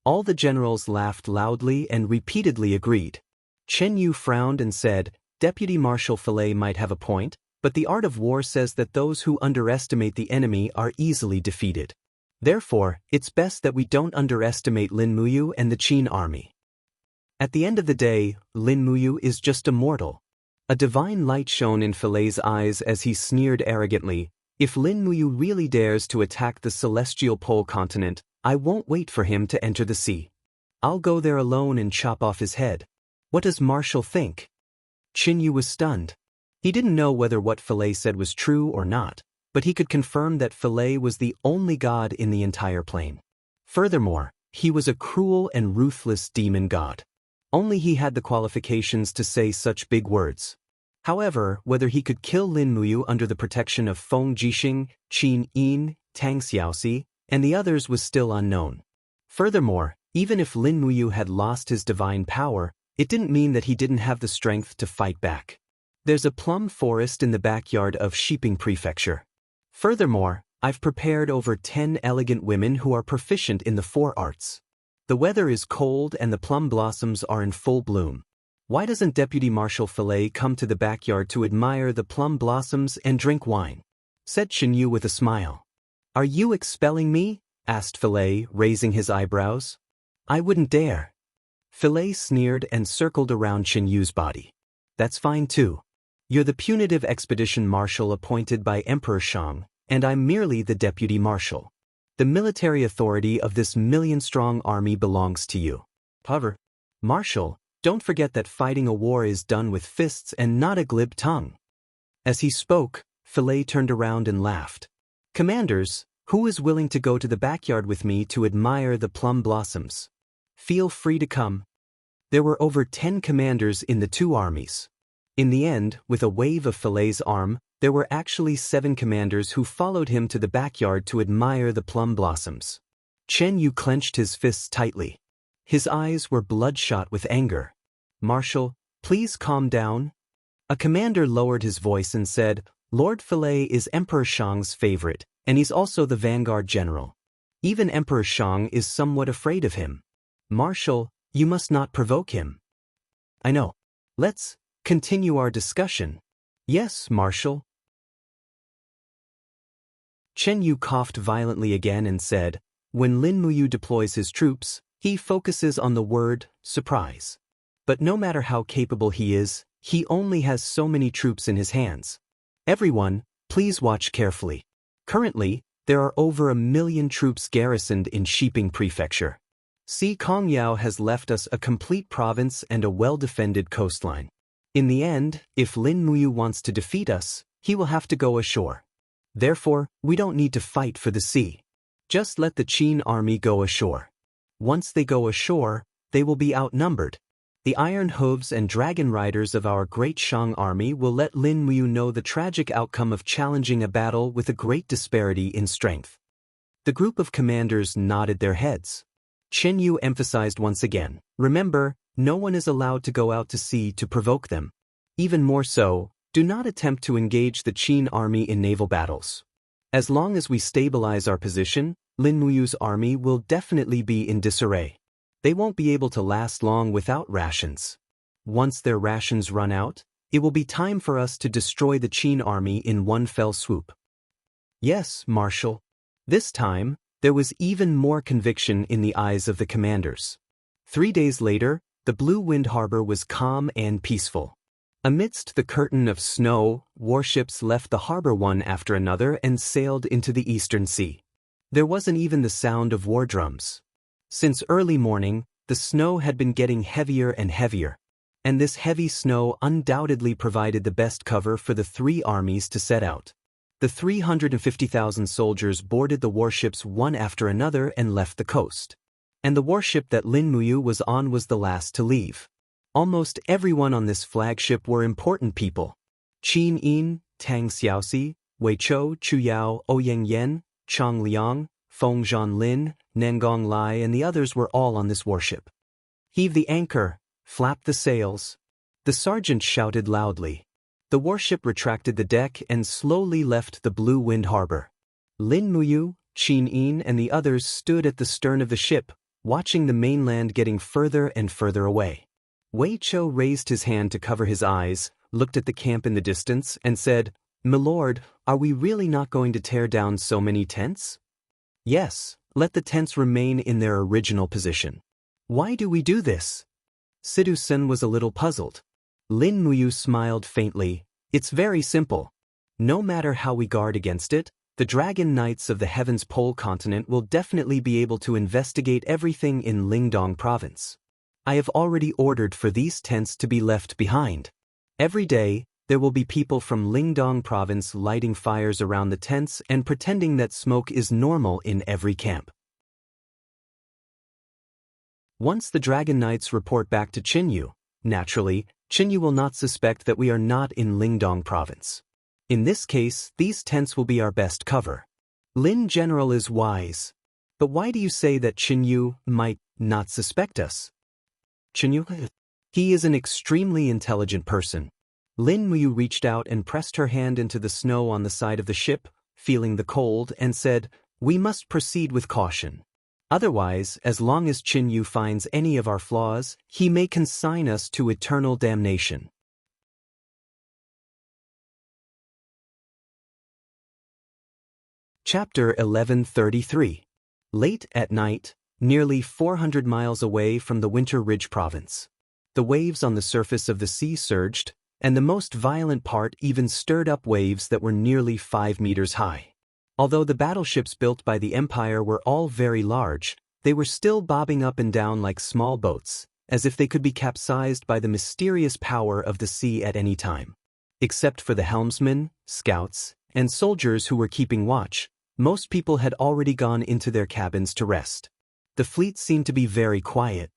All the generals laughed loudly and repeatedly agreed. Chen Yu frowned and said, Deputy Marshal Filet might have a point, but the art of war says that those who underestimate the enemy are easily defeated. Therefore, it's best that we don't underestimate Lin Muyu and the Qin army. At the end of the day, Lin Muyu is just a mortal. A divine light shone in Filet's eyes as he sneered arrogantly, If Lin Muyu really dares to attack the Celestial Pole Continent, I won't wait for him to enter the sea. I'll go there alone and chop off his head. What does Marshal think? Qin Yu was stunned. He didn't know whether what Filet said was true or not, but he could confirm that Filet was the only god in the entire plane. Furthermore, he was a cruel and ruthless demon god. Only he had the qualifications to say such big words. However, whether he could kill Lin Muyu under the protection of Feng Jixing, Qin Yin, Tang Xiaoxi, and the others was still unknown. Furthermore, even if Lin Muyu had lost his divine power, it didn't mean that he didn't have the strength to fight back. There's a plum forest in the backyard of Shiping Prefecture. Furthermore, I've prepared over 10 elegant women who are proficient in the 4 arts. The weather is cold and the plum blossoms are in full bloom. Why doesn't Deputy Marshal Filet come to the backyard to admire the plum blossoms and drink wine? Said Qin Yu with a smile. Are you expelling me? Asked Filet, raising his eyebrows. I wouldn't dare. Filet sneered and circled around Qin Yu's body. That's fine too. You're the punitive expedition marshal appointed by Emperor Shang, and I'm merely the deputy marshal. The military authority of this million-strong army belongs to you. However, Marshal, don't forget that fighting a war is done with fists and not a glib tongue. As he spoke, Philae turned around and laughed. Commanders, who is willing to go to the backyard with me to admire the plum blossoms? Feel free to come. There were over 10 commanders in the two armies. In the end, with a wave of Philae's arm, there were actually 7 commanders who followed him to the backyard to admire the plum blossoms. Chen Yu clenched his fists tightly. His eyes were bloodshot with anger. Marshal, please calm down. A commander lowered his voice and said, Lord Philae is Emperor Shang's favorite, and he's also the vanguard general. Even Emperor Shang is somewhat afraid of him. Marshal, you must not provoke him. I know. Let's continue our discussion. Yes, Marshal. Chen Yu coughed violently again and said, when Lin Muyu deploys his troops, he focuses on the word surprise. But no matter how capable he is, he only has so many troops in his hands. Everyone, please watch carefully. Currently, there are over 1 million troops garrisoned in Shiping Prefecture. Si Kongyao has left us a complete province and a well-defended coastline. In the end, if Lin Muyu wants to defeat us, he will have to go ashore. Therefore, we don't need to fight for the sea. Just let the Qin army go ashore. Once they go ashore, they will be outnumbered. The iron hooves and dragon riders of our great Shang army will let Lin Muyu know the tragic outcome of challenging a battle with a great disparity in strength. The group of commanders nodded their heads. Chen Yu emphasized once again, remember, no one is allowed to go out to sea to provoke them. Even more so, do not attempt to engage the Qin army in naval battles. As long as we stabilize our position, Lin Muyu's army will definitely be in disarray. They won't be able to last long without rations. Once their rations run out, it will be time for us to destroy the Qin army in one fell swoop. Yes, Marshal. This time, there was even more conviction in the eyes of the commanders. 3 days later, the Blue Wind Harbor was calm and peaceful. Amidst the curtain of snow, warships left the harbor one after another and sailed into the Eastern Sea. There wasn't even the sound of war drums. Since early morning, the snow had been getting heavier and heavier, and this heavy snow undoubtedly provided the best cover for the 3 armies to set out. The 350,000 soldiers boarded the warships one after another and left the coast. And the warship that Lin Muyu was on was the last to leave. Almost everyone on this flagship were important people. Qin Yin, Tang Xiaoxi, Wei Chou, Chu Yao, Ouyang Yan, Chang Liang, Feng Zhanlin, Nengong Lai and the others were all on this warship. Heave the anchor, flap the sails. The sergeant shouted loudly. The warship retracted the deck and slowly left the Blue Wind Harbor. Lin Muyu, Qin Yin and the others stood at the stern of the ship, watching the mainland getting further and further away. Wei Chou raised his hand to cover his eyes, looked at the camp in the distance, and said, "Milord, are we really not going to tear down so many tents?" "Yes, let the tents remain in their original position." "Why do we do this?" Sidu Sen was a little puzzled. Lin Muyu smiled faintly. "It's very simple. No matter how we guard against it, the Dragon Knights of the Heavens Pole continent will definitely be able to investigate everything in Lingdong province. I have already ordered for these tents to be left behind. Every day, there will be people from Lingdong province lighting fires around the tents and pretending that smoke is normal in every camp. Once the Dragon Knights report back to Qinyu, naturally, Qinyu will not suspect that we are not in Lingdong province. In this case, these tents will be our best cover. Lin General is wise. But why do you say that Qinyu might not suspect us? Qinyu? He is an extremely intelligent person. Lin Muyu reached out and pressed her hand into the snow on the side of the ship, feeling the cold, and said, "We must proceed with caution. Otherwise, as long as Qinyu finds any of our flaws, he may consign us to eternal damnation." Chapter 1133. Late at night, nearly 400 miles away from the Winter Ridge province. The waves on the surface of the sea surged, and the most violent part even stirred up waves that were nearly 5 meters high. Although the battleships built by the Empire were all very large, they were still bobbing up and down like small boats, as if they could be capsized by the mysterious power of the sea at any time. Except for the helmsmen, scouts, and soldiers who were keeping watch, most people had already gone into their cabins to rest. The fleet seemed to be very quiet.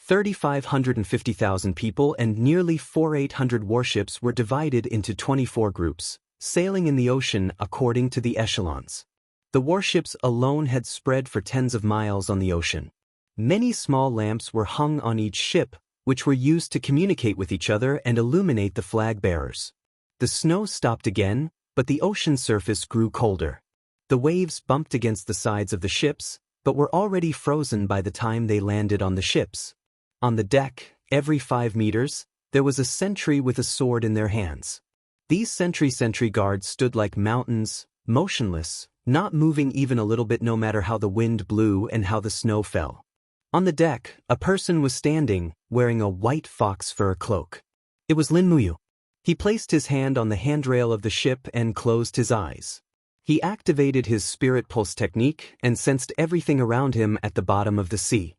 3,550,000 people and nearly 4,800 warships were divided into 24 groups, sailing in the ocean according to the echelons. The warships alone had spread for tens of miles on the ocean. Many small lamps were hung on each ship, which were used to communicate with each other and illuminate the flag bearers. The snow stopped again, but the ocean surface grew colder. The waves bumped against the sides of the ships, but were already frozen by the time they landed on the ships. On the deck, every 5 meters, there was a sentry with a sword in their hands. These sentry guards stood like mountains, motionless, not moving even a little bit no matter how the wind blew and how the snow fell. On the deck, a person was standing, wearing a white fox fur cloak. It was Lin Muyu. He placed his hand on the handrail of the ship and closed his eyes. He activated his spirit pulse technique and sensed everything around him at the bottom of the sea.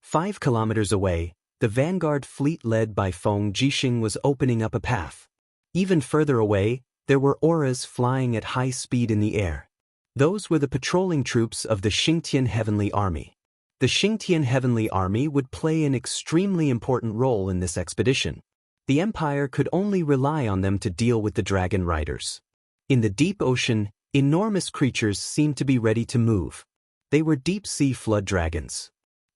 5 kilometers away, the vanguard fleet led by Feng Jixing was opening up a path. Even further away, there were auras flying at high speed in the air. Those were the patrolling troops of the Xingtian Heavenly Army. The Xingtian Heavenly Army would play an extremely important role in this expedition. The Empire could only rely on them to deal with the dragon riders. In the deep ocean, enormous creatures seemed to be ready to move. They were deep-sea flood dragons.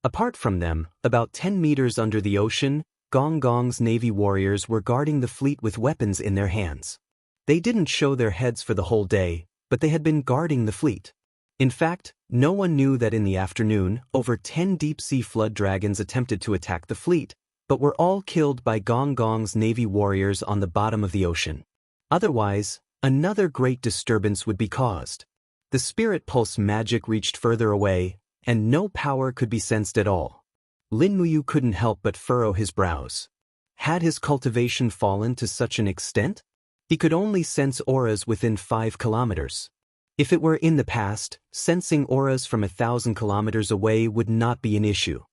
Apart from them, about 10 meters under the ocean, Gong Gong's Navy warriors were guarding the fleet with weapons in their hands. They didn't show their heads for the whole day, but they had been guarding the fleet. In fact, no one knew that in the afternoon, over 10 deep-sea flood dragons attempted to attack the fleet, but were all killed by Gong Gong's Navy warriors on the bottom of the ocean. Otherwise, another great disturbance would be caused. The spirit pulse magic reached further away, and no power could be sensed at all. Lin Muyu couldn't help but furrow his brows. Had his cultivation fallen to such an extent? He could only sense auras within 5 kilometers. If it were in the past, sensing auras from 1,000 kilometers away would not be an issue.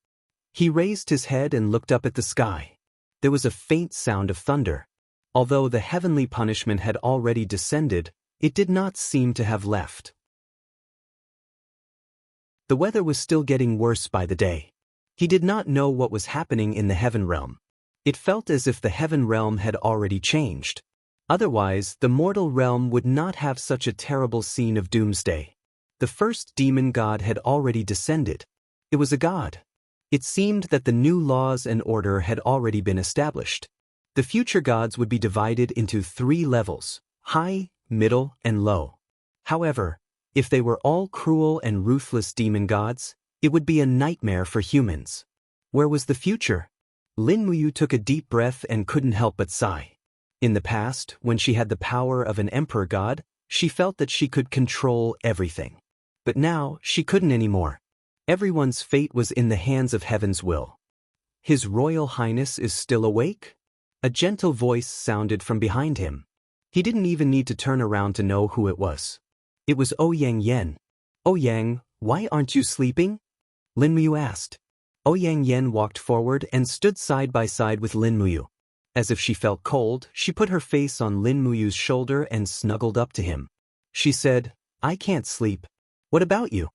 He raised his head and looked up at the sky. There was a faint sound of thunder. Although the heavenly punishment had already descended, it did not seem to have left. The weather was still getting worse by the day. He did not know what was happening in the heaven realm. It felt as if the heaven realm had already changed. Otherwise, the mortal realm would not have such a terrible scene of doomsday. The first demon god had already descended. It was a god. It seemed that the new laws and order had already been established. The future gods would be divided into 3 levels: high, middle, and low. However, if they were all cruel and ruthless demon gods, it would be a nightmare for humans. Where was the future? Lin Muyu took a deep breath and couldn't help but sigh. In the past, when she had the power of an emperor god, she felt that she could control everything. But now, she couldn't anymore. Everyone's fate was in the hands of heaven's will. His Royal Highness is still awake? A gentle voice sounded from behind him. He didn't even need to turn around to know who it was. It was Ouyang Yen. "Ouyang, why aren't you sleeping?" Lin Muyu asked. Ouyang Yen walked forward and stood side by side with Lin Muyu. As if she felt cold, she put her face on Lin Muyu's shoulder and snuggled up to him. She said, "I can't sleep. What about you?"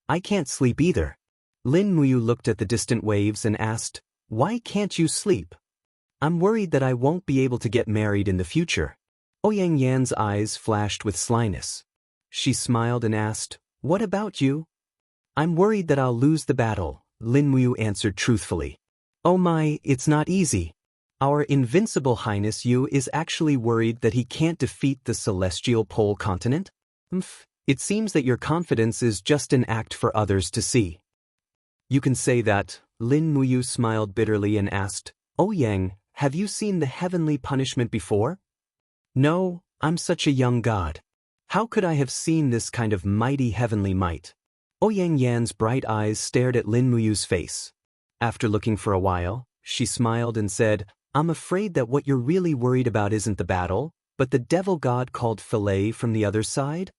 "I can't sleep either." Lin Muyu looked at the distant waves and asked, "Why can't you sleep?" "I'm worried that I won't be able to get married in the future." Ouyang Yan's eyes flashed with slyness. She smiled and asked, "What about you?" "I'm worried that I'll lose the battle," Lin Muyu answered truthfully. "Oh my, it's not easy. Our invincible Highness Yu is actually worried that he can't defeat the celestial pole continent? It seems that your confidence is just an act for others to see." "You can say that," Lin Muyu smiled bitterly and asked, "Ouyang, have you seen the heavenly punishment before?" "No, I'm such a young god. How could I have seen this kind of mighty heavenly might?" Ouyang Yan's bright eyes stared at Lin Muyu's face. After looking for a while, she smiled and said, "I'm afraid that what you're really worried about isn't the battle, but the devil god called Philae from the other side?"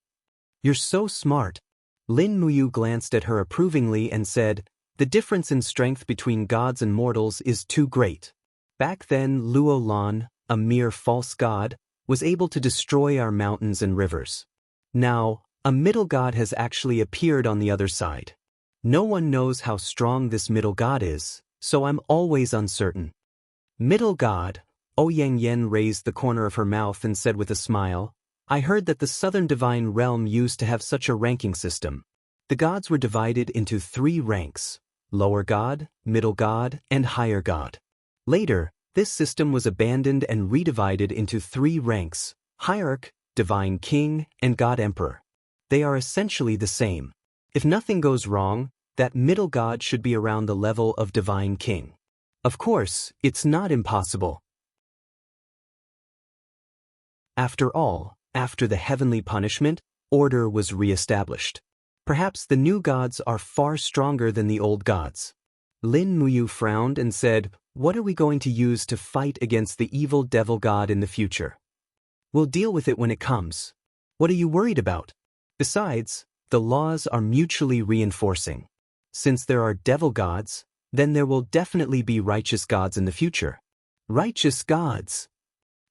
You're so smart. Lin Muyu glanced at her approvingly and said, the difference in strength between gods and mortals is too great. Back then, Luo Lan, a mere false god, was able to destroy our mountains and rivers. Now, a middle god has actually appeared on the other side. No one knows how strong this middle god is, so I'm always uncertain. Middle god, Ouyang Yen raised the corner of her mouth and said with a smile, I heard that the southern divine realm used to have such a ranking system. The gods were divided into 3 ranks: lower god, middle god, and higher god. Later, this system was abandoned and redivided into 3 ranks: hierarch, divine king, and god emperor. They are essentially the same. If nothing goes wrong, that middle god should be around the level of divine king. Of course, it's not impossible. After all, after the heavenly punishment, order was re-established. Perhaps the new gods are far stronger than the old gods. Lin Muyu frowned and said, what are we going to use to fight against the evil devil god in the future? We'll deal with it when it comes. What are you worried about? Besides, the laws are mutually reinforcing. Since there are devil gods, then there will definitely be righteous gods in the future. Righteous gods?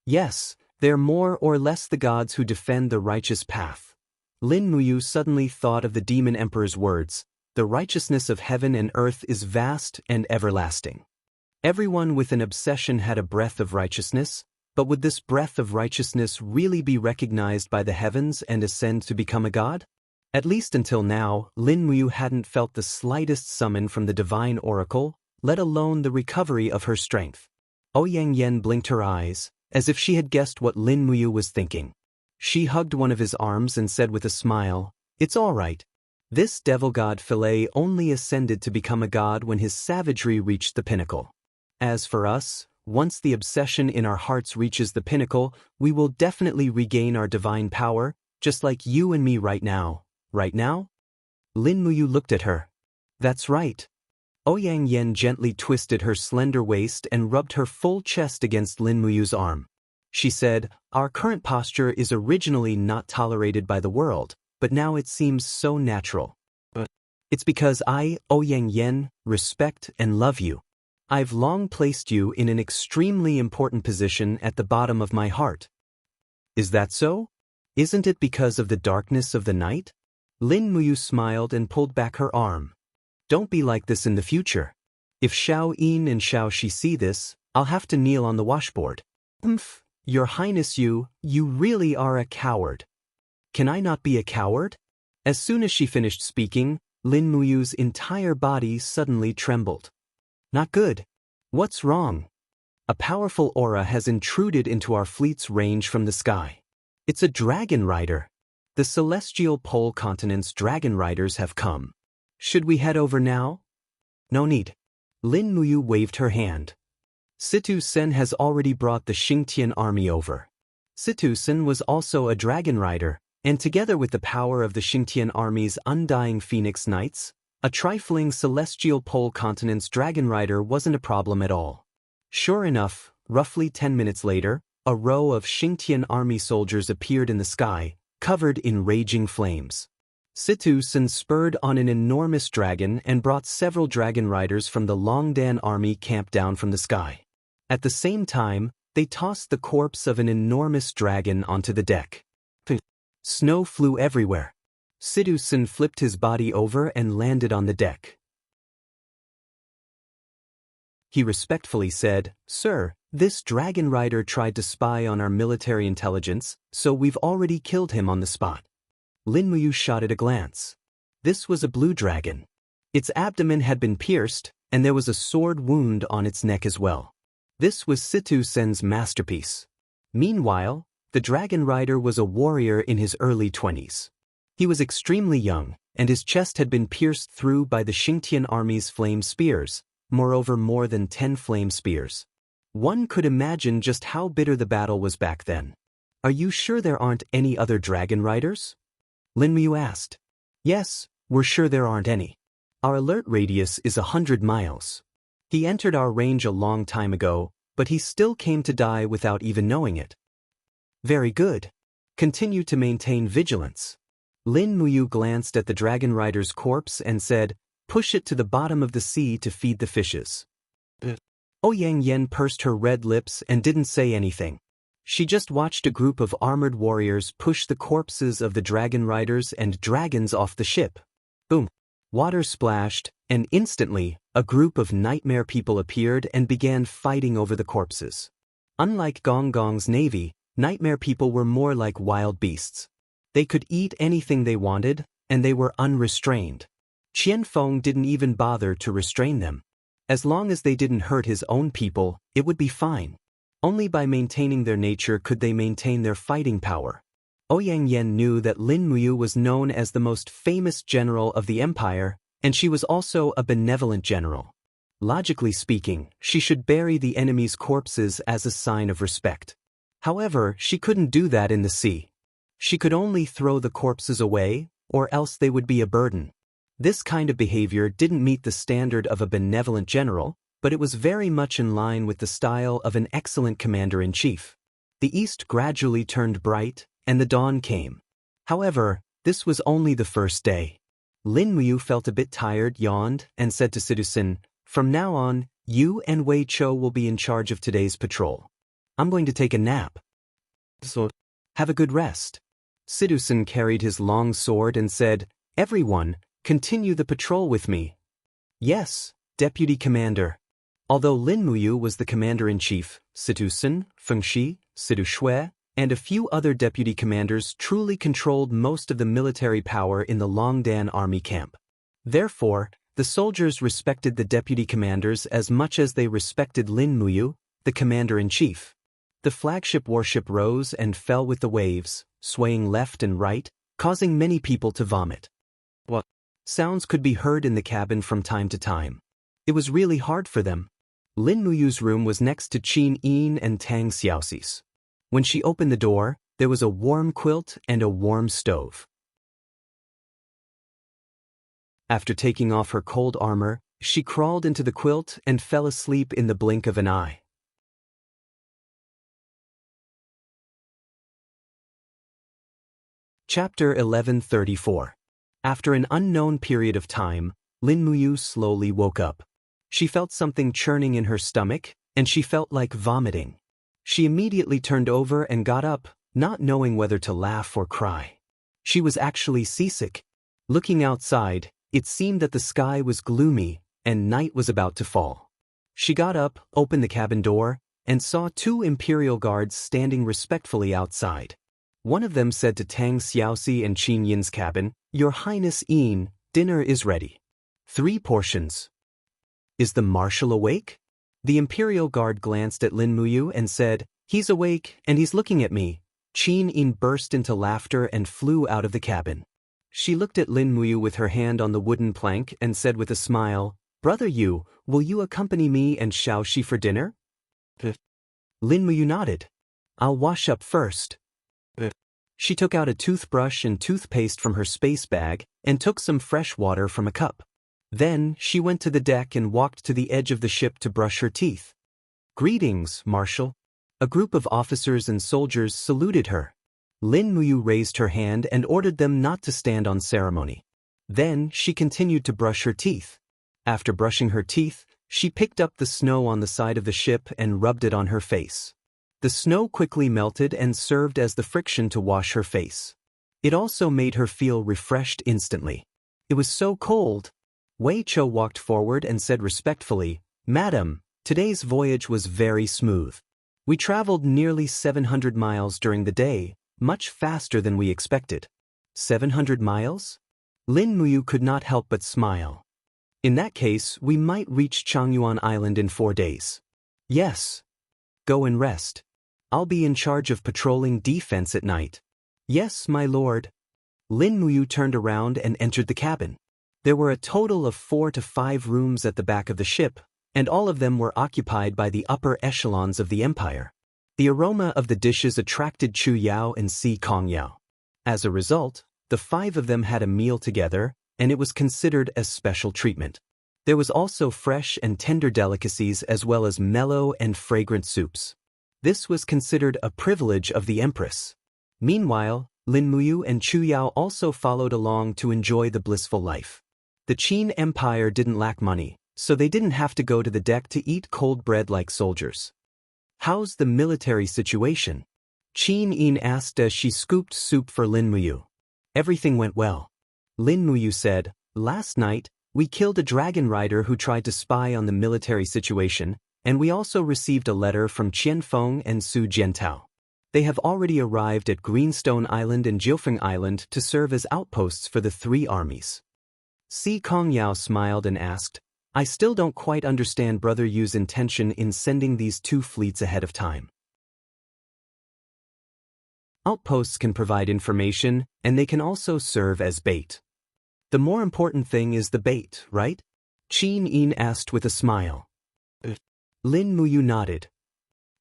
Yes, they're more or less the gods who defend the righteous path. Lin Muyu suddenly thought of the demon emperor's words, the righteousness of heaven and earth is vast and everlasting. Everyone with an obsession had a breath of righteousness, but would this breath of righteousness really be recognized by the heavens and ascend to become a god? At least until now, Lin Muyu hadn't felt the slightest summon from the divine oracle, let alone the recovery of her strength. Ouyang Yen blinked her eyes, as if she had guessed what Lin Muyu was thinking. She hugged one of his arms and said with a smile, it's all right. This devil god Philae only ascended to become a god when his savagery reached the pinnacle. As for us, once the obsession in our hearts reaches the pinnacle, we will definitely regain our divine power, just like you and me right now. Right now? Lin Muyu looked at her. That's right. Ouyang Yen gently twisted her slender waist and rubbed her full chest against Lin Muyu's arm. She said, our current posture is originally not tolerated by the world, but now it seems so natural. It's because I, Ouyang Yen, respect and love you. I've long placed you in an extremely important position at the bottom of my heart. Is that so? Isn't it because of the darkness of the night? Lin Muyu smiled and pulled back her arm. Don't be like this in the future. If Xiao Yin and Xiao Shi see this, I'll have to kneel on the washboard. Your Highness, you really are a coward. Can I not be a coward? As soon as she finished speaking, Lin Muyu's entire body suddenly trembled. Not good. What's wrong? A powerful aura has intruded into our fleet's range from the sky. It's a dragon rider. The celestial pole continent's dragon riders have come. Should we head over now? No need. Lin Muyu waved her hand. Situ Sen has already brought the Xingtian army over. Situ Sen was also a dragon rider, and together with the power of the Xingtian army's undying phoenix knights, a trifling celestial pole continent's dragon rider wasn't a problem at all. Sure enough, roughly 10 minutes later, a row of Xingtian army soldiers appeared in the sky, covered in raging flames. Situ Sen spurred on an enormous dragon and brought several dragon riders from the Longdan army camped down from the sky. At the same time, they tossed the corpse of an enormous dragon onto the deck. Snow flew everywhere. Situ Sen flipped his body over and landed on the deck. He respectfully said, Sir, this dragon rider tried to spy on our military intelligence, so we've already killed him on the spot. Lin Muyu shot at a glance. This was a blue dragon. Its abdomen had been pierced, and there was a sword wound on its neck as well. This was Situ Sen's masterpiece. Meanwhile, the dragon rider was a warrior in his early 20s. He was extremely young, and his chest had been pierced through by the Xingtian army's flame spears, moreover more than 10 flame spears. One could imagine just how bitter the battle was back then. Are you sure there aren't any other dragon riders? Lin Muyu asked. Yes, we're sure there aren't any. Our alert radius is 100 miles. He entered our range a long time ago, but he still came to die without even knowing it. Very good. Continue to maintain vigilance. Lin Muyu glanced at the dragon rider's corpse and said, "Push it to the bottom of the sea to feed the fishes." Ouyang Yen pursed her red lips and didn't say anything. She just watched a group of armored warriors push the corpses of the dragon riders and dragons off the ship. Boom! Water splashed, and instantly, a group of nightmare people appeared and began fighting over the corpses. Unlike Gong Gong's navy, nightmare people were more like wild beasts. They could eat anything they wanted, and they were unrestrained. Qianfeng didn't even bother to restrain them. As long as they didn't hurt his own people, it would be fine. Only by maintaining their nature could they maintain their fighting power. Ouyang Yen knew that Lin Muyu was known as the most famous general of the empire, and she was also a benevolent general. Logically speaking, she should bury the enemy's corpses as a sign of respect. However, she couldn't do that in the sea. She could only throw the corpses away, or else they would be a burden. This kind of behavior didn't meet the standard of a benevolent general, but it was very much in line with the style of an excellent commander-in-chief. The east gradually turned bright, and the dawn came. However, this was only the first day. Lin Muyu felt a bit tired, yawned, and said to Sidusun, "From now on, you and Wei Chou will be in charge of today's patrol. I'm going to take a nap. So, have a good rest." Sidusun carried his long sword and said, "Everyone, continue the patrol with me." "Yes, Deputy Commander." Although Lin Muyu was the commander-in-chief, Sidusun, Fengshi, Sidu Shui, and a few other deputy commanders truly controlled most of the military power in the Longdan army camp. Therefore, the soldiers respected the deputy commanders as much as they respected Lin Muyu, the commander-in-chief. The flagship warship rose and fell with the waves, swaying left and right, causing many people to vomit. What sounds could be heard in the cabin from time to time. It was really hard for them. Lin Muyu's room was next to Qin Yin and Tang Xiaoxi's. When she opened the door, there was a warm quilt and a warm stove. After taking off her cold armor, she crawled into the quilt and fell asleep in the blink of an eye. Chapter 1134. After an unknown period of time, Lin Muyu slowly woke up. She felt something churning in her stomach, and she felt like vomiting. She immediately turned over and got up, not knowing whether to laugh or cry. She was actually seasick. Looking outside, it seemed that the sky was gloomy, and night was about to fall. She got up, opened the cabin door, and saw two Imperial guards standing respectfully outside. One of them said to Tang Xiaoxi and Qin Yin's cabin, "Your Highness Yin, dinner is ready. 3 portions. Is the marshal awake?" The Imperial guard glanced at Lin Muyu and said, "He's awake, and he's looking at me." Qin Yin burst into laughter and flew out of the cabin. She looked at Lin Muyu with her hand on the wooden plank and said with a smile, "Brother Yu, will you accompany me and Xiaoxi for dinner?" Lin Muyu nodded. "I'll wash up first." She took out a toothbrush and toothpaste from her space bag and took some fresh water from a cup. Then, she went to the deck and walked to the edge of the ship to brush her teeth. "Greetings, Marshal." A group of officers and soldiers saluted her. Lin Muyu raised her hand and ordered them not to stand on ceremony. Then, she continued to brush her teeth. After brushing her teeth, she picked up the snow on the side of the ship and rubbed it on her face. The snow quickly melted and served as the friction to wash her face. It also made her feel refreshed instantly. It was so cold. Wei Chou walked forward and said respectfully, "Madam, today's voyage was very smooth. We traveled nearly 700 miles during the day, much faster than we expected." 700 miles? Lin Muyu could not help but smile. "In that case, we might reach Changyuan Island in 4 days. "Yes. Go and rest. I'll be in charge of patrolling defense at night." "Yes, my lord." Lin Muyu turned around and entered the cabin. There were a total of 4 to 5 rooms at the back of the ship, and all of them were occupied by the upper echelons of the empire. The aroma of the dishes attracted Chu Yao and Si Kong Yao. As a result, the 5 of them had a meal together, and it was considered as special treatment. There was also fresh and tender delicacies as well as mellow and fragrant soups. This was considered a privilege of the Empress. Meanwhile, Lin Muyu and Chu Yao also followed along to enjoy the blissful life. The Qin Empire didn't lack money, so they didn't have to go to the deck to eat cold bread like soldiers. "How's the military situation?" Qin Yin asked as she scooped soup for Lin Muyu. "Everything went well," Lin Muyu said. "Last night, we killed a dragon rider who tried to spy on the military situation, and we also received a letter from Qian Feng and Su Jiantao. They have already arrived at Greenstone Island and Jiufeng Island to serve as outposts for the three armies." Si Kongyao smiled and asked, "I still don't quite understand Brother Yu's intention in sending these two fleets ahead of time." Outposts can provide information, and they can also serve as bait. "The more important thing is the bait, right?" Qin Yin asked with a smile. Lin Muyu nodded.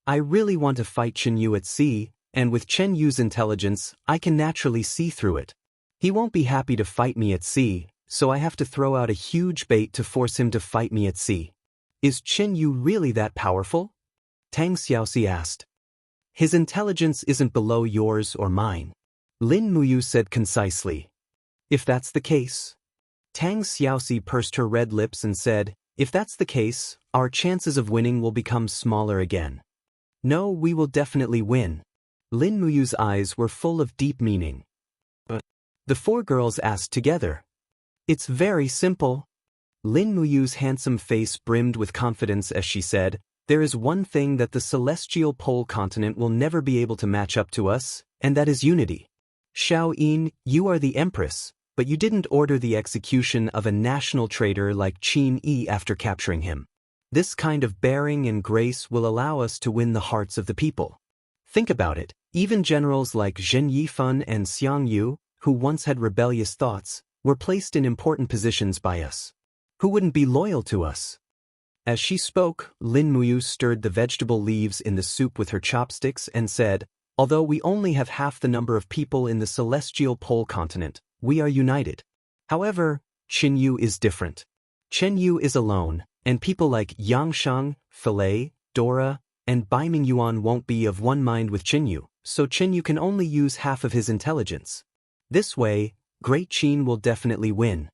"I really want to fight Chen Yu at sea, and with Chen Yu's intelligence, I can naturally see through it. He won't be happy to fight me at sea, so I have to throw out a huge bait to force him to fight me at sea." "Is Chen Yu really that powerful?" Tang Xiaoxi asked. "His intelligence isn't below yours or mine," Lin Muyu said concisely. "If that's the case," Tang Xiaoxi pursed her red lips and said, "if that's the case, our chances of winning will become smaller again." "No, we will definitely win." Lin Muyu's eyes were full of deep meaning. The four girls asked together. "It's very simple." Lin Muyu's handsome face brimmed with confidence as she said, "There is one thing that the celestial pole continent will never be able to match up to us, and that is unity. Xiao Yin, you are the empress, but you didn't order the execution of a national traitor like Qin Yi after capturing him. This kind of bearing and grace will allow us to win the hearts of the people. Think about it, even generals like Zhen Yifan and Xiang Yu, who once had rebellious thoughts, were placed in important positions by us. Who wouldn't be loyal to us?" As she spoke, Lin Muyu stirred the vegetable leaves in the soup with her chopsticks and said, "Although we only have half the number of people in the celestial pole continent, we are united. However, Chen Yu is different. Chen Yu is alone, and people like Yang Shang, Filet, Dora, and Bai Mingyuan won't be of one mind with Chen Yu, so Chen Yu can only use half of his intelligence. This way, Great Qin will definitely win."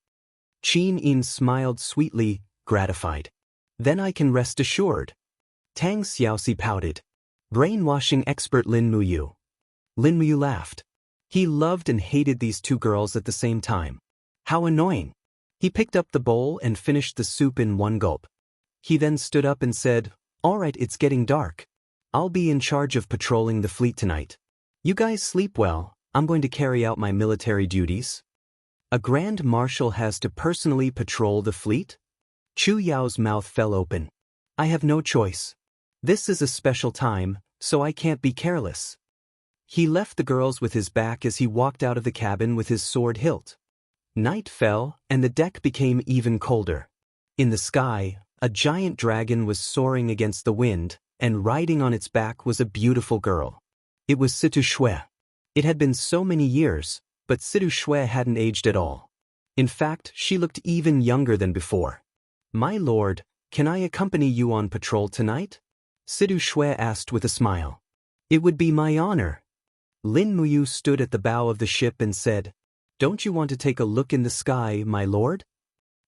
Qin Yin smiled sweetly, gratified. "Then I can rest assured." Tang Xiaoxi pouted. "Brainwashing expert Lin Muyu." Lin Muyu laughed. He loved and hated these two girls at the same time. How annoying. He picked up the bowl and finished the soup in one gulp. He then stood up and said, "All right, it's getting dark. I'll be in charge of patrolling the fleet tonight. You guys sleep well, I'm going to carry out my military duties." "A grand marshal has to personally patrol the fleet?" Chu Yao's mouth fell open. "I have no choice. This is a special time, so I can't be careless." He left the girls with his back as he walked out of the cabin with his sword hilt. Night fell, and the deck became even colder. In the sky, a giant dragon was soaring against the wind, and riding on its back was a beautiful girl. It was Situ Shui. It had been so many years, but Situ Shui hadn't aged at all. In fact, she looked even younger than before. "My lord, can I accompany you on patrol tonight?" Situ Shui asked with a smile. "It would be my honor." Lin Muyu stood at the bow of the ship and said, "Don't you want to take a look in the sky, my lord?"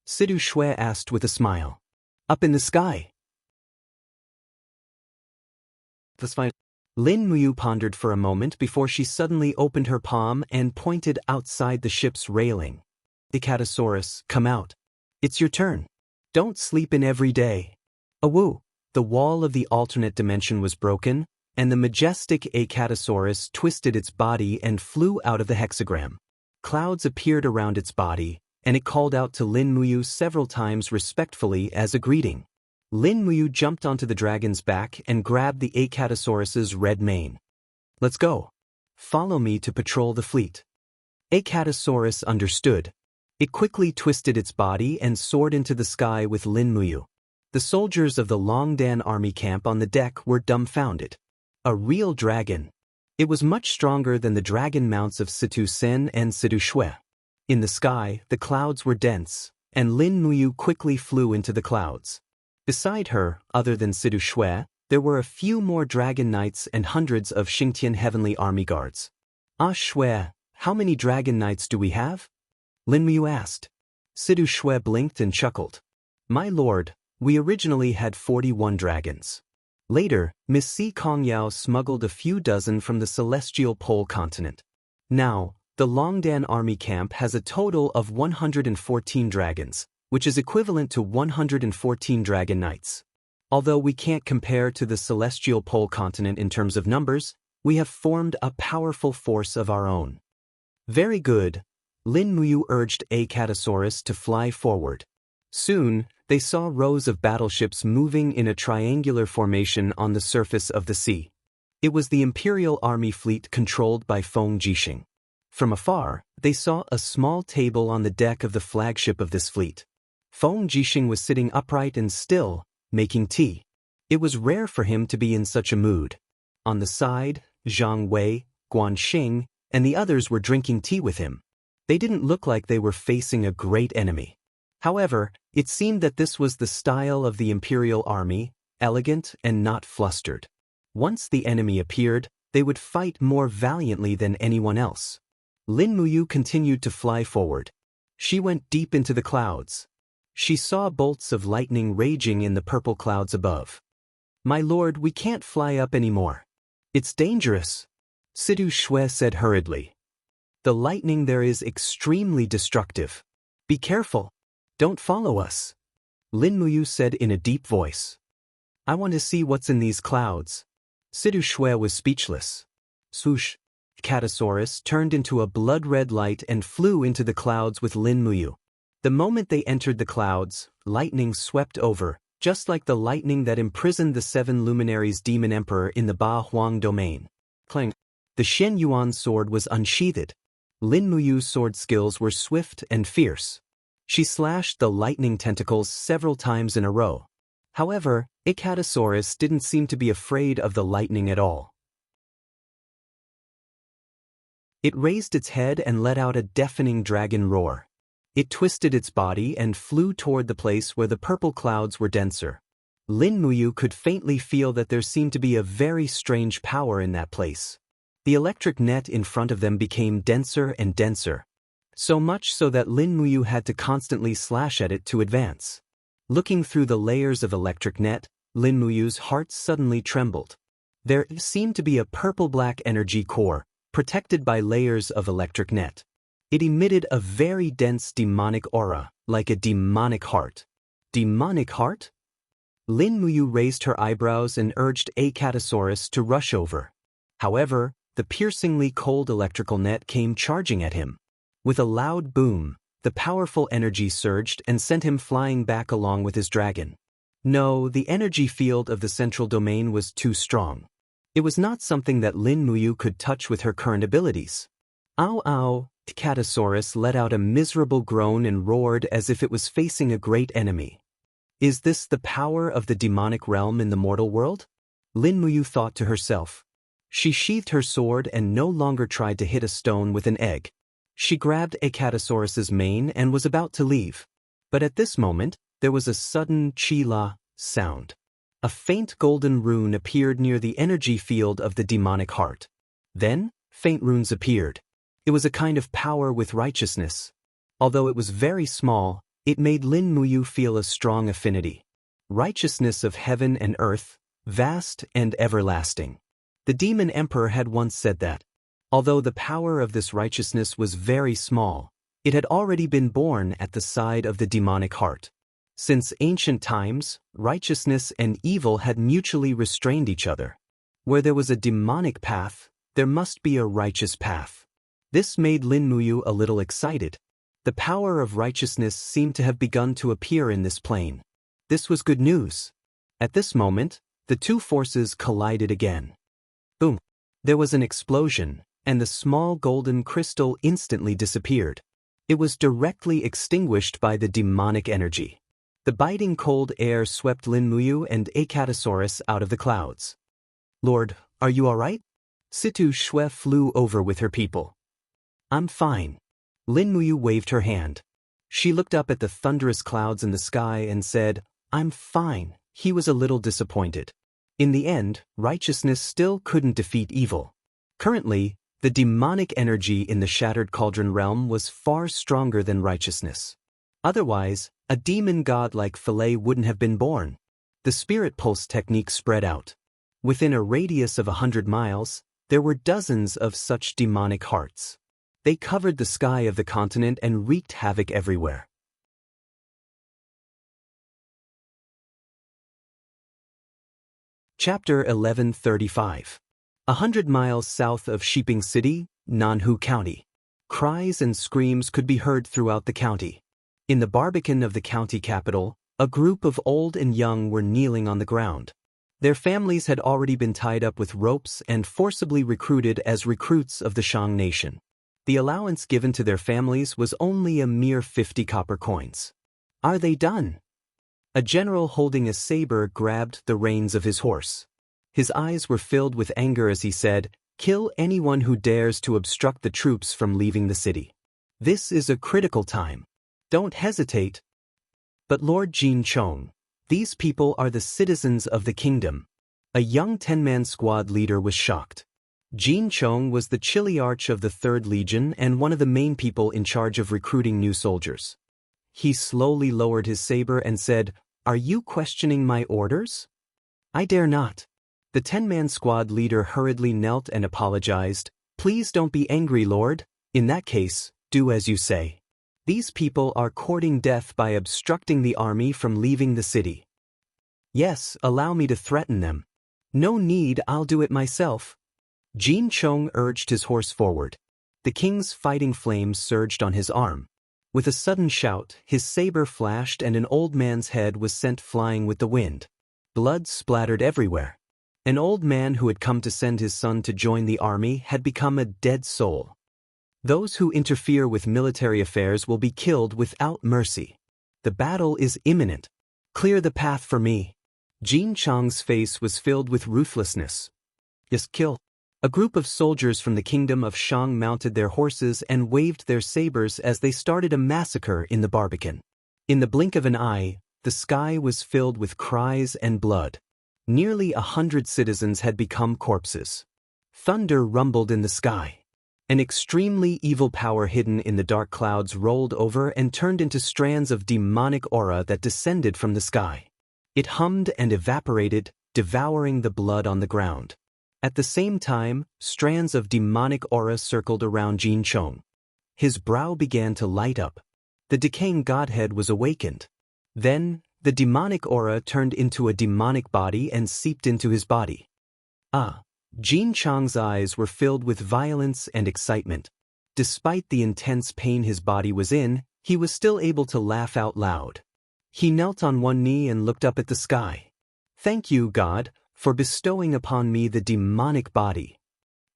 Situ Shui asked with a smile. "Up in the sky?" That's fine. Lin Muyu pondered for a moment before she suddenly opened her palm and pointed outside the ship's railing. "Icatosaurus, come out. It's your turn. Don't sleep in every day." Awoo! The wall of the alternate dimension was broken, and the majestic Icatosaurus twisted its body and flew out of the hexagram. Clouds appeared around its body, and it called out to Lin Muyu several times respectfully as a greeting. Lin Muyu jumped onto the dragon's back and grabbed the Icatosaurus's red mane. "Let's go. Follow me to patrol the fleet." Icatosaurus understood. It quickly twisted its body and soared into the sky with Lin Muyu. The soldiers of the Longdan army camp on the deck were dumbfounded. A real dragon. It was much stronger than the dragon mounts of Situ Sen and Situ Shui. In the sky, the clouds were dense, and Lin Muyu quickly flew into the clouds. Beside her, other than Situ Shui, there were a few more dragon knights and hundreds of Xingtian heavenly army guards. Ah Shui, how many dragon knights do we have? Lin Muyu asked. Sidu Shui blinked and chuckled. My lord, we originally had 41 dragons. Later, Miss Si Kongyao smuggled a few dozen from the celestial pole continent. Now, the Longdan army camp has a total of 114 dragons, which is equivalent to 114 dragon knights. Although we can't compare to the celestial pole continent in terms of numbers, we have formed a powerful force of our own. Very good. Lin Muyu urged Acatosaurus to fly forward. Soon, they saw rows of battleships moving in a triangular formation on the surface of the sea. It was the Imperial Army fleet controlled by Feng Jixing. From afar, they saw a small table on the deck of the flagship of this fleet. Feng Jixing was sitting upright and still, making tea. It was rare for him to be in such a mood. On the side, Zhang Wei, Guanxing, and the others were drinking tea with him. They didn't look like they were facing a great enemy. However, it seemed that this was the style of the Imperial Army, elegant and not flustered. Once the enemy appeared, they would fight more valiantly than anyone else. Lin Muyu continued to fly forward. She went deep into the clouds. She saw bolts of lightning raging in the purple clouds above. My lord, we can't fly up anymore. It's dangerous, Sidu Shui said hurriedly. The lightning there is extremely destructive. Be careful. Don't follow us, Lin Muyu said in a deep voice. I want to see what's in these clouds. Sidu Shui was speechless. Swoosh! Catosaurus turned into a blood-red light and flew into the clouds with Lin Muyu. The moment they entered the clouds, lightning swept over, just like the lightning that imprisoned the 7 luminaries demon emperor in the Ba Huang domain. Clang! The Shen Yuan sword was unsheathed. Lin Muyu's sword skills were swift and fierce. She slashed the lightning tentacles several times in a row. However, Acatosaurus didn't seem to be afraid of the lightning at all. It raised its head and let out a deafening dragon roar. It twisted its body and flew toward the place where the purple clouds were denser. Lin Muyu could faintly feel that there seemed to be a very strange power in that place. The electric net in front of them became denser and denser. So much so that Lin Muyu had to constantly slash at it to advance. Looking through the layers of electric net, Lin Muyu's heart suddenly trembled. There seemed to be a purple-black energy core, protected by layers of electric net. It emitted a very dense demonic aura, like a demonic heart. Demonic heart? Lin Muyu raised her eyebrows and urged Acatosaurus to rush over. However, the piercingly cold electrical net came charging at him. With a loud boom, the powerful energy surged and sent him flying back along with his dragon. No, the energy field of the central domain was too strong. It was not something that Lin Muyu could touch with her current abilities. Ow ow, Catosaurus let out a miserable groan and roared as if it was facing a great enemy. Is this the power of the demonic realm in the mortal world? Lin Muyu thought to herself. She sheathed her sword and no longer tried to hit a stone with an egg. She grabbed Acatosaurus's mane and was about to leave. But at this moment, there was a sudden chi-la sound. A faint golden rune appeared near the energy field of the demonic heart. Then, faint runes appeared. It was a kind of power with righteousness. Although it was very small, it made Lin Muyu feel a strong affinity. Righteousness of heaven and earth, vast and everlasting. The demon emperor had once said that. Although the power of this righteousness was very small, it had already been born at the side of the demonic heart. Since ancient times, righteousness and evil had mutually restrained each other. Where there was a demonic path, there must be a righteous path. This made Lin Muyu a little excited. The power of righteousness seemed to have begun to appear in this plane. This was good news. At this moment, the two forces collided again. Boom! There was an explosion, and the small golden crystal instantly disappeared. It was directly extinguished by the demonic energy. The biting cold air swept Lin Muyu and Acatosaurus out of the clouds. Lord, are you all right? Situ Shui flew over with her people. I'm fine. Lin Muyu waved her hand. She looked up at the thunderous clouds in the sky and said, I'm fine. He was a little disappointed. In the end, righteousness still couldn't defeat evil. Currently, The demonic energy in the Shattered Cauldron realm was far stronger than righteousness. Otherwise, a demon god like Philae wouldn't have been born. The spirit pulse technique spread out. Within a radius of 100 miles, there were dozens of such demonic hearts. They covered the sky of the continent and wreaked havoc everywhere. Chapter 1135. 100 miles south of Shiping City, Nanhu County. Cries and screams could be heard throughout the county. In the Barbican of the county capital, a group of old and young were kneeling on the ground. Their families had already been tied up with ropes and forcibly recruited as recruits of the Shang nation. The allowance given to their families was only a mere 50 copper coins. Are they done? A general holding a saber grabbed the reins of his horse. His eyes were filled with anger as he said, "Kill anyone who dares to obstruct the troops from leaving the city. This is a critical time. Don't hesitate." "But Lord Jin Chong, these people are the citizens of the kingdom." A young 10-man squad leader was shocked. Jin Chong was the Chiliarch of the 3rd Legion and one of the main people in charge of recruiting new soldiers. He slowly lowered his saber and said, "Are you questioning my orders?" "I dare not." The 10-man squad leader hurriedly knelt and apologized. "Please don't be angry, Lord. In that case, do as you say. These people are courting death by obstructing the army from leaving the city." "Yes, allow me to threaten them." "No need, I'll do it myself." Jin Chong urged his horse forward. The king's fighting flames surged on his arm. With a sudden shout, his saber flashed and an old man's head was sent flying with the wind. Blood splattered everywhere. An old man who had come to send his son to join the army had become a dead soul. Those who interfere with military affairs will be killed without mercy. The battle is imminent. Clear the path for me. Jin Chong's face was filled with ruthlessness. "Yes, kill." A group of soldiers from the kingdom of Shang mounted their horses and waved their sabers as they started a massacre in the Barbican. In the blink of an eye, the sky was filled with cries and blood. Nearly 100 citizens had become corpses. Thunder rumbled in the sky. An extremely evil power hidden in the dark clouds rolled over and turned into strands of demonic aura that descended from the sky. It hummed and evaporated, devouring the blood on the ground. At the same time, strands of demonic aura circled around Jin Chong. His brow began to light up. The decaying godhead was awakened. Then, the demonic aura turned into a demonic body and seeped into his body. Jin Chong's eyes were filled with violence and excitement. Despite the intense pain his body was in, he was still able to laugh out loud. He knelt on one knee and looked up at the sky. "Thank you, God, for bestowing upon me the demonic body."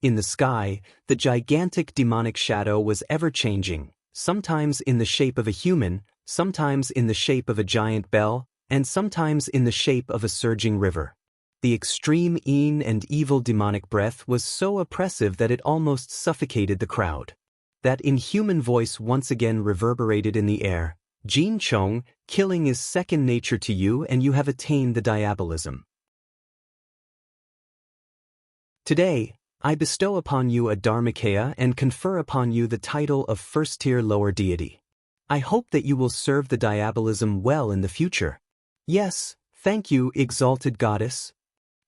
In the sky, the gigantic demonic shadow was ever-changing, sometimes in the shape of a human, sometimes in the shape of a giant bell, and sometimes in the shape of a surging river. The extreme and evil demonic breath was so oppressive that it almost suffocated the crowd. That inhuman voice once again reverberated in the air. "Jin Chong, killing is second nature to you and you have attained the diabolism. Today, I bestow upon you a Dharmakaya and confer upon you the title of first-tier lower deity. I hope that you will serve the diabolism well in the future." "Yes, thank you, exalted goddess."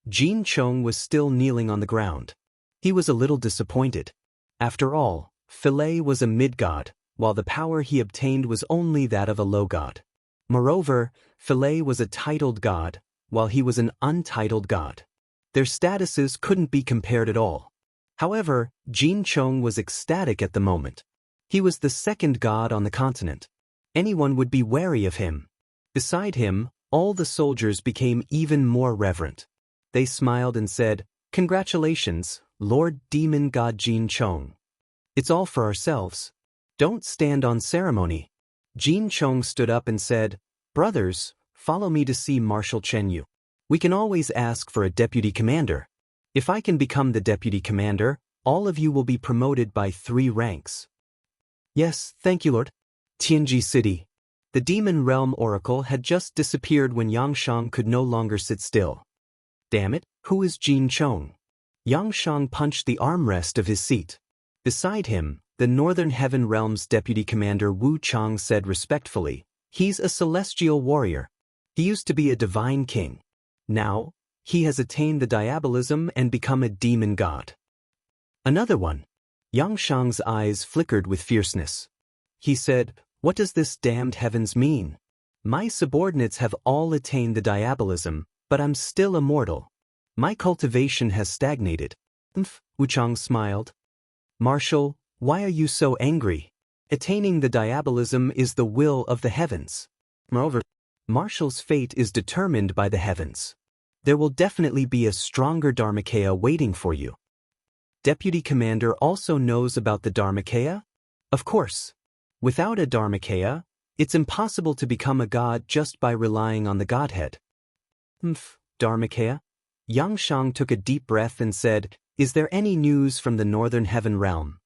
Jin Chong was still kneeling on the ground. He was a little disappointed. After all, Philae was a mid-god, while the power he obtained was only that of a low god. Moreover, Philae was a titled god, while he was an untitled god. Their statuses couldn't be compared at all. However, Jin Chong was ecstatic at the moment. He was the second god on the continent. Anyone would be wary of him. Beside him, all the soldiers became even more reverent. They smiled and said, "Congratulations, Lord Demon God Jin Chong. It's all for ourselves. Don't stand on ceremony." Jin Chong stood up and said, "Brothers, follow me to see Marshal Chen Yu. We can always ask for a deputy commander. If I can become the deputy commander, all of you will be promoted by 3 ranks. "Yes, thank you, Lord." Tianji City. The Demon Realm Oracle had just disappeared when Yangshang could no longer sit still. "Damn it, who is Jin Chong?" Yangshang punched the armrest of his seat. Beside him, the Northern Heaven Realm's Deputy Commander Wu Chang said respectfully, "He's a celestial warrior. He used to be a divine king. Now, he has attained the diabolism and become a demon god." Another one. Yang Shang's eyes flickered with fierceness. He said, "What does this damned heavens mean? My subordinates have all attained the diabolism, but I'm still immortal. My cultivation has stagnated." Wu Chang smiled. "Marshal, why are you so angry? Attaining the diabolism is the will of the heavens. Moreover, Marshal's fate is determined by the heavens. There will definitely be a stronger Dharmakaya waiting for you." Deputy Commander also knows about the Dharmakaya? Of course. Without a Dharmakaya, it's impossible to become a god just by relying on the godhead. Dharmakaya? Yang Shang took a deep breath and said, "Is there any news from the Northern Heaven Realm?"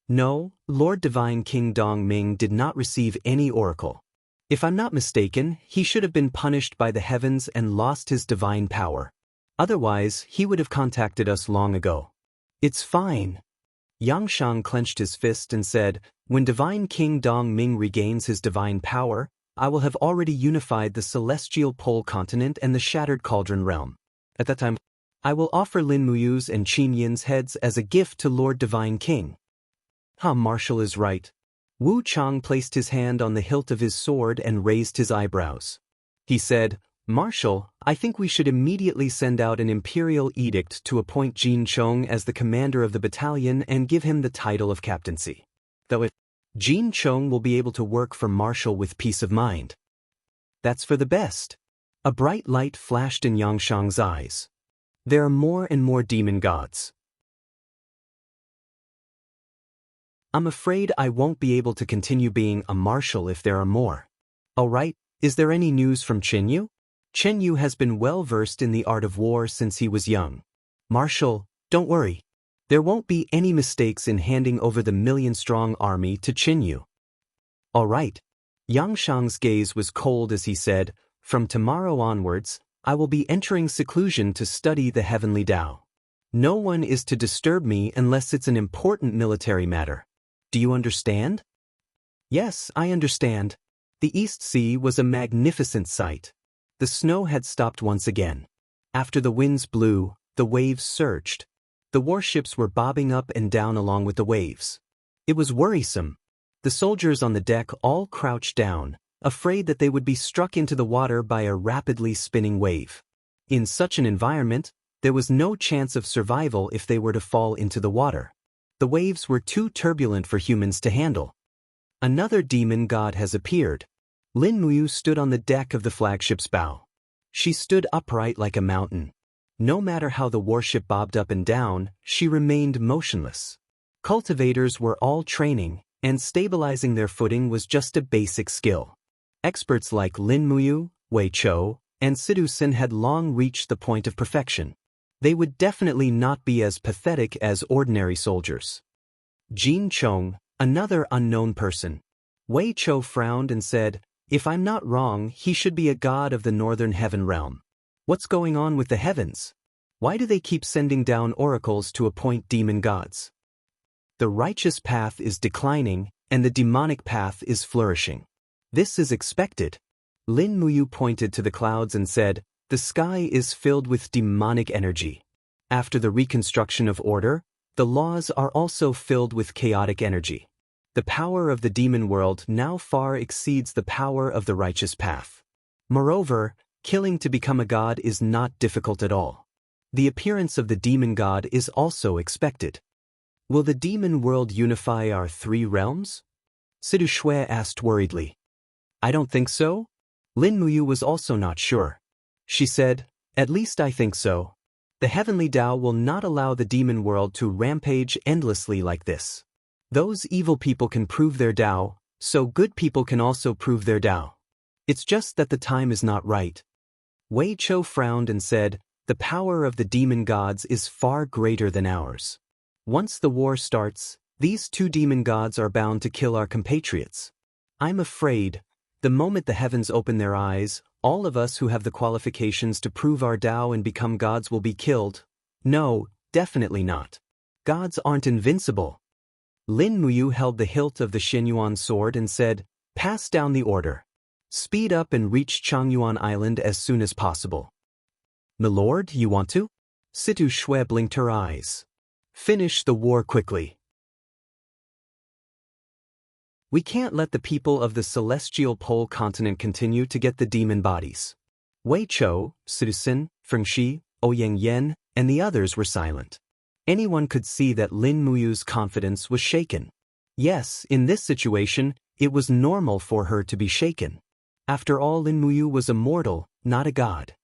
"No, Lord Divine King Dongming did not receive any oracle. If I'm not mistaken, he should have been punished by the heavens and lost his divine power. Otherwise, he would have contacted us long ago." "It's fine." Yang Shang clenched his fist and said, "When Divine King Dongming regains his divine power, I will have already unified the Celestial Pole Continent and the Shattered Cauldron Realm. At that time, I will offer Lin Muyu's and Qin Yin's heads as a gift to Lord Divine King." Marshal is right. Wu Chang placed his hand on the hilt of his sword and raised his eyebrows. He said, "Marshal, I think we should immediately send out an imperial edict to appoint Jin Chong as the commander of the battalion and give him the title of captaincy. Though if Jin Chong will be able to work for Marshal with peace of mind." "That's for the best." A bright light flashed in Yang Shang's eyes. "There are more and more demon gods. I'm afraid I won't be able to continue being a marshal if there are more. All right, is there any news from Chenyu? Chenyu has been well versed in the art of war since he was young. Marshal, don't worry. There won't be any mistakes in handing over the million-strong army to Chenyu." "All right." Yang Shang's gaze was cold as he said, "From tomorrow onwards, I will be entering seclusion to study the heavenly Tao. No one is to disturb me unless it's an important military matter. Do you understand?" "Yes, I understand." The East Sea was a magnificent sight. The snow had stopped once again. After the winds blew, the waves surged. The warships were bobbing up and down along with the waves. It was worrisome. The soldiers on the deck all crouched down, afraid that they would be struck into the water by a rapidly spinning wave. In such an environment, there was no chance of survival if they were to fall into the water. The waves were too turbulent for humans to handle. Another demon god has appeared. Lin Muyu stood on the deck of the flagship's bow. She stood upright like a mountain. No matter how the warship bobbed up and down, she remained motionless. Cultivators were all training, and stabilizing their footing was just a basic skill. Experts like Lin Muyu, Wei Chou, and Sidu Sin had long reached the point of perfection. They would definitely not be as pathetic as ordinary soldiers. Jin Chong, another unknown person. Wei Chou frowned and said, "If I'm not wrong, he should be a god of the Northern Heaven Realm. What's going on with the heavens? Why do they keep sending down oracles to appoint demon gods? The righteous path is declining, and the demonic path is flourishing. This is expected." Lin Muyu pointed to the clouds and said, "The sky is filled with demonic energy. After the reconstruction of order, the laws are also filled with chaotic energy. The power of the demon world now far exceeds the power of the righteous path. Moreover, killing to become a god is not difficult at all. The appearance of the demon god is also expected." "Will the demon world unify our three realms?" Sidu Shui asked worriedly. "I don't think so." Lin Muyu was also not sure. She said, "At least I think so. The heavenly Tao will not allow the demon world to rampage endlessly like this. Those evil people can prove their Tao, so good people can also prove their Tao. It's just that the time is not right." Wei Chou frowned and said, "The power of the demon gods is far greater than ours. Once the war starts, these two demon gods are bound to kill our compatriots. I'm afraid, the moment the heavens open their eyes, all of us who have the qualifications to prove our Tao and become gods will be killed. No, definitely not. Gods aren't invincible." Lin Muyu held the hilt of the Xinyuan sword and said, "Pass down the order. Speed up and reach Changyuan Island as soon as possible." "Milord, you want to?" Situ Shui blinked her eyes. "Finish the war quickly. We can't let the people of the celestial pole continent continue to get the demon bodies." Wei Chou, Citizen, Fengxi, Ouyang Yan, and the others were silent. Anyone could see that Lin Muyu's confidence was shaken. Yes, in this situation, it was normal for her to be shaken. After all, Lin Muyu was a mortal, not a god.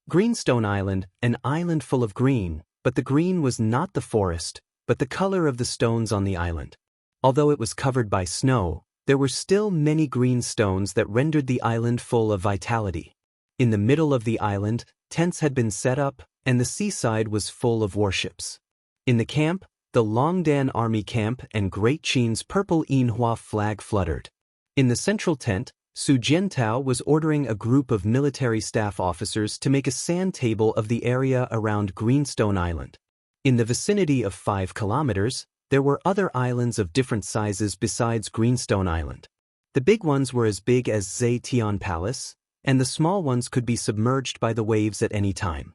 Greenstone Island, an island full of green, but the green was not the forest, but the color of the stones on the island. Although it was covered by snow, there were still many green stones that rendered the island full of vitality. In the middle of the island, tents had been set up, and the seaside was full of warships. In the camp, the Longdan army camp and Great Qin's purple Yinhua flag fluttered. In the central tent, Su Jiantao was ordering a group of military staff officers to make a sand table of the area around Greenstone Island. In the vicinity of 5 kilometers, there were other islands of different sizes besides Greenstone Island. The big ones were as big as Zetian Palace, and the small ones could be submerged by the waves at any time.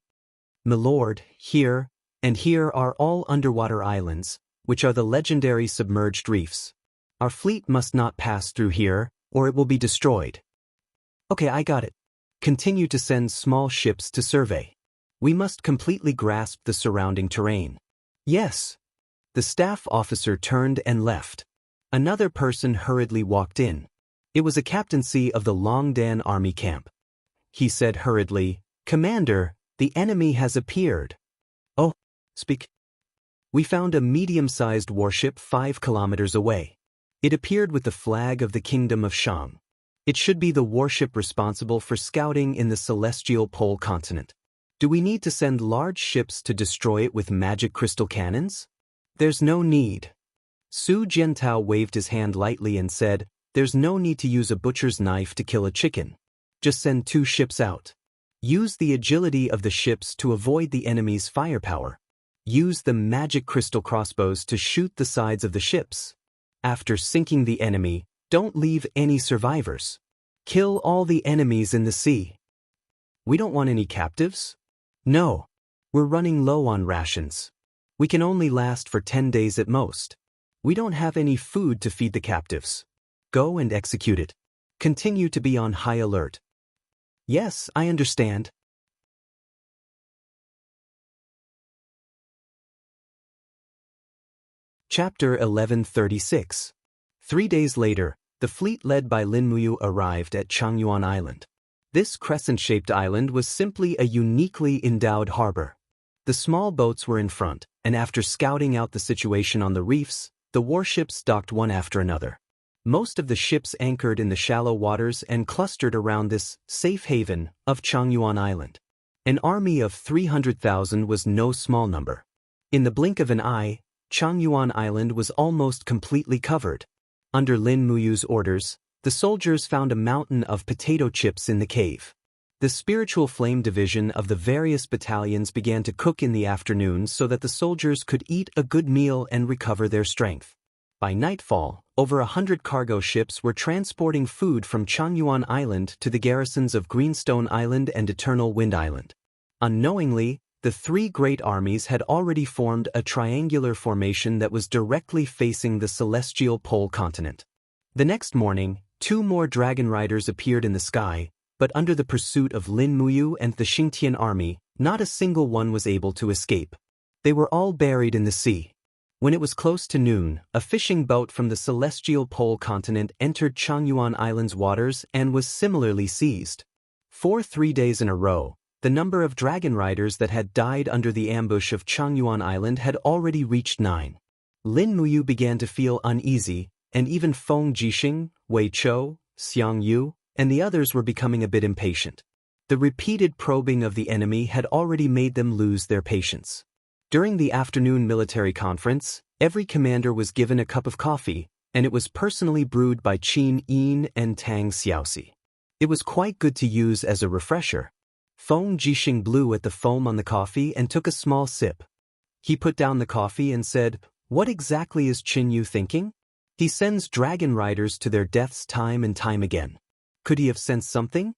"Milord, here, and here are all underwater islands, which are the legendary submerged reefs. Our fleet must not pass through here, or it will be destroyed." "Okay, I got it. Continue to send small ships to survey. We must completely grasp the surrounding terrain." "Yes." The staff officer turned and left. Another person hurriedly walked in. It was a captaincy of the Longdan army camp. He said hurriedly, "Commander, the enemy has appeared." "Oh, speak." "We found a medium-sized warship 5 kilometers away. It appeared with the flag of the Kingdom of Shang. It should be the warship responsible for scouting in the celestial pole continent. Do we need to send large ships to destroy it with magic crystal cannons?" "There's no need." Su Jiantao waved his hand lightly and said, "There's no need to use a butcher's knife to kill a chicken. Just send 2 ships out. Use the agility of the ships to avoid the enemy's firepower. Use the magic crystal crossbows to shoot the sides of the ships. After sinking the enemy, don't leave any survivors. Kill all the enemies in the sea." "We don't want any captives?" "No. We're running low on rations. We can only last for 10 days at most. We don't have any food to feed the captives. Go and execute it. Continue to be on high alert." "Yes, I understand." Chapter 1136. 3 days later, the fleet led by Lin Muyu arrived at Changyuan Island. This crescent-shaped island was simply a uniquely endowed harbor. The small boats were in front, and after scouting out the situation on the reefs, the warships docked one after another. Most of the ships anchored in the shallow waters and clustered around this safe haven of Changyuan Island. An army of 300,000 was no small number. In the blink of an eye, Changyuan Island was almost completely covered. Under Lin Muyu's orders, the soldiers found a mountain of potato chips in the cave. The spiritual flame division of the various battalions began to cook in the afternoon so that the soldiers could eat a good meal and recover their strength. By nightfall, over 100 cargo ships were transporting food from Changyuan Island to the garrisons of Greenstone Island and Eternal Wind Island. Unknowingly, the 3 great armies had already formed a triangular formation that was directly facing the celestial pole continent. The next morning, 2 more dragon riders appeared in the sky, but under the pursuit of Lin Muyu and the Xingtian army, not a single one was able to escape. They were all buried in the sea. When it was close to noon, a fishing boat from the celestial pole continent entered Changyuan Island's waters and was similarly seized. For 3 days in a row, the number of dragon riders that had died under the ambush of Changyuan Island had already reached 9. Lin Muyu began to feel uneasy, and even Feng Jixing, Wei Chou, Xiang Yu, and the others were becoming a bit impatient. The repeated probing of the enemy had already made them lose their patience. During the afternoon military conference, every commander was given a cup of coffee, and it was personally brewed by Qin Yin and Tang Xiaoxi. It was quite good to use as a refresher. Feng Jixing blew at the foam on the coffee and took a small sip. He put down the coffee and said, What exactly is Qin Yu thinking? He sends dragon riders to their deaths time and time again. Could he have sensed something?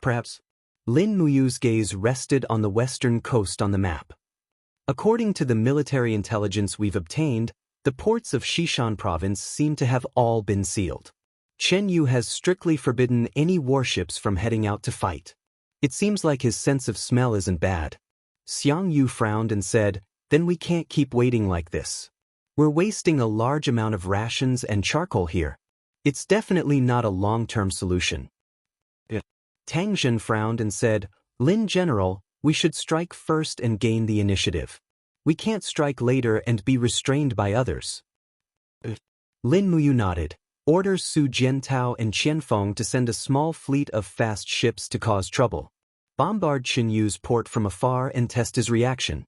Perhaps. Lin Muyu's gaze rested on the western coast on the map. According to the military intelligence we've obtained, the ports of Xishan province seem to have all been sealed. Chen Yu has strictly forbidden any warships from heading out to fight. It seems like his sense of smell isn't bad. Xiang Yu frowned and said, "Then we can't keep waiting like this. We're wasting a large amount of rations and charcoal here. It's definitely not a long-term solution." Tang Zhen frowned and said, "Lin General, we should strike first and gain the initiative. We can't strike later and be restrained by others." Lin Muyu nodded. Orders Su Jiantao and Qianfeng to send a small fleet of fast ships to cause trouble. Bombard Qin Yu's port from afar and test his reaction.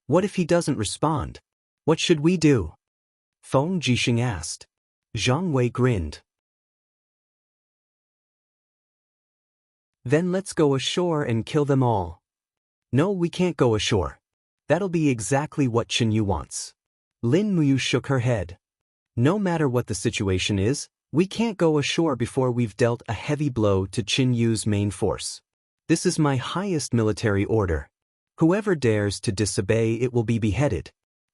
What if he doesn't respond? What should we do? Feng Jixing asked. Zhang Wei grinned. Then let's go ashore and kill them all. No, we can't go ashore. That'll be exactly what Qin Yu wants. Lin Muyu shook her head. No matter what the situation is, we can't go ashore before we've dealt a heavy blow to Qin Yu's main force. This is my highest military order. Whoever dares to disobey it will be beheaded.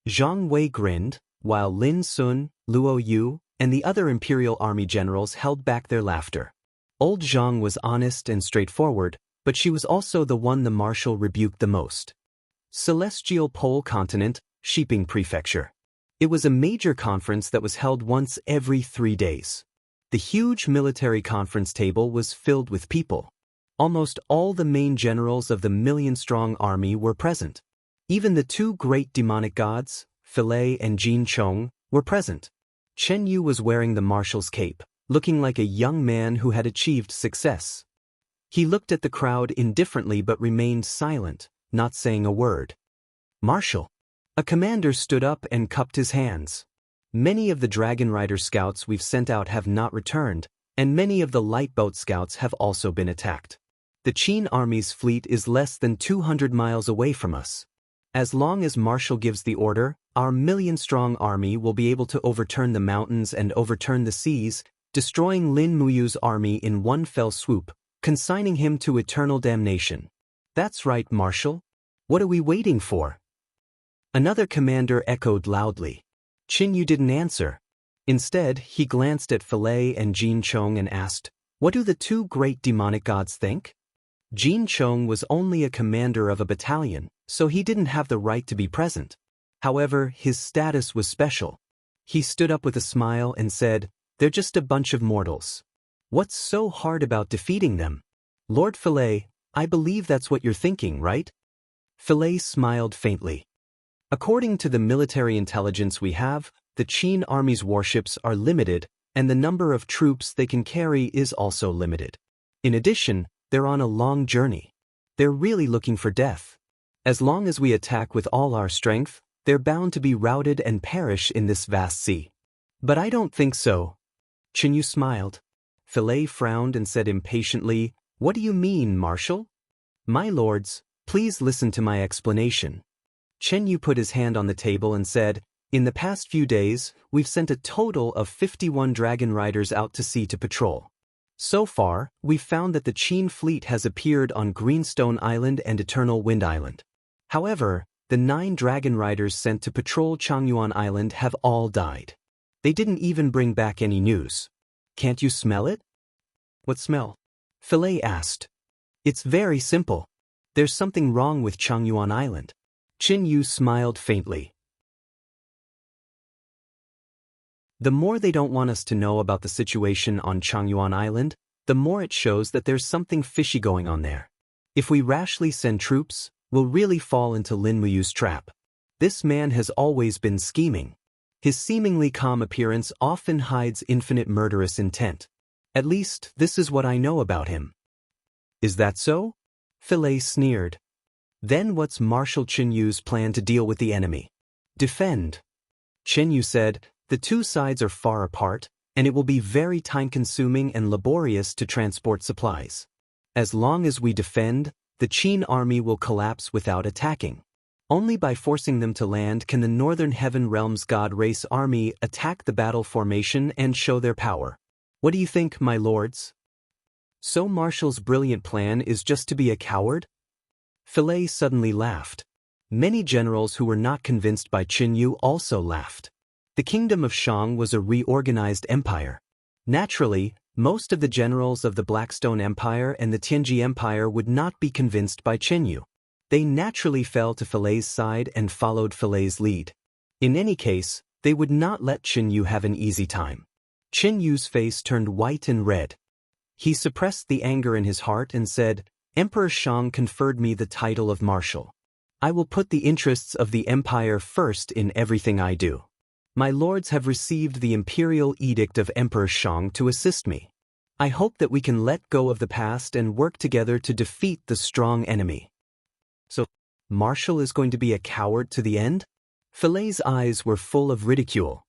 Zhang Wei grinned, while Lin Sun, Luo Yu, and the other Imperial Army generals held back their laughter. Old Zhang was honest and straightforward, but she was also the one the marshal rebuked the most. Celestial Pole Continent, Shiping Prefecture. It was a major conference that was held once every 3 days. The huge military conference table was filled with people. Almost all the main generals of the million-strong army were present. Even the 2 great demonic gods, Philae and Jin Chong, were present. Chen Yu was wearing the marshal's cape, looking like a young man who had achieved success. He looked at the crowd indifferently but remained silent, not saying a word. "Marshal." A commander stood up and cupped his hands. Many of the Dragon Rider scouts we've sent out have not returned, and many of the light boat scouts have also been attacked. The Qin army's fleet is less than 200 miles away from us. As long as Marshal gives the order, our million-strong army will be able to overturn the mountains and overturn the seas, destroying Lin Muyu's army in one fell swoop, consigning him to eternal damnation. That's right, Marshal. What are we waiting for? Another commander echoed loudly. Qin Yu didn't answer. Instead, he glanced at Philae and Jin Chong and asked, "What do the 2 great demonic gods think?" Jin Chong was only a commander of a battalion, so he didn't have the right to be present. However, his status was special. He stood up with a smile and said, "They're just a bunch of mortals. What's so hard about defeating them?" "Lord Philae, I believe that's what you're thinking, right?" Philae smiled faintly. According to the military intelligence we have, the Qin army's warships are limited, and the number of troops they can carry is also limited. In addition, they're on a long journey. They're really looking for death. As long as we attack with all our strength, they're bound to be routed and perish in this vast sea. But I don't think so. Qin Yu smiled. Philae frowned and said impatiently, "What do you mean, Marshal?" "My lords, please listen to my explanation." Chen Yu put his hand on the table and said, "In the past few days, we've sent a total of 51 dragon riders out to sea to patrol. So far, we've found that the Qin fleet has appeared on Greenstone Island and Eternal Wind Island. However, the 9 dragon riders sent to patrol Changyuan Island have all died. They didn't even bring back any news. Can't you smell it?" "What smell?" Philae asked. "It's very simple. There's something wrong with Changyuan Island." Qin Yu smiled faintly. The more they don't want us to know about the situation on Changyuan Island, the more it shows that there's something fishy going on there. If we rashly send troops, we'll really fall into Lin Muyu's trap. This man has always been scheming. His seemingly calm appearance often hides infinite murderous intent. At least, this is what I know about him. "Is that so?" Philae sneered. "Then what's Marshal Qin Yu's plan to deal with the enemy?" "Defend." Qin Yu said, "The 2 sides are far apart, and it will be very time-consuming and laborious to transport supplies. As long as we defend, the Qin army will collapse without attacking. Only by forcing them to land can the Northern Heaven Realms God Race Army attack the battle formation and show their power. What do you think, my lords? So Marshall's brilliant plan is just to be a coward? Philae suddenly laughed. Many generals who were not convinced by Qin Yu also laughed. The kingdom of Shang was a reorganized empire. Naturally, most of the generals of the Blackstone Empire and the Tianji Empire would not be convinced by Qin Yu. They naturally fell to Philae's side and followed Philae's lead. In any case, they would not let Qin Yu have an easy time. Qin Yu's face turned white and red. He suppressed the anger in his heart and said, "Emperor Shang conferred me the title of Marshal. I will put the interests of the empire first in everything I do. My lords have received the imperial edict of Emperor Shang to assist me. I hope that we can let go of the past and work together to defeat the strong enemy." So, Marshall is going to be a coward to the end? Philae's eyes were full of ridicule.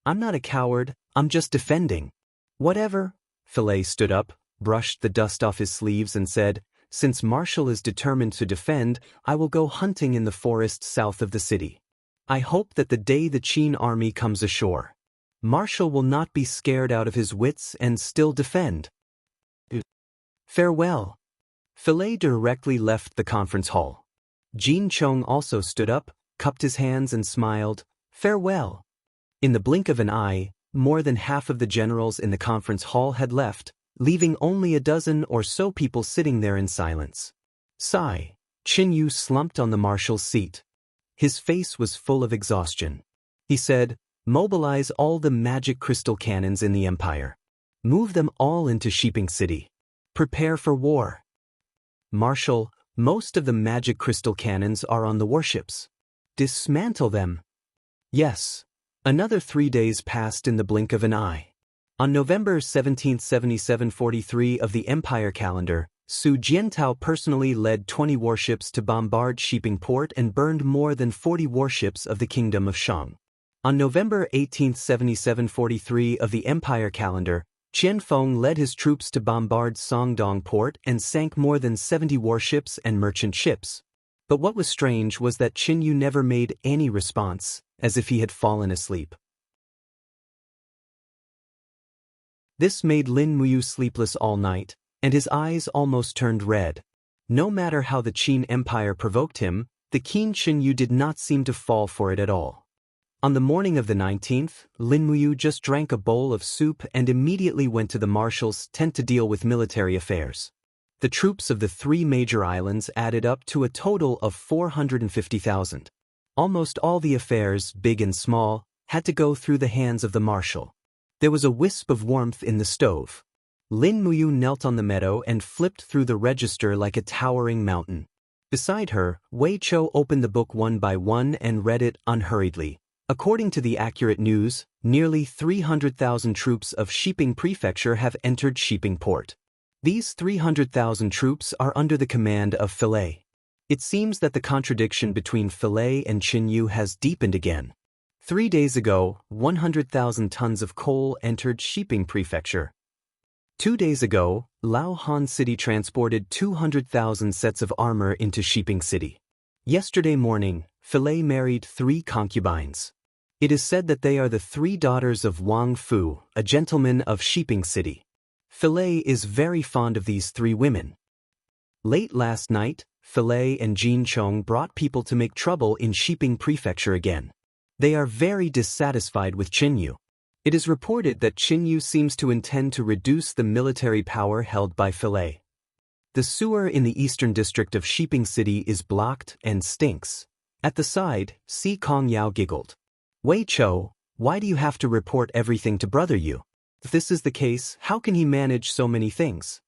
"I'm not a coward, I'm just defending." "Whatever." Philae stood up, brushed the dust off his sleeves and said, "Since Marshall is determined to defend, I will go hunting in the forest south of the city. I hope that the day the Qin army comes ashore, Marshall will not be scared out of his wits and still defend." "Farewell." Philae directly left the conference hall. Jin Chong also stood up, cupped his hands and smiled, "Farewell." In the blink of an eye, more than half of the generals in the conference hall had left, leaving only a dozen or so people sitting there in silence. Sigh. Qin Yu slumped on the marshal's seat. His face was full of exhaustion. He said, "Mobilize all the magic crystal cannons in the empire. Move them all into Shiping City. Prepare for war." "Marshal, most of the magic crystal cannons are on the warships. Dismantle them." "Yes." Another 3 days passed in the blink of an eye. On November 17, 7743 of the Empire calendar, Su Jiantao personally led 20 warships to bombard Shiping Port and burned more than 40 warships of the Kingdom of Shang. On November 18, 7743 of the Empire calendar, Qian Feng led his troops to bombard Songdong Port and sank more than 70 warships and merchant ships. But what was strange was that Qin Yu never made any response, as if he had fallen asleep. This made Lin Muyu sleepless all night, and his eyes almost turned red. No matter how the Qin Empire provoked him, the keen Qin Yu did not seem to fall for it at all. On the morning of the 19th, Lin Muyu just drank a bowl of soup and immediately went to the marshal's tent to deal with military affairs. The troops of the 3 major islands added up to a total of 450,000. Almost all the affairs, big and small, had to go through the hands of the marshal. There was a wisp of warmth in the stove. Lin Muyu knelt on the meadow and flipped through the register like a towering mountain. Beside her, Wei Chou opened the book one by one and read it unhurriedly. According to the accurate news, nearly 300,000 troops of Shiping Prefecture have entered Shiping Port. These 300,000 troops are under the command of Philae. It seems that the contradiction between Philae and Qin Yu has deepened again. 3 days ago, 100,000 tons of coal entered Shiping Prefecture. 2 days ago, Lao Han City transported 200,000 sets of armor into Shiping City. Yesterday morning, Philae married 3 concubines. It is said that they are the 3 daughters of Wang Fu, a gentleman of Shiping City. Philae is very fond of these 3 women. Late last night, Philae and Jin Chong brought people to make trouble in Shiping Prefecture again. They are very dissatisfied with Qin Yu. It is reported that Qin Yu seems to intend to reduce the military power held by Philae. The sewer in the eastern district of Shiping City is blocked and stinks. At the side, Si Kong Yao giggled. "Wei Chou, why do you have to report everything to Brother Yu? If this is the case, how can he manage so many things?"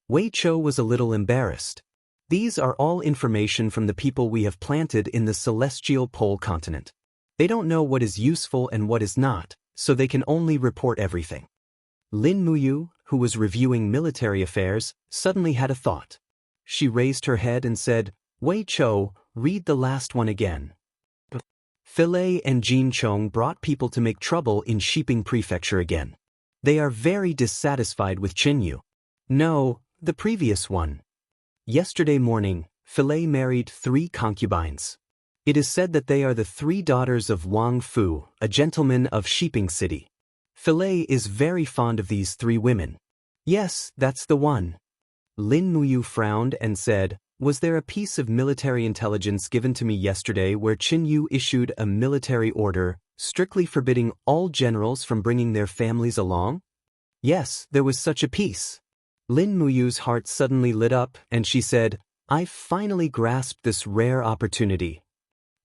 Wei Chou was a little embarrassed. These are all information from the people we have planted in the celestial pole continent. They don't know what is useful and what is not, so they can only report everything. Lin Muyu, who was reviewing military affairs, suddenly had a thought. She raised her head and said, "Wei Chou, read the last one again." Philae and Jin Chong brought people to make trouble in Shiping Prefecture again. They are very dissatisfied with Qin Yu. No, the previous one. Yesterday morning, Philae married 3 concubines. It is said that they are the 3 daughters of Wang Fu, a gentleman of Shiping City. Philae is very fond of these 3 women. Yes, that's the one. Lin Muyu frowned and said, was there a piece of military intelligence given to me yesterday where Qin Yu issued a military order, strictly forbidding all generals from bringing their families along? Yes, there was such a piece. Lin Muyu's heart suddenly lit up, and she said, I've finally grasped this rare opportunity.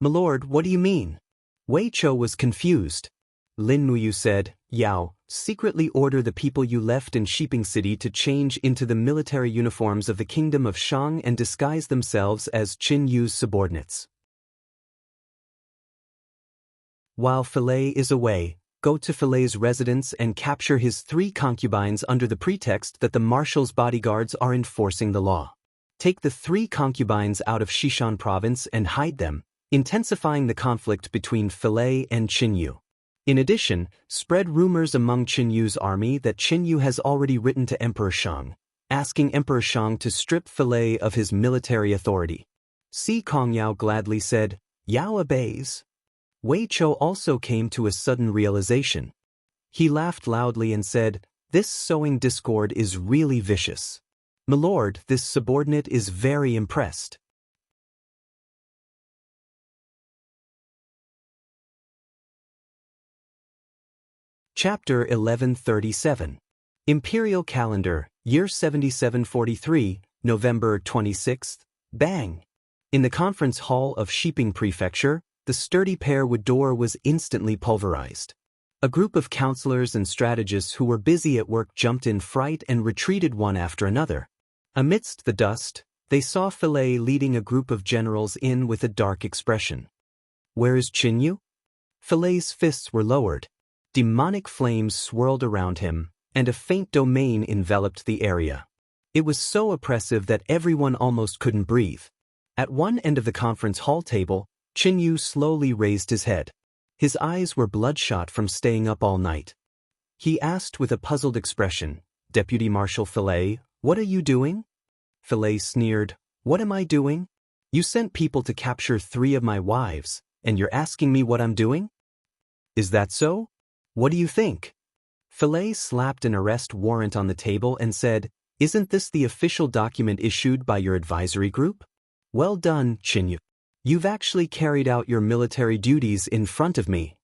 My lord, what do you mean? Wei Chou was confused. Lin Muyu said, Yao, secretly order the people you left in Shiping City to change into the military uniforms of the Kingdom of Shang and disguise themselves as Qin Yu's subordinates. While Philae is away, go to Philae's residence and capture his 3 concubines under the pretext that the marshal's bodyguards are enforcing the law. Take the 3 concubines out of Xishan province and hide them, intensifying the conflict between Philae and Qin Yu. In addition, spread rumors among Qin Yu's army that Qin Yu has already written to Emperor Shang, asking Emperor Shang to strip Philae of his military authority. Si Kongyao gladly said, Yao obeys. Wei Chou also came to a sudden realization. He laughed loudly and said, this sowing discord is really vicious. My lord, this subordinate is very impressed. Chapter 1137. Imperial Calendar, Year 7743, November 26th, Bang! In the conference hall of Shiping Prefecture, the sturdy pair with door was instantly pulverized. A group of counselors and strategists who were busy at work jumped in fright and retreated one after another. Amidst the dust, they saw Philae leading a group of generals in with a dark expression. Where is Qin Yu? Philae's fists were lowered. Demonic flames swirled around him, and a faint domain enveloped the area. It was so oppressive that everyone almost couldn't breathe. At one end of the conference hall table, Qin Yu slowly raised his head. His eyes were bloodshot from staying up all night. He asked with a puzzled expression, Deputy Marshal Philae, what are you doing? Philae sneered, what am I doing? You sent people to capture 3 of my wives, and you're asking me what I'm doing? Is that so? What do you think? Philae slapped an arrest warrant on the table and said, isn't this the official document issued by your advisory group? Well done, Qin Yu. You've actually carried out your military duties in front of me.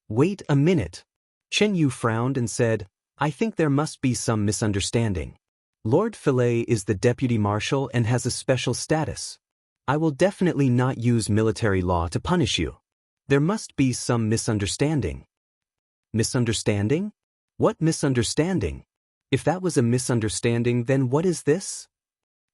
Wait a minute. Qin Yu frowned and said, I think there must be some misunderstanding. Lord Philae is the deputy marshal and has a special status. I will definitely not use military law to punish you. There must be some misunderstanding. Misunderstanding? What misunderstanding? If that was a misunderstanding, then what is this?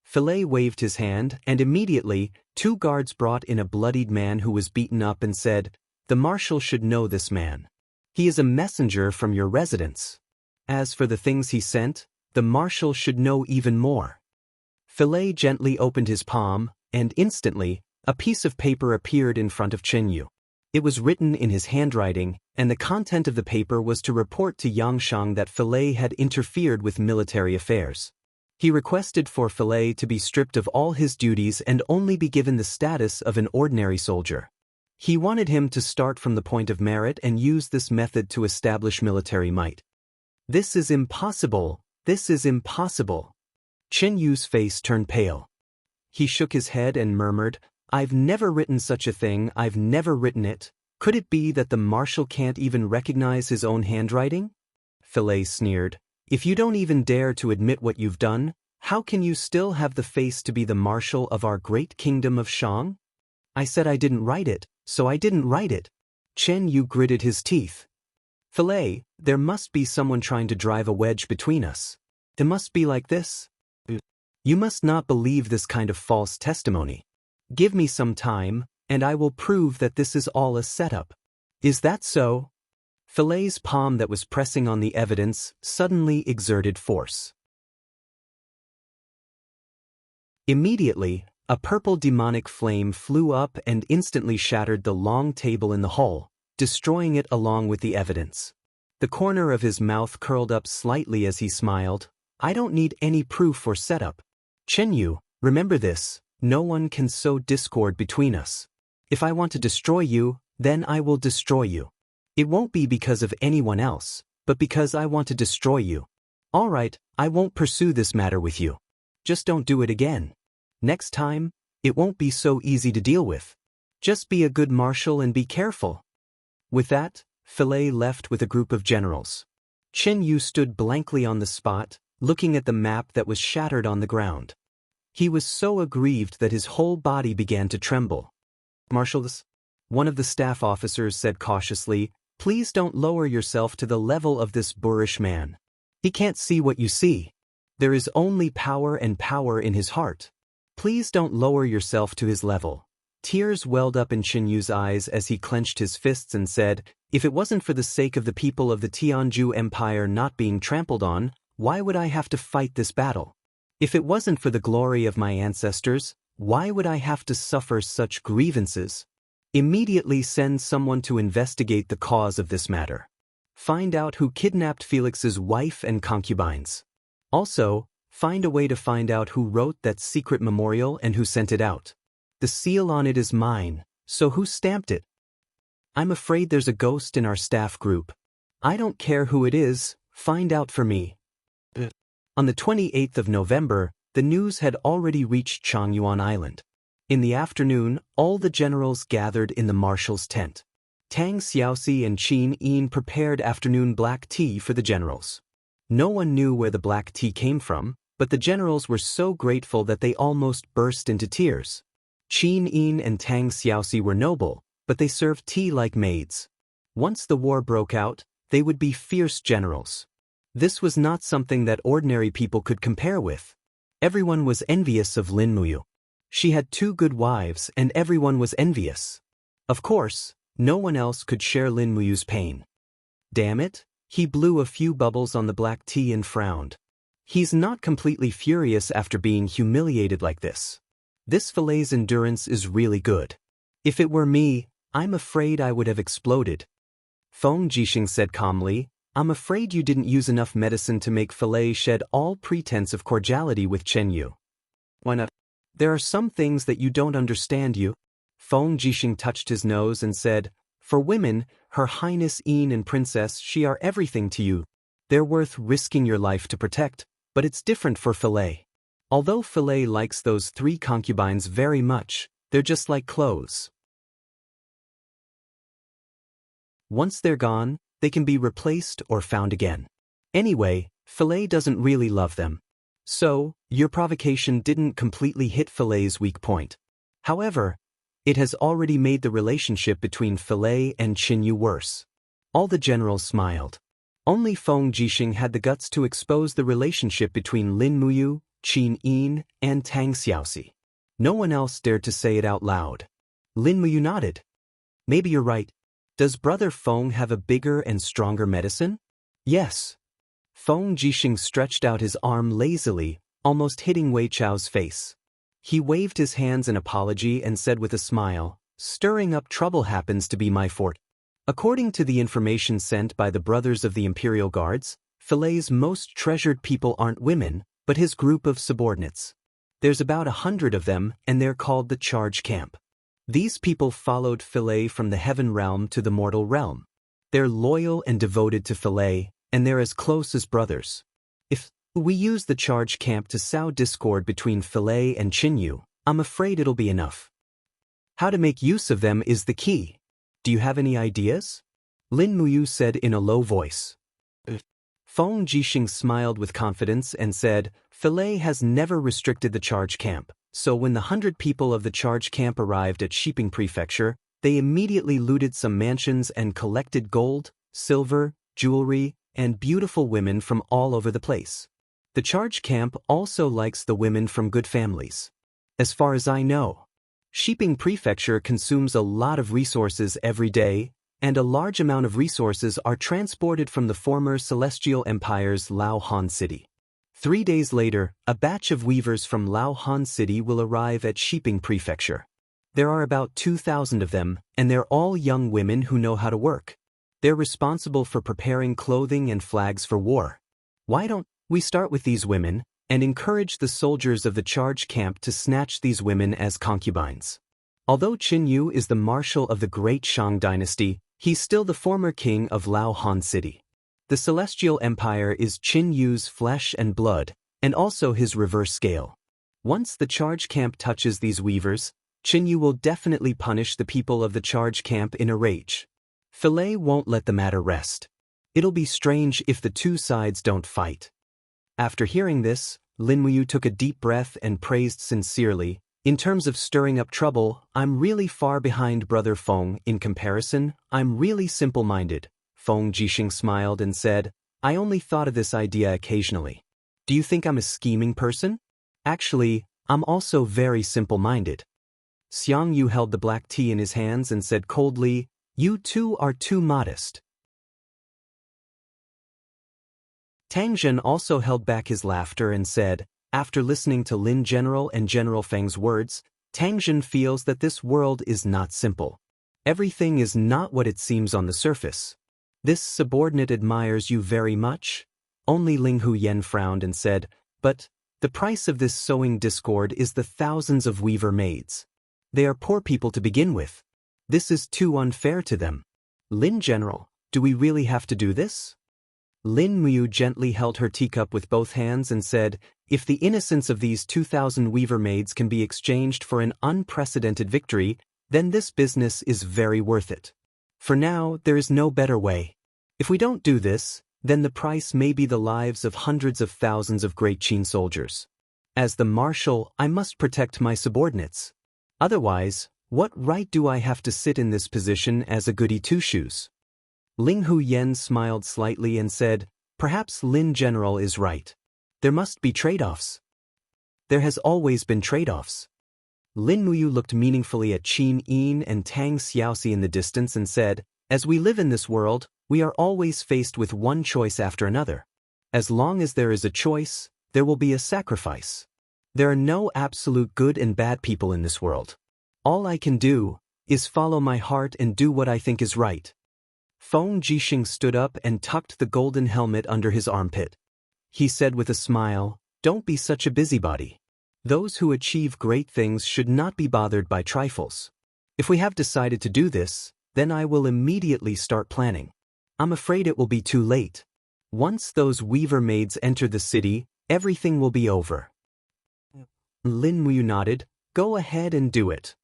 Philae waved his hand, and immediately, 2 guards brought in a bloodied man who was beaten up and said, the marshal should know this man. He is a messenger from your residence. As for the things he sent, the marshal should know even more. Philae gently opened his palm, and instantly, a piece of paper appeared in front of Qin Yu. It was written in his handwriting, and the content of the paper was to report to Yangshang that Philae had interfered with military affairs. He requested for Philae to be stripped of all his duties and only be given the status of an ordinary soldier. He wanted him to start from the point of merit and use this method to establish military might. This is impossible. This is impossible. Qin Yu's face turned pale. He shook his head and murmured, I've never written such a thing, I've never written it. Could it be that the marshal can't even recognize his own handwriting? Philae sneered, if you don't even dare to admit what you've done, how can you still have the face to be the marshal of our great kingdom of Shang? I said I didn't write it, so I didn't write it. Qin Yu gritted his teeth. Philae, there must be someone trying to drive a wedge between us. It must be like this. You must not believe this kind of false testimony. Give me some time, and I will prove that this is all a setup. Is that so? Philae's palm that was pressing on the evidence suddenly exerted force. Immediately, a purple demonic flame flew up and instantly shattered the long table in the hall, destroying it along with the evidence. The corner of his mouth curled up slightly as he smiled. I don't need any proof or setup. Qin Yu, remember this, no one can sow discord between us. If I want to destroy you, then I will destroy you. It won't be because of anyone else, but because I want to destroy you. All right, I won't pursue this matter with you. Just don't do it again. Next time, it won't be so easy to deal with. Just be a good marshal and be careful." With that, Philae left with a group of generals. Chen Yu stood blankly on the spot, looking at the map that was shattered on the ground. He was so aggrieved that his whole body began to tremble. "Marshals," one of the staff officers said cautiously, "please don't lower yourself to the level of this boorish man. He can't see what you see. There is only power and power in his heart. Please don't lower yourself to his level." Tears welled up in Chen Yu's eyes as he clenched his fists and said, "If it wasn't for the sake of the people of the Tianju Empire not being trampled on, why would I have to fight this battle? If it wasn't for the glory of my ancestors, why would I have to suffer such grievances? Immediately send someone to investigate the cause of this matter. Find out who kidnapped Felix's wife and concubines. Also, find a way to find out who wrote that secret memorial and who sent it out. The seal on it is mine, so who stamped it? I'm afraid there's a ghost in our staff group. I don't care who it is, find out for me." On the 28th of November, the news had already reached Changyuan Island. In the afternoon, all the generals gathered in the marshal's tent. Tang Xiaoxi and Qin Yin prepared afternoon black tea for the generals. No one knew where the black tea came from, but the generals were so grateful that they almost burst into tears. Qin Yin and Tang Xiaoxi were noble, but they served tea like maids. Once the war broke out, they would be fierce generals. This was not something that ordinary people could compare with. Everyone was envious of Lin Muyu. She had 2 good wives and everyone was envious. Of course, no one else could share Lin Muyu's pain. Damn it, he blew a few bubbles on the black tea and frowned. He's not completely furious after being humiliated like this. This Philae's endurance is really good. If it were me, I'm afraid I would have exploded. Feng Jixing said calmly, "I'm afraid you didn't use enough medicine to make Philae shed all pretense of cordiality with Chen Yu." "Why not?" "There are some things that you don't understand, you." Feng Jixing touched his nose and said, "For women, Her Highness Yin and Princess She are everything to you. They're worth risking your life to protect, but it's different for Philae. Although Philae likes those 3 concubines very much, they're just like clothes. Once they're gone, they can be replaced or found again. Anyway, Philae doesn't really love them. So, your provocation didn't completely hit Philae's weak point. However, it has already made the relationship between Philae and Qin Yu worse." All the generals smiled. Only Feng Jixing had the guts to expose the relationship between Lin Muyu, Qin Yin, and Tang Xiaoxi. No one else dared to say it out loud. Lin Muyu nodded. "Maybe you're right. Does Brother Feng have a bigger and stronger medicine?" "Yes." Feng Jixing stretched out his arm lazily, almost hitting Wei Chao's face. He waved his hands in apology and said with a smile, "Stirring up trouble happens to be my forte. According to the information sent by the brothers of the Imperial Guards, Philae's most treasured people aren't women, but his group of subordinates. There's about 100 of them, and they're called the Charge Camp. These people followed Philae from the heaven realm to the mortal realm. They're loyal and devoted to Philae, and they're as close as brothers. If we use the Charge Camp to sow discord between Philae and Qin Yu, I'm afraid it'll be enough. How to make use of them is the key. Do you have any ideas?" Lin Muyu said in a low voice. Feng Jixing smiled with confidence and said, "Philae has never restricted the Charge Camp, so when the 100 people of the Charge Camp arrived at Shiping Prefecture, they immediately looted some mansions and collected gold, silver, jewelry, and beautiful women from all over the place. The Charge Camp also likes the women from good families. As far as I know, Shiping Prefecture consumes a lot of resources every day, and a large amount of resources are transported from the former Celestial Empire's Lao Han City. 3 days later, a batch of weavers from Lao Han City will arrive at Shiping Prefecture. There are about 2,000 of them, and they're all young women who know how to work. They're responsible for preparing clothing and flags for war. Why don't we start with these women and encourage the soldiers of the Charge Camp to snatch these women as concubines? Although Qin Yu is the marshal of the great Shang dynasty, he's still the former king of Lao Han City. The Celestial Empire is Qin Yu's flesh and blood, and also his reverse scale. Once the charge camp touches these weavers, Qin Yu will definitely punish the people of the charge camp in a rage. Philae won't let the matter rest. It'll be strange if the two sides don't fight. After hearing this, Lin Muyu took a deep breath and praised sincerely, "In terms of stirring up trouble, I'm really far behind Brother Feng. In comparison, I'm really simple-minded." Feng Jixing smiled and said, "I only thought of this idea occasionally. Do you think I'm a scheming person? Actually, I'm also very simple-minded." Xiang Yu held the black tea in his hands and said coldly, "You two are too modest." Tang Zhen also held back his laughter and said, after listening to Lin General and General Feng's words, Tang Zhen feels that this world is not simple. Everything is not what it seems on the surface. This subordinate admires you very much? Only Ling Huyen frowned and said, "But the price of this sowing discord is the thousands of weaver maids. They are poor people to begin with. This is too unfair to them. Lin General, do we really have to do this?" Lin Muyu gently held her teacup with both hands and said, "If the innocence of these 2,000 weaver maids can be exchanged for an unprecedented victory, then this business is very worth it. For now, there is no better way. If we don't do this, then the price may be the lives of hundreds of thousands of great Qin soldiers. As the marshal, I must protect my subordinates. Otherwise, what right do I have to sit in this position as a goody two-shoes?" Ling Huyen smiled slightly and said, "Perhaps Lin General is right. There must be trade-offs. There has always been trade-offs." Lin Muyu looked meaningfully at Qin Yin and Tang Xiaoxi in the distance and said, "As we live in this world, we are always faced with one choice after another. As long as there is a choice, there will be a sacrifice. There are no absolute good and bad people in this world. All I can do is follow my heart and do what I think is right." Feng Jixing stood up and tucked the golden helmet under his armpit. He said with a smile, "Don't be such a busybody. Those who achieve great things should not be bothered by trifles. If we have decided to do this, then I will immediately start planning. I'm afraid it will be too late. Once those weaver maids enter the city, everything will be over." Lin Muyu nodded, "Go ahead and do it."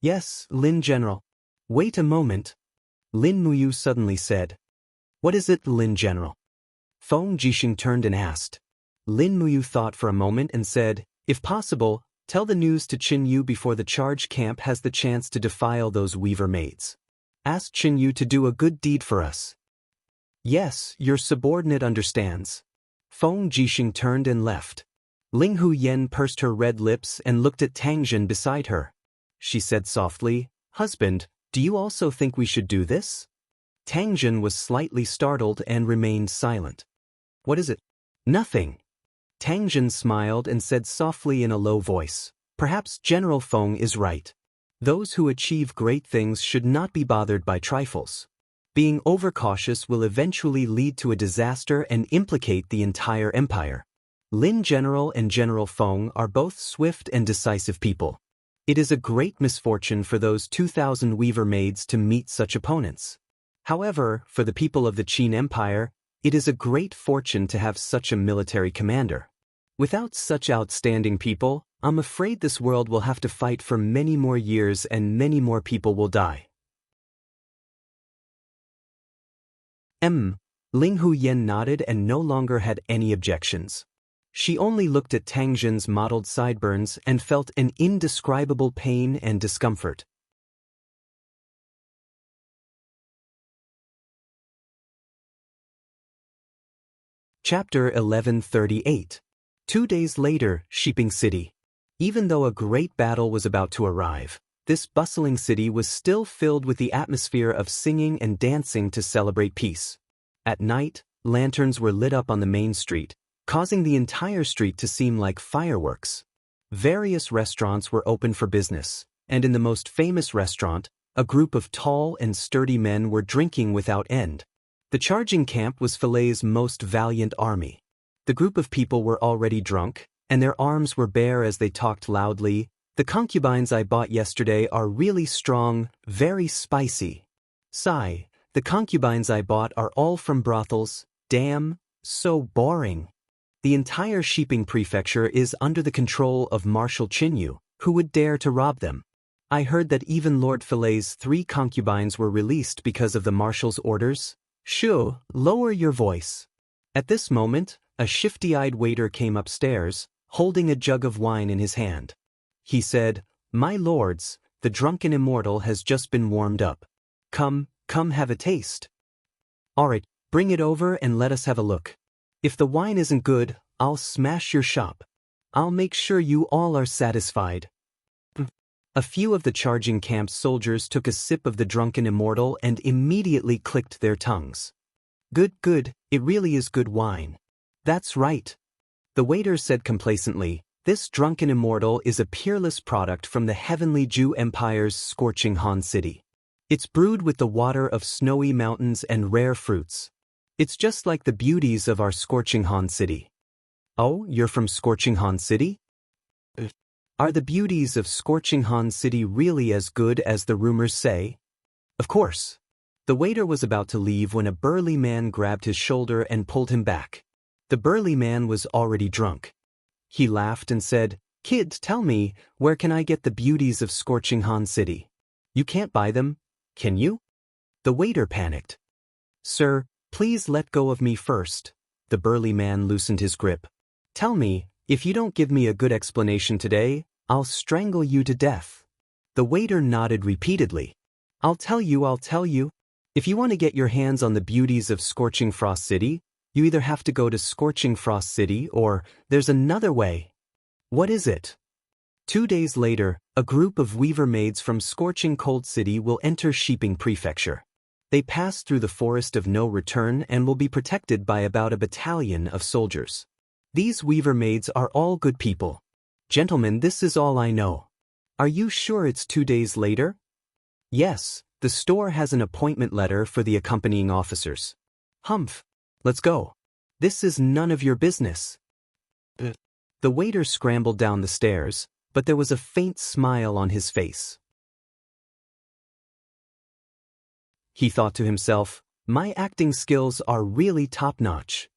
"Yes, Lin General." "Wait a moment." Lin Muyu suddenly said. "What is it, Lin General?" Feng Jixing turned and asked. Lin Muyu thought for a moment and said, "If possible, tell the news to Qin Yu before the charge camp has the chance to defile those weaver maids. Ask Qin Yu to do a good deed for us." "Yes, your subordinate understands." Feng Jixing turned and left. Ling Huyen pursed her red lips and looked at Tang Zhen beside her. She said softly, "Husband, do you also think we should do this?" Tang Zhen was slightly startled and remained silent. "What is it?" "Nothing." Tang Zhen smiled and said softly in a low voice, "Perhaps General Feng is right. Those who achieve great things should not be bothered by trifles. Being overcautious will eventually lead to a disaster and implicate the entire empire. Lin General and General Feng are both swift and decisive people. It is a great misfortune for those 2,000 weaver maids to meet such opponents. However, for the people of the Qin Empire, it is a great fortune to have such a military commander. Without such outstanding people, I'm afraid this world will have to fight for many more years and many more people will die." Ling Huyen nodded and no longer had any objections. She only looked at Tang Zhen's mottled sideburns and felt an indescribable pain and discomfort. Chapter 1138. 2 days later, Shiping City. Even though a great battle was about to arrive, this bustling city was still filled with the atmosphere of singing and dancing to celebrate peace. At night, lanterns were lit up on the main street, causing the entire street to seem like fireworks. Various restaurants were open for business, and in the most famous restaurant, a group of tall and sturdy men were drinking without end. The charging camp was Philae's most valiant army. The group of people were already drunk, and their arms were bare as they talked loudly, The concubines I bought yesterday are really strong, very spicy. Sigh, the concubines I bought are all from brothels, damn, so boring. The entire Shiping Prefecture is under the control of Marshal Chinyu, who would dare to rob them. I heard that even Lord Filet's 3 concubines were released because of the Marshal's orders. Shoo, lower your voice. At this moment, a shifty-eyed waiter came upstairs, holding a jug of wine in his hand. He said, "My lords, the drunken immortal has just been warmed up. Come have a taste." "Alright, bring it over and let us have a look. If the wine isn't good, I'll smash your shop. I'll make sure you all are satisfied." A few of the charging camp's soldiers took a sip of the drunken immortal and immediately clicked their tongues. Good, it really is good wine." "That's right," the waiter said complacently. "This drunken immortal is a peerless product from the heavenly Jew Empire's scorching Han City. It's brewed with the water of snowy mountains and rare fruits. It's just like the beauties of our scorching Han City." "Oh, you're from scorching Han City? Are the beauties of scorching Han City really as good as the rumors say?" "Of course." The waiter was about to leave when a burly man grabbed his shoulder and pulled him back. The burly man was already drunk. He laughed and said, "Kid, tell me, where can I get the beauties of scorching Han City?" "You can't buy them, can you?" The waiter panicked. "Sir, please let go of me first." The burly man loosened his grip. "Tell me, if you don't give me a good explanation today, I'll strangle you to death." The waiter nodded repeatedly. I'll tell you. If you want to get your hands on the beauties of Scorching Frost City, you either have to go to Scorching Frost City or there's another way." "What is it?" 2 days later, a group of weaver maids from Scorching Cold City will enter Shiping Prefecture. They pass through the Forest of No Return and will be protected by about a battalion of soldiers. These weaver maids are all good people. "Gentlemen, this is all I know." "Are you sure it's 2 days later?" "Yes, the store has an appointment letter for the accompanying officers." "Humph. Let's go. This is none of your business." The waiter scrambled down the stairs, but there was a faint smile on his face. He thought to himself, "My acting skills are really top-notch."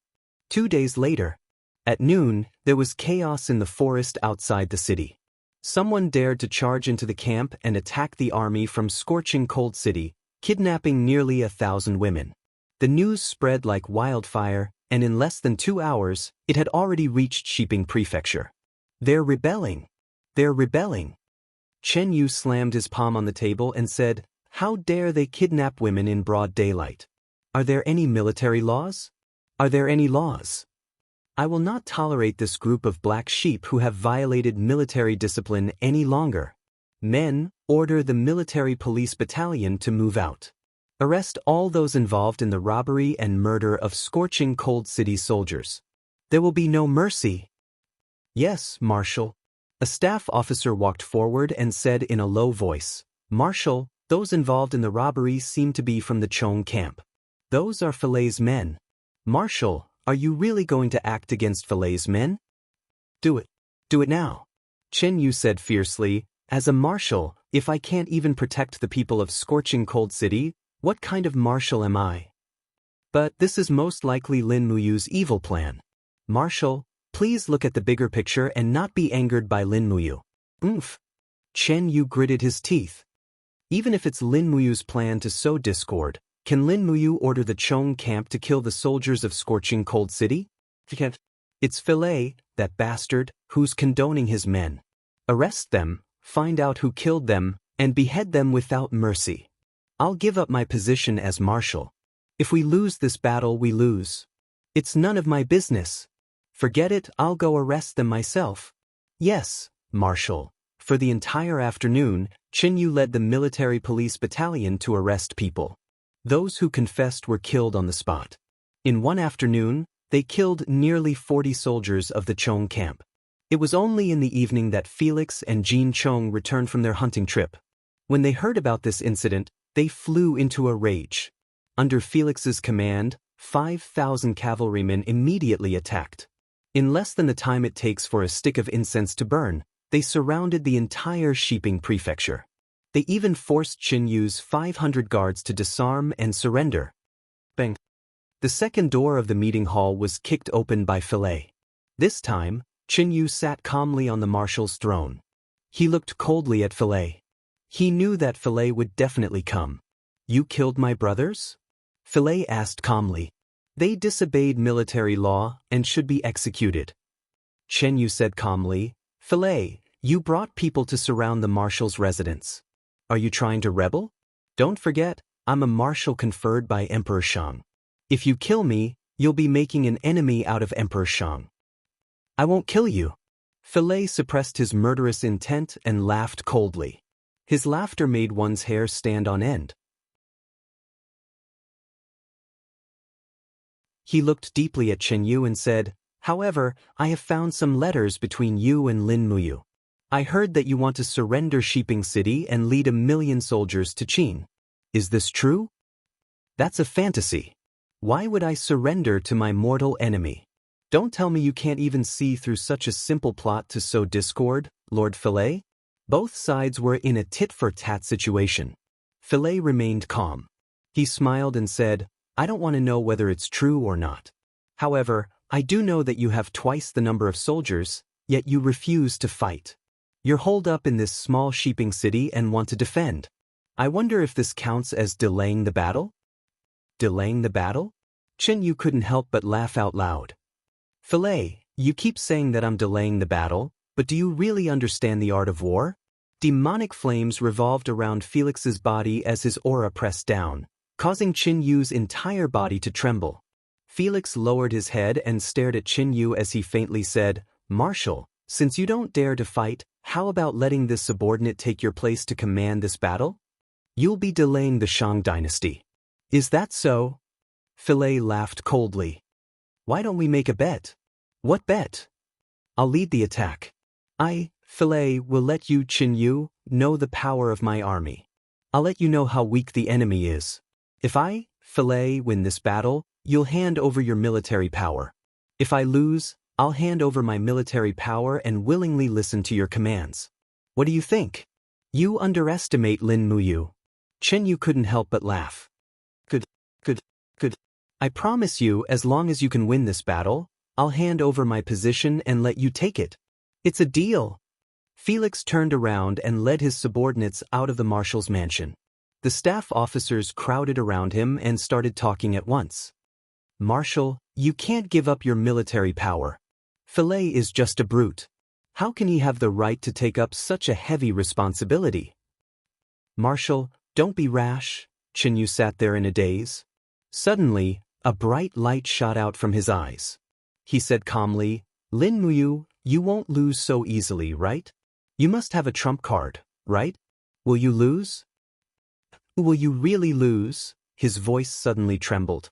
2 days later, at noon, there was chaos in the forest outside the city. Someone dared to charge into the camp and attack the army from Scorching Cold City, kidnapping nearly 1,000 women. The news spread like wildfire, and in less than 2 hours, it had already reached Shiping Prefecture. They're rebelling. Chen Yu slammed his palm on the table and said, "How dare they kidnap women in broad daylight? Are there any military laws? Are there any laws? I will not tolerate this group of black sheep who have violated military discipline any longer. Men, order the military police battalion to move out. Arrest all those involved in the robbery and murder of Scorching Cold City soldiers. There will be no mercy." "Yes, Marshal." A staff officer walked forward and said in a low voice, "Marshal, those involved in the robbery seem to be from the Chong camp. Those are Filet's men." "Marshal, are you really going to act against Filet's men?" Do it now." Chen Yu said fiercely, "As a marshal, if I can't even protect the people of Scorching Cold City, what kind of marshal am I?" "But this is most likely Lin Muyu's evil plan. Marshal, please look at the bigger picture and not be angered by Lin Muyu." "Oomph." Chen Yu gritted his teeth. Even if it's Lin Muyu's plan to sow discord, can Lin Muyu order the Chong camp to kill the soldiers of Scorching Cold City? It's Filet, that bastard, who's condoning his men. Arrest them, find out who killed them, and behead them without mercy. I'll give up my position as marshal. If we lose this battle, we lose. It's none of my business. Forget it, I'll go arrest them myself." "Yes, Marshal." For the entire afternoon, Chen Yu led the military police battalion to arrest people. Those who confessed were killed on the spot. In one afternoon, they killed nearly 40 soldiers of the Chong camp. It was only in the evening that Felix and Jean Chong returned from their hunting trip. When they heard about this incident, they flew into a rage. Under Felix's command, 5,000 cavalrymen immediately attacked. In less than the time it takes for a stick of incense to burn, They surrounded the entire Shiping prefecture. They even forced Qin Yu's 500 guards to disarm and surrender. Bang! The second door of the meeting hall was kicked open by Fillet. This time, Qin Yu sat calmly on the marshal's throne. He looked coldly at Fillet. He knew that Fillet would definitely come. "You killed my brothers?" Fillet asked calmly. "They disobeyed military law and should be executed." Qin Yu said calmly, "Fillet, you brought people to surround the marshal's residence. Are you trying to rebel? Don't forget, I'm a marshal conferred by Emperor Shang. If you kill me, you'll be making an enemy out of Emperor Shang." "I won't kill you." Fillet suppressed his murderous intent and laughed coldly. His laughter made one's hair stand on end. He looked deeply at Qin Yu and said, "However, I have found some letters between you and Lin Muyu. I heard that you want to surrender Shiping City and lead 1,000,000 soldiers to Qin. Is this true?" "That's a fantasy. Why would I surrender to my mortal enemy? Don't tell me you can't even see through such a simple plot to sow discord, Lord Fillet." Both sides were in a tit-for-tat situation. Fillet remained calm. He smiled and said, "I don't want to know whether it's true or not. However, I do know that you have twice the number of soldiers, yet you refuse to fight. You're holed up in this small Shiping city and want to defend. I wonder if this counts as delaying the battle?" "Delaying the battle?" Qin Yu couldn't help but laugh out loud. "Fillet, you keep saying that I'm delaying the battle, but do you really understand the art of war?" Demonic flames revolved around Felix's body as his aura pressed down, causing Qin Yu's entire body to tremble. Felix lowered his head and stared at Qin Yu as he faintly said, "Marshal, since you don't dare to fight, how about letting this subordinate take your place to command this battle? You'll be delaying the Shang dynasty." "Is that so?" Fillet laughed coldly. "Why don't we make a bet?" "What bet?" "I'll lead the attack. I, Fillet, will let you, Qin Yu, know the power of my army. I'll let you know how weak the enemy is. If I, Fillet, win this battle, you'll hand over your military power. If I lose, I'll hand over my military power and willingly listen to your commands. What do you think?" "You underestimate Lin Muyu." Qin Yu couldn't help but laugh. Good. I promise you, as long as you can win this battle, I'll hand over my position and let you take it. It's a deal." Felix turned around and led his subordinates out of the marshal's mansion. The staff officers crowded around him and started talking at once. "Marshal, you can't give up your military power. Fillet is just a brute. How can he have the right to take up such a heavy responsibility?" "Marshal, don't be rash." Qin Yu sat there in a daze. Suddenly, a bright light shot out from his eyes. He said calmly, "Lin Muyu, you won't lose so easily, right? You must have a trump card, right? Will you lose?" "Will you really lose?" His voice suddenly trembled.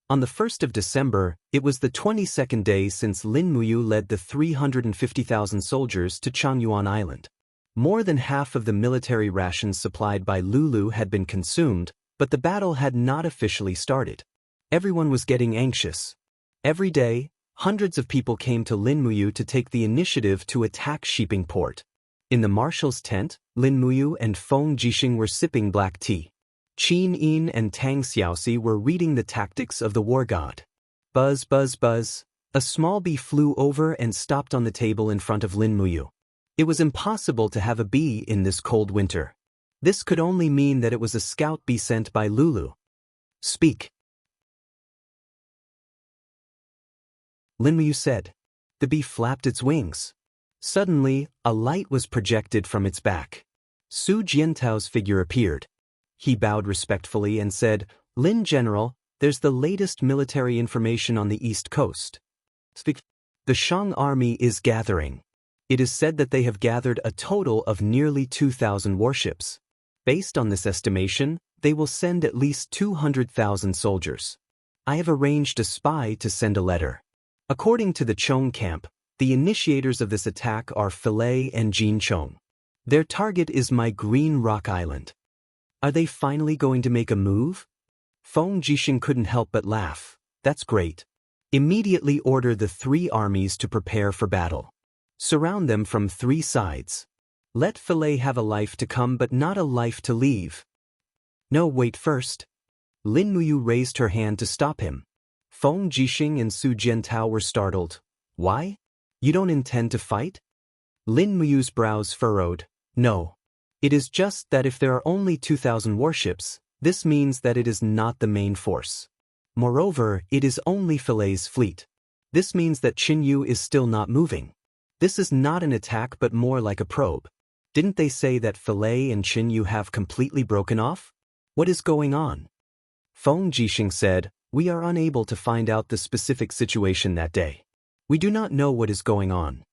On the 1st of December, it was the 22nd day since Lin Muyu led the 350,000 soldiers to Changyuan Island. More than half of the military rations supplied by Lulu had been consumed, but the battle had not officially started. Everyone was getting anxious. Every day, hundreds of people came to Lin Muyu to take the initiative to attack Shiping Port. In the marshal's tent, Lin Muyu and Feng Jixing were sipping black tea. Qin Yin and Tang Xiaoxi were reading the tactics of the war god. Buzz, buzz, buzz. A small bee flew over and stopped on the table in front of Lin Muyu. It was impossible to have a bee in this cold winter. This could only mean that it was a scout bee sent by Lulu. "Speak." Lin Muyu said. The bee flapped its wings. Suddenly, a light was projected from its back. Su Jiantao's figure appeared. He bowed respectfully and said, "Lin General, there's the latest military information on the East Coast. The Shang army is gathering. It is said that they have gathered a total of nearly 2,000 warships. Based on this estimation, they will send at least 200,000 soldiers. I have arranged a spy to send a letter. According to the Chong camp, the initiators of this attack are Fillet and Jin Chong. Their target is my Green Rock Island. Are they finally going to make a move?" Feng Jixing couldn't help but laugh. "That's great. Immediately order the 3 armies to prepare for battle. Surround them from 3 sides. Let Philae have a life to come but not a life to leave. No, wait first. Lin Muyu raised her hand to stop him. Feng Jixing and Su Jiantao were startled. Why? You don't intend to fight? Lin Muyu's brows furrowed. No. It is just that if there are only 2,000 warships, this means that it is not the main force. Moreover, it is only Philae's fleet. This means that Qinyu is still not moving. This is not an attack but more like a probe. Didn't they say that Philae and Qinyu have completely broken off? What is going on? Feng Jixing said, we are unable to find out the specific situation that day. We do not know what is going on.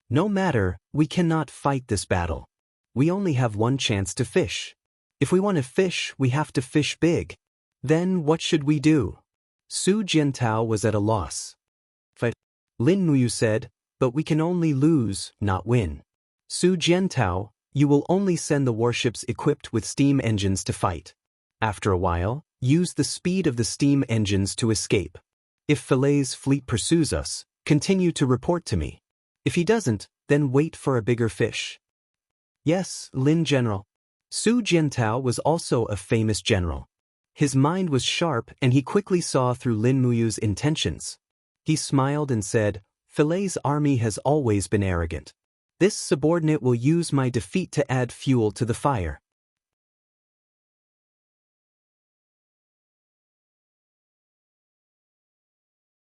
No matter, we cannot fight this battle. We only have one chance to fish. If we want to fish, we have to fish big. Then what should we do? Su Jiantao was at a loss. Fight. Lin Muyu said, but we can only lose, not win. Su Jiantao, you will only send the warships equipped with steam engines to fight. After a while, use the speed of the steam engines to escape. If Philae's fleet pursues us, continue to report to me. If he doesn't, then wait for a bigger fish. Yes, Lin General. Su Jiantao was also a famous general. His mind was sharp and he quickly saw through Lin Muyu's intentions. He smiled and said, Philae's army has always been arrogant. This subordinate will use my defeat to add fuel to the fire.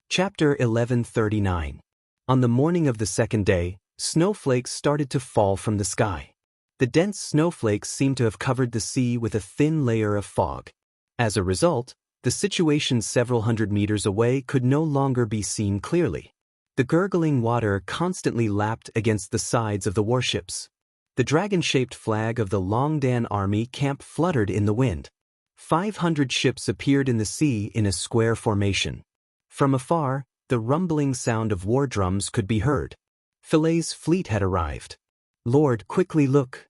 Chapter 1139. On the morning of the second day, snowflakes started to fall from the sky. The dense snowflakes seemed to have covered the sea with a thin layer of fog. As a result, the situation several hundred meters away could no longer be seen clearly. The gurgling water constantly lapped against the sides of the warships. The dragon-shaped flag of the Longdan army camp fluttered in the wind. 500 ships appeared in the sea in a square formation. From afar, the rumbling sound of war drums could be heard. Philae's fleet had arrived. Lord, quickly look.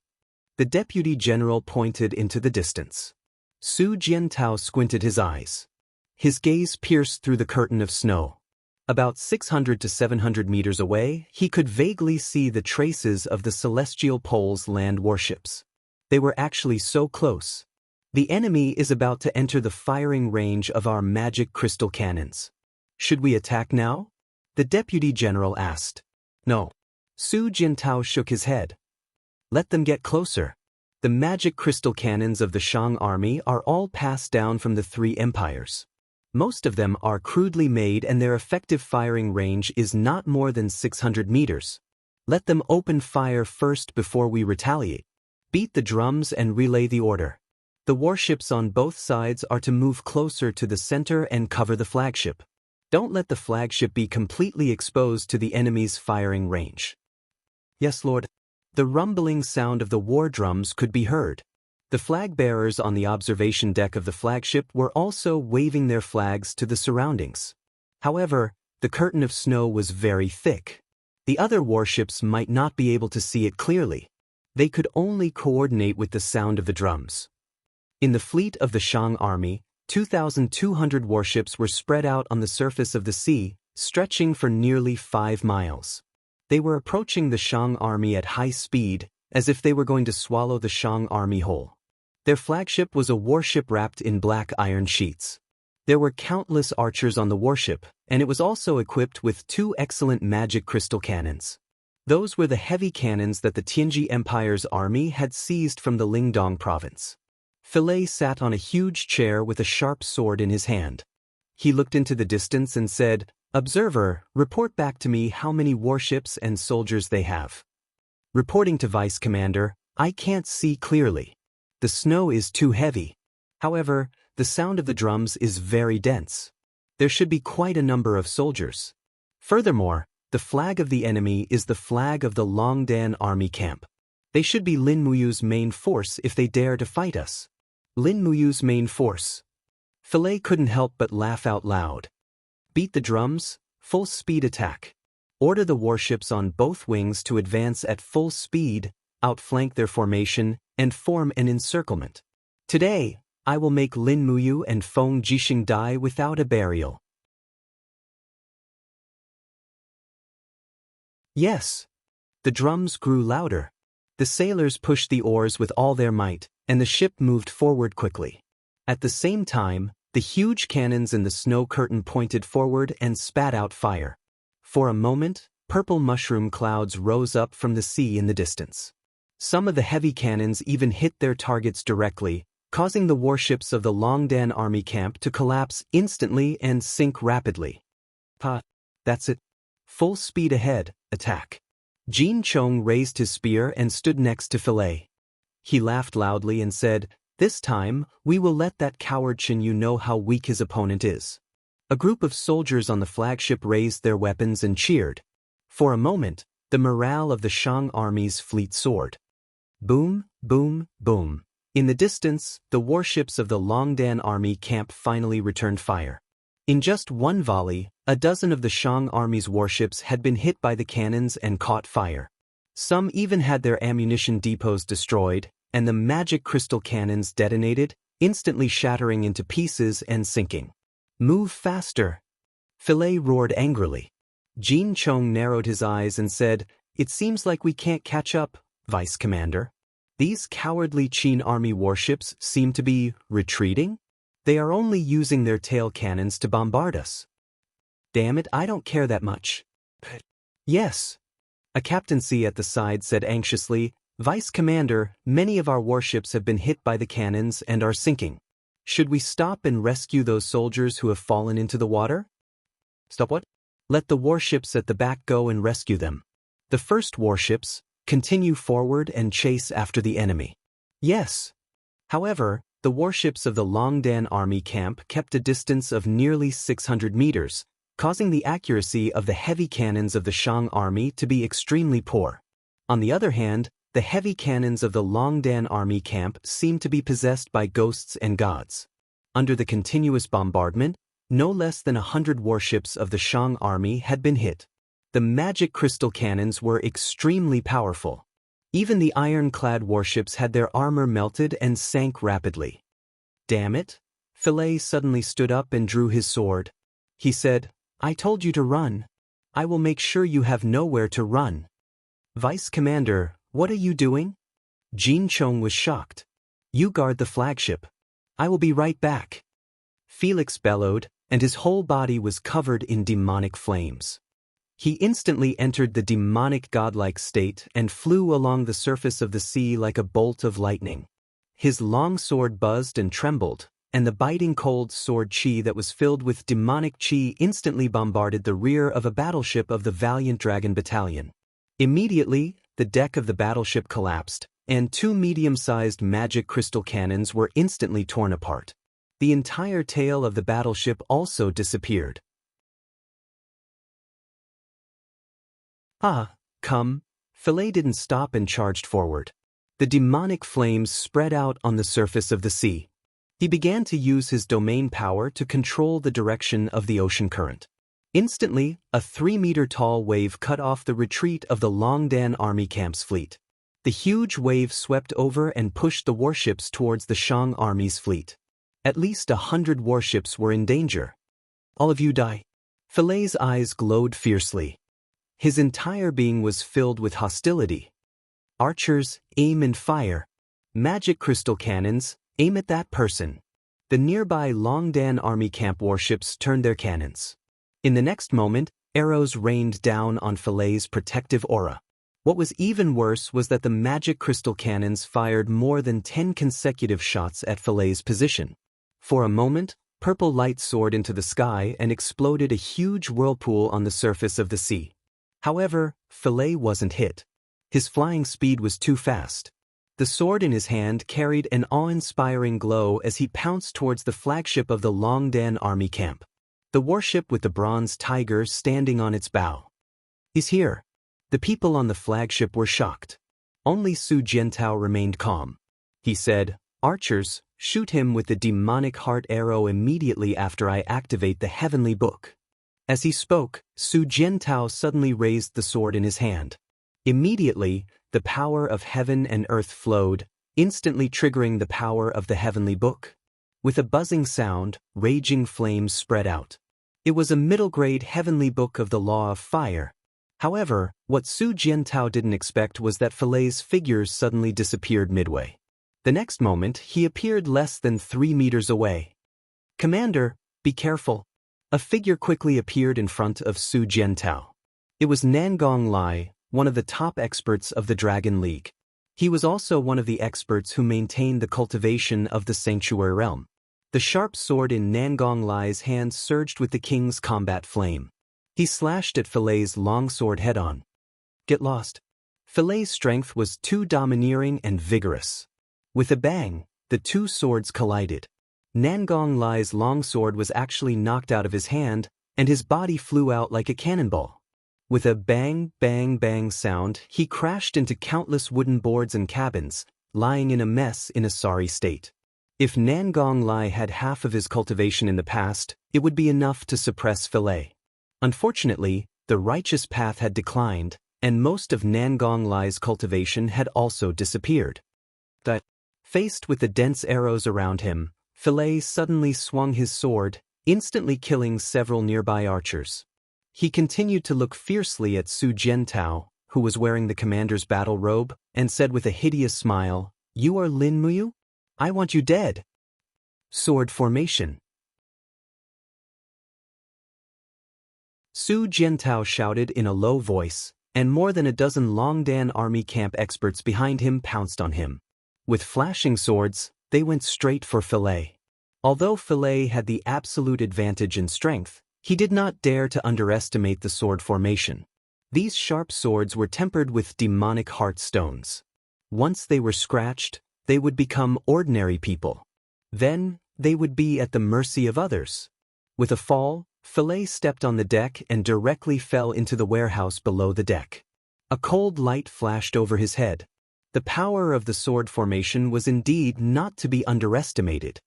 The deputy general pointed into the distance. Su Jiantao squinted his eyes. His gaze pierced through the curtain of snow. About 600 to 700 meters away, he could vaguely see the traces of the Celestial Pole's land warships. They were actually so close. The enemy is about to enter the firing range of our magic crystal cannons. Should we attack now? The deputy general asked. No. Su Jiantao shook his head. Let them get closer. The magic crystal cannons of the Shang army are all passed down from the 3 empires. Most of them are crudely made and their effective firing range is not more than 600 meters. Let them open fire first before we retaliate. Beat the drums and relay the order. The warships on both sides are to move closer to the center and cover the flagship. Don't let the flagship be completely exposed to the enemy's firing range. Yes, Lord. The rumbling sound of the war drums could be heard. The flag bearers on the observation deck of the flagship were also waving their flags to the surroundings. However, the curtain of snow was very thick. The other warships might not be able to see it clearly. They could only coordinate with the sound of the drums. In the fleet of the Shang army, 2,200 warships were spread out on the surface of the sea, stretching for nearly 5 miles. They were approaching the Shang army at high speed, as if they were going to swallow the Shang army whole. Their flagship was a warship wrapped in black iron sheets. There were countless archers on the warship, and it was also equipped with 2 excellent magic crystal cannons. Those were the heavy cannons that the Tianji Empire's army had seized from the Lingdong province. Philae sat on a huge chair with a sharp sword in his hand. He looked into the distance and said, Observer, report back to me how many warships and soldiers they have. Reporting to Vice Commander, I can't see clearly. The snow is too heavy. However, the sound of the drums is very dense. There should be quite a number of soldiers. Furthermore, the flag of the enemy is the flag of the Longdan army camp. They should be Lin Muyu's main force if they dare to fight us. Lin Muyu's main force. Philae couldn't help but laugh out loud. Beat the drums, full speed attack. Order the warships on both wings to advance at full speed, outflank their formation, and form an encirclement. Today, I will make Lin Muyu and Feng Jixing die without a burial. Yes. The drums grew louder. The sailors pushed the oars with all their might, and the ship moved forward quickly. At the same time, the huge cannons in the snow curtain pointed forward and spat out fire. For a moment, purple mushroom clouds rose up from the sea in the distance. Some of the heavy cannons even hit their targets directly, causing the warships of the Longdan army camp to collapse instantly and sink rapidly. That's it. Full speed ahead, attack. Jin Chong raised his spear and stood next to Filet. He laughed loudly and said, "This time, we will let that coward Shin Yu know how weak his opponent is." A group of soldiers on the flagship raised their weapons and cheered. For a moment, the morale of the Shang army's fleet soared. Boom, boom, boom. In the distance, the warships of the Longdan army camp finally returned fire. In just one volley, a dozen of the Shang army's warships had been hit by the cannons and caught fire. Some even had their ammunition depots destroyed, and the magic crystal cannons detonated, instantly shattering into pieces and sinking. "Move faster!" Filet roared angrily. Jin Chong narrowed his eyes and said, "It seems like we can't catch up, Vice Commander. These cowardly Qin army warships seem to be retreating? They are only using their tail cannons to bombard us." "Damn it, I don't care that much." "Yes." A captaincy at the side said anxiously, "Vice Commander, many of our warships have been hit by the cannons and are sinking. Should we stop and rescue those soldiers who have fallen into the water?" "Stop what?" "Let the warships at the back go and rescue them. The first warships, continue forward and chase after the enemy." "Yes." However, the warships of the Longdan army camp kept a distance of nearly 600 meters, causing the accuracy of the heavy cannons of the Shang army to be extremely poor. On the other hand, the heavy cannons of the Longdan army camp seemed to be possessed by ghosts and gods. Under the continuous bombardment, no less than 100 warships of the Shang army had been hit. The magic crystal cannons were extremely powerful. Even the ironclad warships had their armor melted and sank rapidly. "Damn it!" Filet suddenly stood up and drew his sword. He said, "I told you to run. I will make sure you have nowhere to run." "Vice Commander, what are you doing?" Jin Chong was shocked. "You guard the flagship. I will be right back." Felix bellowed, and his whole body was covered in demonic flames. He instantly entered the demonic godlike state and flew along the surface of the sea like a bolt of lightning. His long sword buzzed and trembled, and the biting cold sword chi that was filled with demonic chi instantly bombarded the rear of a battleship of the Valiant Dragon Battalion. Immediately, the deck of the battleship collapsed, and 2 medium-sized magic crystal cannons were instantly torn apart. The entire tail of the battleship also disappeared. Come. Filet didn't stop and charged forward. The demonic flames spread out on the surface of the sea. He began to use his domain power to control the direction of the ocean current. Instantly, a 3-meter-tall wave cut off the retreat of the Longdan army camp's fleet. The huge wave swept over and pushed the warships towards the Shang army's fleet. At least 100 warships were in danger. "All of you die." Filet's eyes glowed fiercely. His entire being was filled with hostility. "Archers, aim and fire. Magic crystal cannons, aim at that person." The nearby Longdan army camp warships turned their cannons. In the next moment, arrows rained down on Filet's protective aura. What was even worse was that the magic crystal cannons fired more than 10 consecutive shots at Filet's position. For a moment, purple light soared into the sky and exploded a huge whirlpool on the surface of the sea. However, Filet wasn't hit. His flying speed was too fast. The sword in his hand carried an awe-inspiring glow as he pounced towards the flagship of the Longdan army camp. The warship with the bronze tiger standing on its bow. "He's here." The people on the flagship were shocked. Only Su Jiantao remained calm. He said, "Archers, shoot him with the demonic heart arrow immediately after I activate the heavenly book." As he spoke, Su Jiantao suddenly raised the sword in his hand. Immediately, the power of heaven and earth flowed, instantly triggering the power of the heavenly book. With a buzzing sound, raging flames spread out. It was a middle-grade heavenly book of the law of fire. However, what Su Jiantao didn't expect was that Filet's figures suddenly disappeared midway. The next moment, he appeared less than 3 meters away. "Commander, be careful." A figure quickly appeared in front of Su Jiantao. It was Nangong Lai, one of the top experts of the Dragon League. He was also one of the experts who maintained the cultivation of the Sanctuary Realm. The sharp sword in Nangong Lai's hand surged with the king's combat flame. He slashed at Filet's longsword head-on. "Get lost." Filet's strength was too domineering and vigorous. With a bang, the two swords collided. Nangong Lai's longsword was actually knocked out of his hand, and his body flew out like a cannonball. With a bang, bang, bang sound, he crashed into countless wooden boards and cabins, lying in a mess in a sorry state. If Nangong Lai had half of his cultivation in the past, it would be enough to suppress Filet. Unfortunately, the righteous path had declined, and most of Nangong Lai's cultivation had also disappeared. Faced with the dense arrows around him, Filet suddenly swung his sword, instantly killing several nearby archers. He continued to look fiercely at Su Jiantao, who was wearing the commander's battle robe, and said with a hideous smile, "You are Lin Muyu? I want you dead." Sword formation. Su Jiantao shouted in a low voice, and more than a dozen Longdan army camp experts behind him pounced on him. With flashing swords, they went straight for Filet. Although Filet had the absolute advantage in strength, he did not dare to underestimate the sword formation. These sharp swords were tempered with demonic heart stones. Once they were scratched, they would become ordinary people. Then, they would be at the mercy of others. With a fall, Filet stepped on the deck and directly fell into the warehouse below the deck. A cold light flashed over his head. The power of the sword formation was indeed not to be underestimated.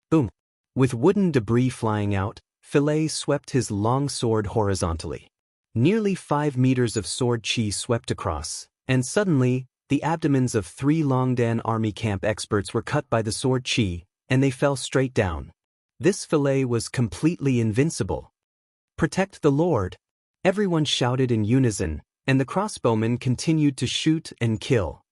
Boom! With wooden debris flying out, Filet swept his long sword horizontally. Nearly 5 meters of sword chi swept across, and suddenly, the abdomens of 3 Longdan army camp experts were cut by the sword chi, and they fell straight down. This Filet was completely invincible. "Protect the Lord!" Everyone shouted in unison, and the crossbowmen continued to shoot and kill.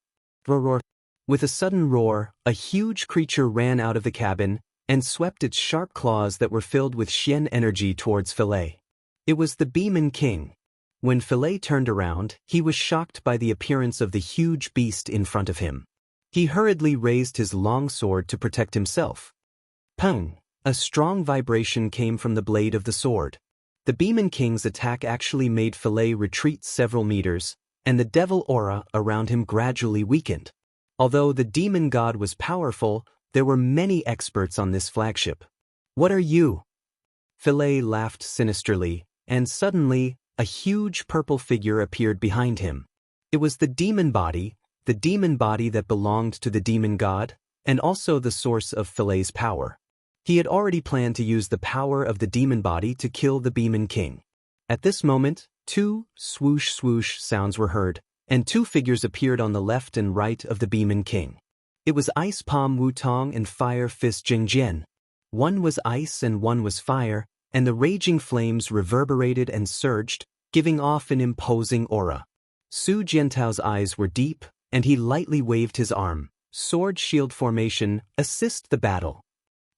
Roar! With a sudden roar, a huge creature ran out of the cabin and swept its sharp claws that were filled with Xian energy towards Filet. It was the Beeman King. When Filet turned around, he was shocked by the appearance of the huge beast in front of him. He hurriedly raised his long sword to protect himself. Pung! A strong vibration came from the blade of the sword. The Beeman King's attack actually made Filet retreat several meters, and the devil aura around him gradually weakened. Although the demon god was powerful, there were many experts on this flagship. "What are you?" Filet laughed sinisterly, and suddenly, a huge purple figure appeared behind him. It was the demon body that belonged to the demon god, and also the source of Filet's power. He had already planned to use the power of the demon body to kill the Beeman King. At this moment, 2 swoosh swoosh sounds were heard, and 2 figures appeared on the left and right of the Beeman King. It was Ice Palm Wutong and Fire Fist Jingjian. One was ice and one was fire, and the raging flames reverberated and surged, giving off an imposing aura. Su Jiantao's eyes were deep, and he lightly waved his arm. Sword shield formation, assist the battle.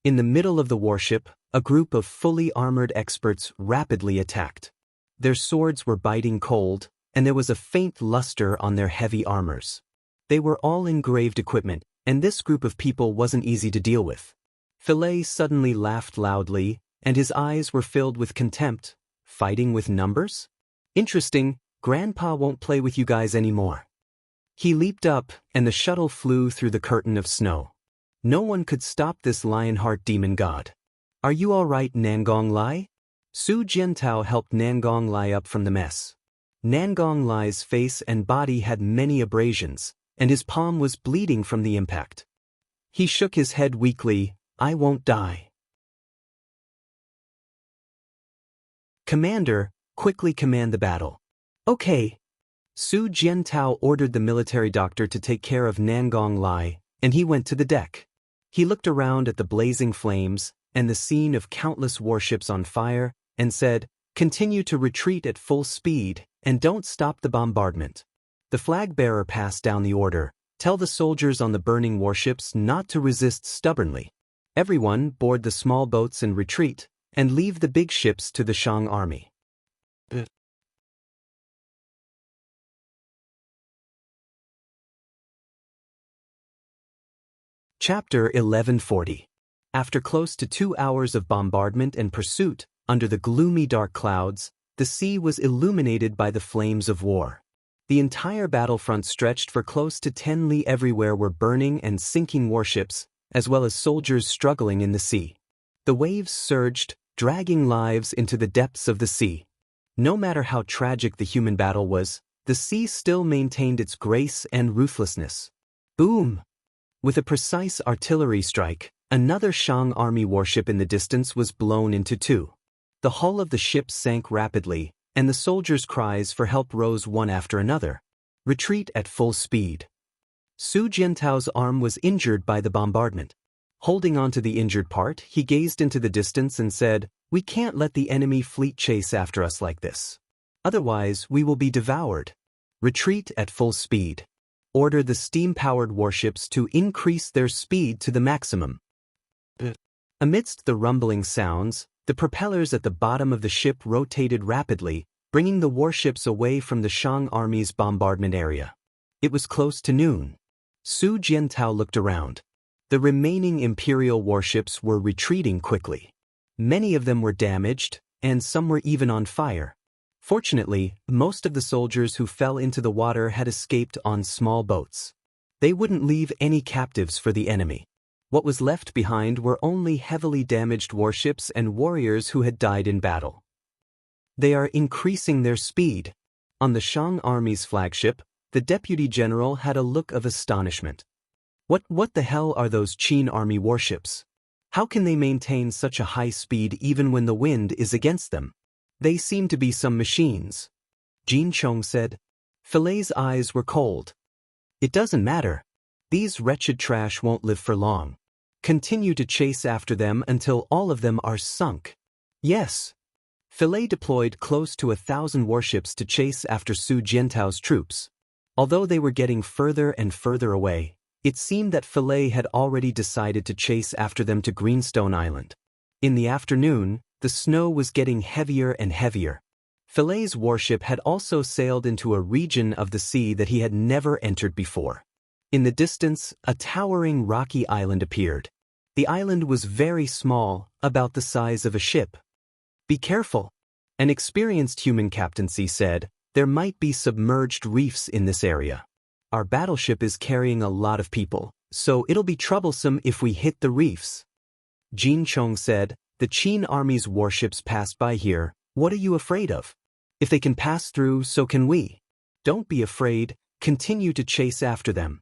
In the middle of the warship, a group of fully armored experts rapidly attacked. Their swords were biting cold, and there was a faint luster on their heavy armors. They were all engraved equipment, and this group of people wasn't easy to deal with. Filet suddenly laughed loudly, and his eyes were filled with contempt. Fighting with numbers? Interesting, Grandpa won't play with you guys anymore. He leaped up, and the shuttle flew through the curtain of snow. No one could stop this Lionheart demon god. "Are you all right, Nangong Lai?" Su Jiantao helped Nangong Lai up from the mess. Nangong Lai's face and body had many abrasions, and his palm was bleeding from the impact. He shook his head weakly. "I won't die." "Commander, quickly command the battle." "Okay." Su Jiantao ordered the military doctor to take care of Nangong Lai, and he went to the deck. He looked around at the blazing flames and the scene of countless warships on fire, and said, "Continue to retreat at full speed, and don't stop the bombardment. The flag bearer passed down the order, tell the soldiers on the burning warships not to resist stubbornly. Everyone board the small boats and retreat, and leave the big ships to the Shang army. Chapter 1140. After close to 2 hours of bombardment and pursuit, under the gloomy dark clouds, the sea was illuminated by the flames of war. The entire battlefront stretched for close to 10 li. Everywhere were burning and sinking warships, as well as soldiers struggling in the sea. The waves surged, dragging lives into the depths of the sea. No matter how tragic the human battle was, the sea still maintained its grace and ruthlessness. Boom! With a precise artillery strike, another Shang army warship in the distance was blown into two. The hull of the ship sank rapidly, and the soldiers' cries for help rose one after another. Retreat at full speed. Su Jiantao's arm was injured by the bombardment. Holding on to the injured part, he gazed into the distance and said, "We can't let the enemy fleet chase after us like this. Otherwise, we will be devoured. Retreat at full speed. Order the steam-powered warships to increase their speed to the maximum." Amidst the rumbling sounds, the propellers at the bottom of the ship rotated rapidly, bringing the warships away from the Shang army's bombardment area. It was close to noon. Su Jiantao looked around. The remaining Imperial warships were retreating quickly. Many of them were damaged, and some were even on fire. Fortunately, most of the soldiers who fell into the water had escaped on small boats. They wouldn't leave any captives for the enemy. What was left behind were only heavily damaged warships and warriors who had died in battle. They are increasing their speed. On the Shang army's flagship, the deputy general had a look of astonishment. What the hell are those Qin army warships? How can they maintain such a high speed even when the wind is against them? They seem to be some machines. Jin Chong said. Filet's eyes were cold. It doesn't matter. These wretched trash won't live for long. Continue to chase after them until all of them are sunk. Yes. Filet deployed close to 1,000 warships to chase after Su Jiantao's troops. Although they were getting further and further away, it seemed that Filet had already decided to chase after them to Greenstone Island. In the afternoon, the snow was getting heavier and heavier. Filet's warship had also sailed into a region of the sea that he had never entered before. In the distance, a towering rocky island appeared. The island was very small, about the size of a ship. Be careful. An experienced human captaincy said, there might be submerged reefs in this area. Our battleship is carrying a lot of people, so it'll be troublesome if we hit the reefs. Jin Chong said, the Qin army's warships passed by here. What are you afraid of? If they can pass through, so can we. Don't be afraid, continue to chase after them.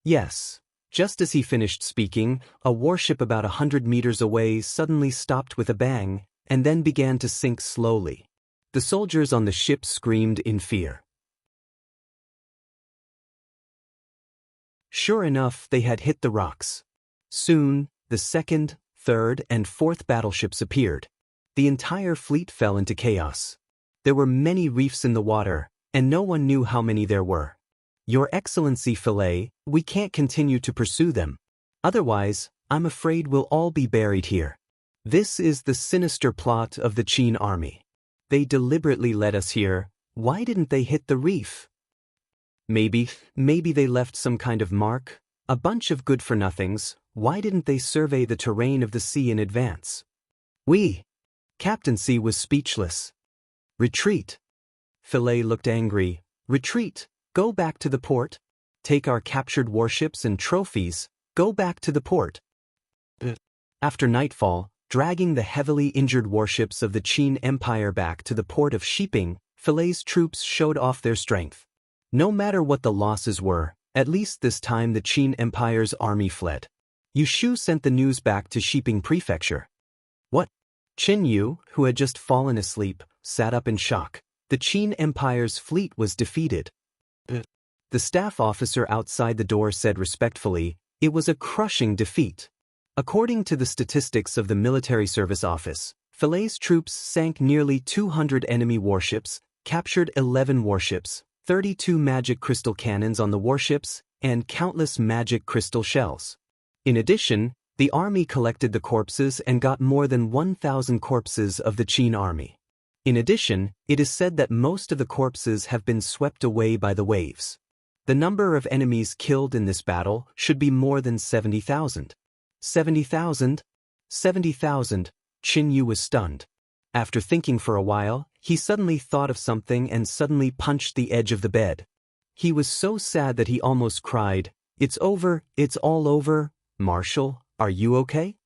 Yes. Just as he finished speaking, a warship about 100 meters away suddenly stopped with a bang, and then began to sink slowly. The soldiers on the ship screamed in fear. Sure enough, they had hit the rocks. Soon, the second, third, and fourth battleships appeared. The entire fleet fell into chaos. There were many reefs in the water, and no one knew how many there were. Your Excellency Filet, we can't continue to pursue them. Otherwise, I'm afraid we'll all be buried here. This is the sinister plot of the Qin army. They deliberately led us here. Why didn't they hit the reef? Maybe they left some kind of mark, a bunch of good-for-nothings. Why didn't they survey the terrain of the sea in advance? Captaincy was speechless. Retreat. Filet looked angry. Retreat. Go back to the port. Take our captured warships and trophies. Go back to the port. After nightfall, dragging the heavily injured warships of the Qin Empire back to the port of Shiping, Filet's troops showed off their strength. No matter what the losses were, at least this time the Qin Empire's army fled. Yu Shu sent the news back to Shiping Prefecture. What? Qin Yu, who had just fallen asleep, sat up in shock. The Qin Empire's fleet was defeated. The staff officer outside the door said respectfully, it was a crushing defeat. According to the statistics of the Military Service Office, Filet's troops sank nearly 200 enemy warships, captured 11 warships, 32 magic crystal cannons on the warships, and countless magic crystal shells. In addition, the army collected the corpses and got more than 1,000 corpses of the Qin army. In addition, it is said that most of the corpses have been swept away by the waves. The number of enemies killed in this battle should be more than 70,000. 70,000? 70,000, Qin Yu was stunned. After thinking for a while, he suddenly thought of something and suddenly punched the edge of the bed. He was so sad that he almost cried, "It's over, it's all over. Marshal, are you okay?"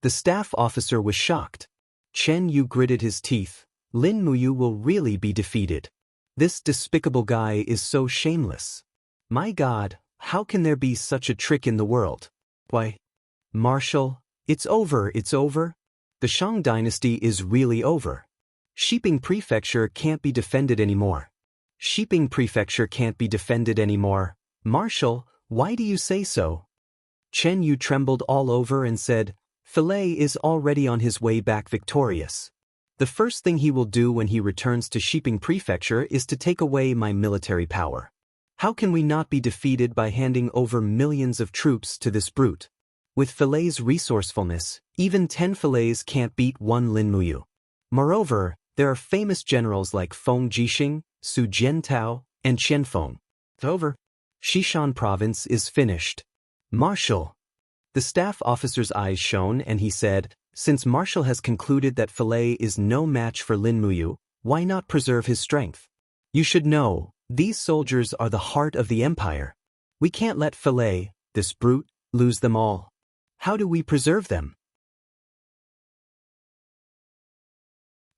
The staff officer was shocked. Chen Yu gritted his teeth. Lin Muyu will really be defeated. This despicable guy is so shameless. My God, how can there be such a trick in the world? Why? Marshal, it's over, it's over. The Shang dynasty is really over. Shiping Prefecture can't be defended anymore. Shiping Prefecture can't be defended anymore. Marshal, why do you say so? Chen Yu trembled all over and said, Filet is already on his way back victorious. The first thing he will do when he returns to Shiping Prefecture is to take away my military power. How can we not be defeated by handing over millions of troops to this brute? With Filet's resourcefulness, even 10 Filets can't beat one Lin Muyu. Moreover, there are famous generals like Feng Jixing, Su Jiantao, and Qianfeng. Over. Xishan province is finished. Marshal. The staff officer's eyes shone and he said, since Marshal has concluded that Filet is no match for Lin Muyu, why not preserve his strength? You should know, these soldiers are the heart of the empire. We can't let Filet, this brute, lose them all. How do we preserve them?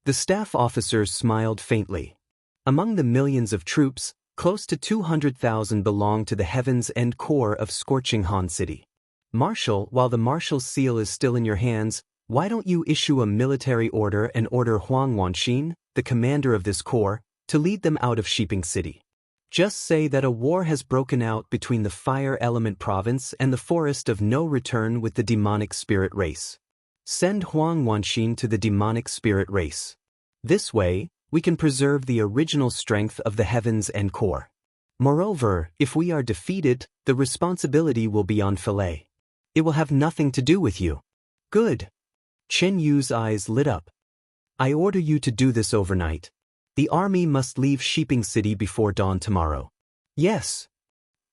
The staff officer smiled faintly. Among the millions of troops, close to 200,000 belong to the Heavens End Corps of Scorching Han City. Marshal, while the Marshal's seal is still in your hands, why don't you issue a military order and order Huang Wanxin, the commander of this corps, to lead them out of Shiping City? Just say that a war has broken out between the Fire Element Province and the Forest of No Return with the demonic spirit race. Send Huang Wanxin to the demonic spirit race. This way, we can preserve the original strength of the Heavens End Corps. Moreover, if we are defeated, the responsibility will be on Filet. It will have nothing to do with you. Good. Chen Yu's eyes lit up. I order you to do this overnight. The army must leave Shiping City before dawn tomorrow. Yes.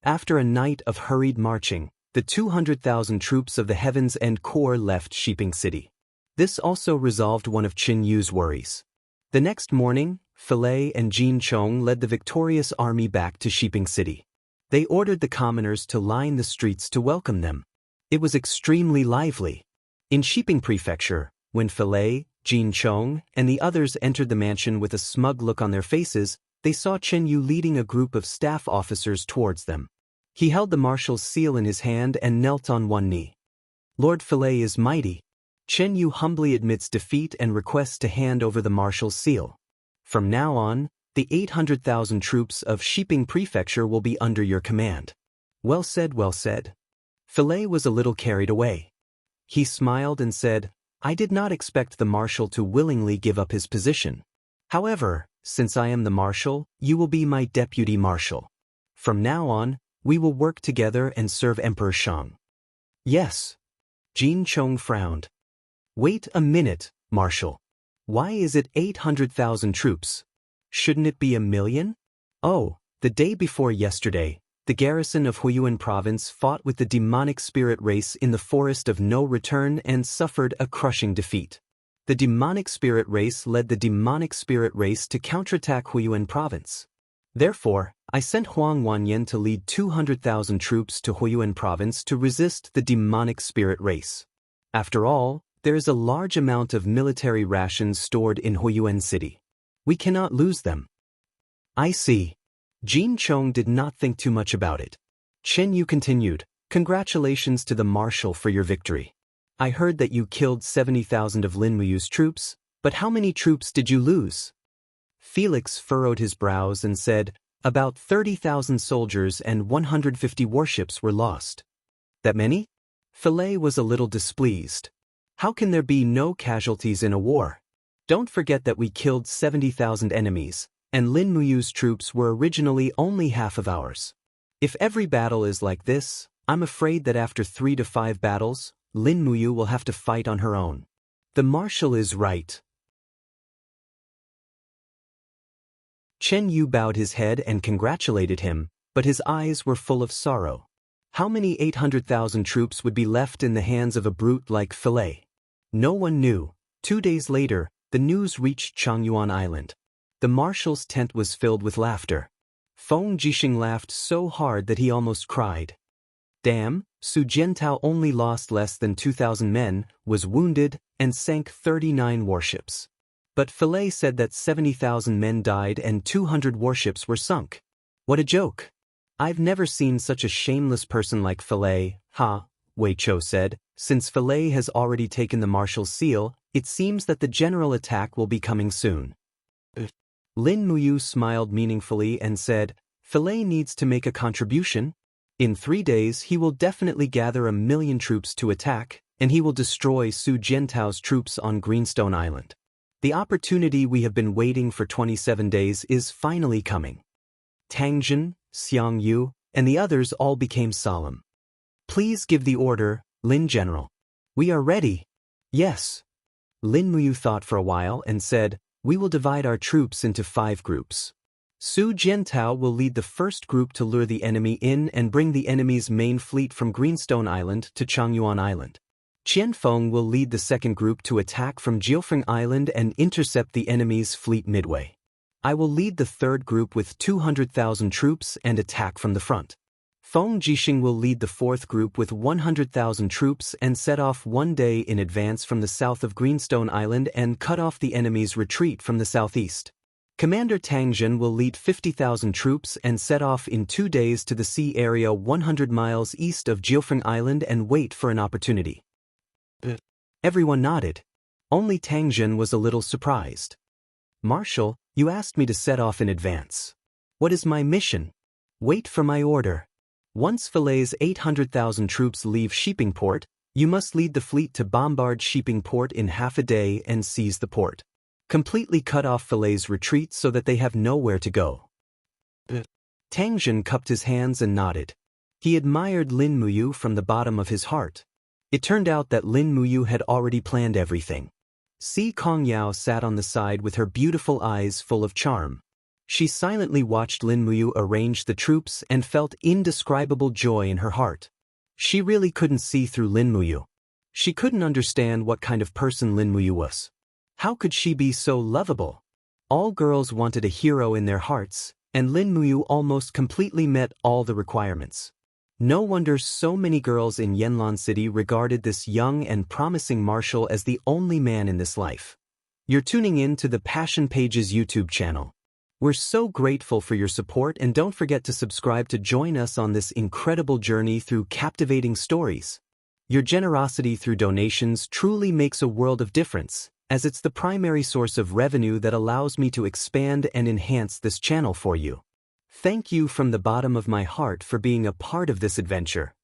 After a night of hurried marching, the 200,000 troops of the Heavens End Corps left Shiping City. This also resolved one of Chen Yu's worries. The next morning, Filet and Jin Chong led the victorious army back to Shiping City. They ordered the commoners to line the streets to welcome them. It was extremely lively. In Shiping Prefecture, when Filet, Jin Chong, and the others entered the mansion with a smug look on their faces, they saw Chen Yu leading a group of staff officers towards them. He held the marshal's seal in his hand and knelt on one knee. Lord Filet is mighty. Chen Yu humbly admits defeat and requests to hand over the marshal's seal. From now on, the 800,000 troops of Shiping Prefecture will be under your command. Well said, well said. Filet was a little carried away. He smiled and said, I did not expect the marshal to willingly give up his position. However, since I am the marshal, you will be my deputy marshal. From now on, we will work together and serve Emperor Shang. Yes. Jin Chong frowned. Wait a minute, Marshal. Why is it 800,000 troops? Shouldn't it be 1,000,000? Oh, the day before yesterday, the garrison of Huiyuan province fought with the demonic spirit race in the Forest of No Return and suffered a crushing defeat. The demonic spirit race led the demonic spirit race to counterattack Huiyuan province. Therefore, I sent Huang Wanyan to lead 200,000 troops to Huiyuan province to resist the demonic spirit race. After all, there is a large amount of military rations stored in Huiyuan City. We cannot lose them. I see. Jin Chong did not think too much about it. Chen Yu continued, Congratulations to the marshal for your victory. I heard that you killed 70,000 of Lin Muyu's troops, but how many troops did you lose? Felix furrowed his brows and said, About 30,000 soldiers and 150 warships were lost. That many? Filet was a little displeased. How can there be no casualties in a war? Don't forget that we killed 70,000 enemies, and Lin Muyu's troops were originally only half of ours. If every battle is like this, I'm afraid that after 3 to 5 battles, Lin Muyu will have to fight on her own. The marshal is right. Chen Yu bowed his head and congratulated him, but his eyes were full of sorrow. How many 800,000 troops would be left in the hands of a brute like Fillet? No one knew. 2 days later, the news reached Changyuan Island. The marshal's tent was filled with laughter. Feng Jixing laughed so hard that he almost cried. Damn, Su Jiantao only lost less than 2,000 men, was wounded, and sank 39 warships. But Fillet said that 70,000 men died and 200 warships were sunk. What a joke! I've never seen such a shameless person like Fillet, ha, Wei Chou said. Since Fillet has already taken the marshal's seal, it seems that the general attack will be coming soon. Lin Muyu smiled meaningfully and said, Fillet needs to make a contribution. In 3 days he will definitely gather 1 million troops to attack, and he will destroy Su Jiantao's troops on Greenstone Island. The opportunity we have been waiting for 27 days is finally coming. Tang Jin, Xiang Yu, and the others all became solemn. Please give the order, Lin General. We are ready. Yes. Lin Muyu thought for a while and said, we will divide our troops into 5 groups. Su Jiantao will lead the first group to lure the enemy in and bring the enemy's main fleet from Greenstone Island to Changyuan Island. Qianfeng will lead the second group to attack from Jiufeng Island and intercept the enemy's fleet midway. I will lead the third group with 200,000 troops and attack from the front. Feng Jixing will lead the fourth group with 100,000 troops and set off 1 day in advance from the south of Greenstone Island and cut off the enemy's retreat from the southeast. Commander Tang Jin will lead 50,000 troops and set off in 2 days to the sea area 100 miles east of Jiufeng Island and wait for an opportunity. Everyone nodded. Only Tang Jin was a little surprised. Marshal, you asked me to set off in advance. What is my mission? Wait for my order. Once Fillet's 800,000 troops leave Shipping Port, you must lead the fleet to bombard Shipping Port in half a day and seize the port. Completely cut off Fillet's retreat so that they have nowhere to go. Tang Jin cupped his hands and nodded. He admired Lin Muyu from the bottom of his heart. It turned out that Lin Muyu had already planned everything. Si Kongyao sat on the side with her beautiful eyes full of charm. She silently watched Lin Muyu arrange the troops and felt indescribable joy in her heart. She really couldn't see through Lin Muyu. She couldn't understand what kind of person Lin Muyu was. How could she be so lovable? All girls wanted a hero in their hearts, and Lin Muyu almost completely met all the requirements. No wonder so many girls in Yanlan City regarded this young and promising marshal as the only man in this life. You're tuning in to the Passion Pages YouTube channel. We're so grateful for your support, and don't forget to subscribe to join us on this incredible journey through captivating stories. Your generosity through donations truly makes a world of difference, as it's the primary source of revenue that allows me to expand and enhance this channel for you. Thank you from the bottom of my heart for being a part of this adventure.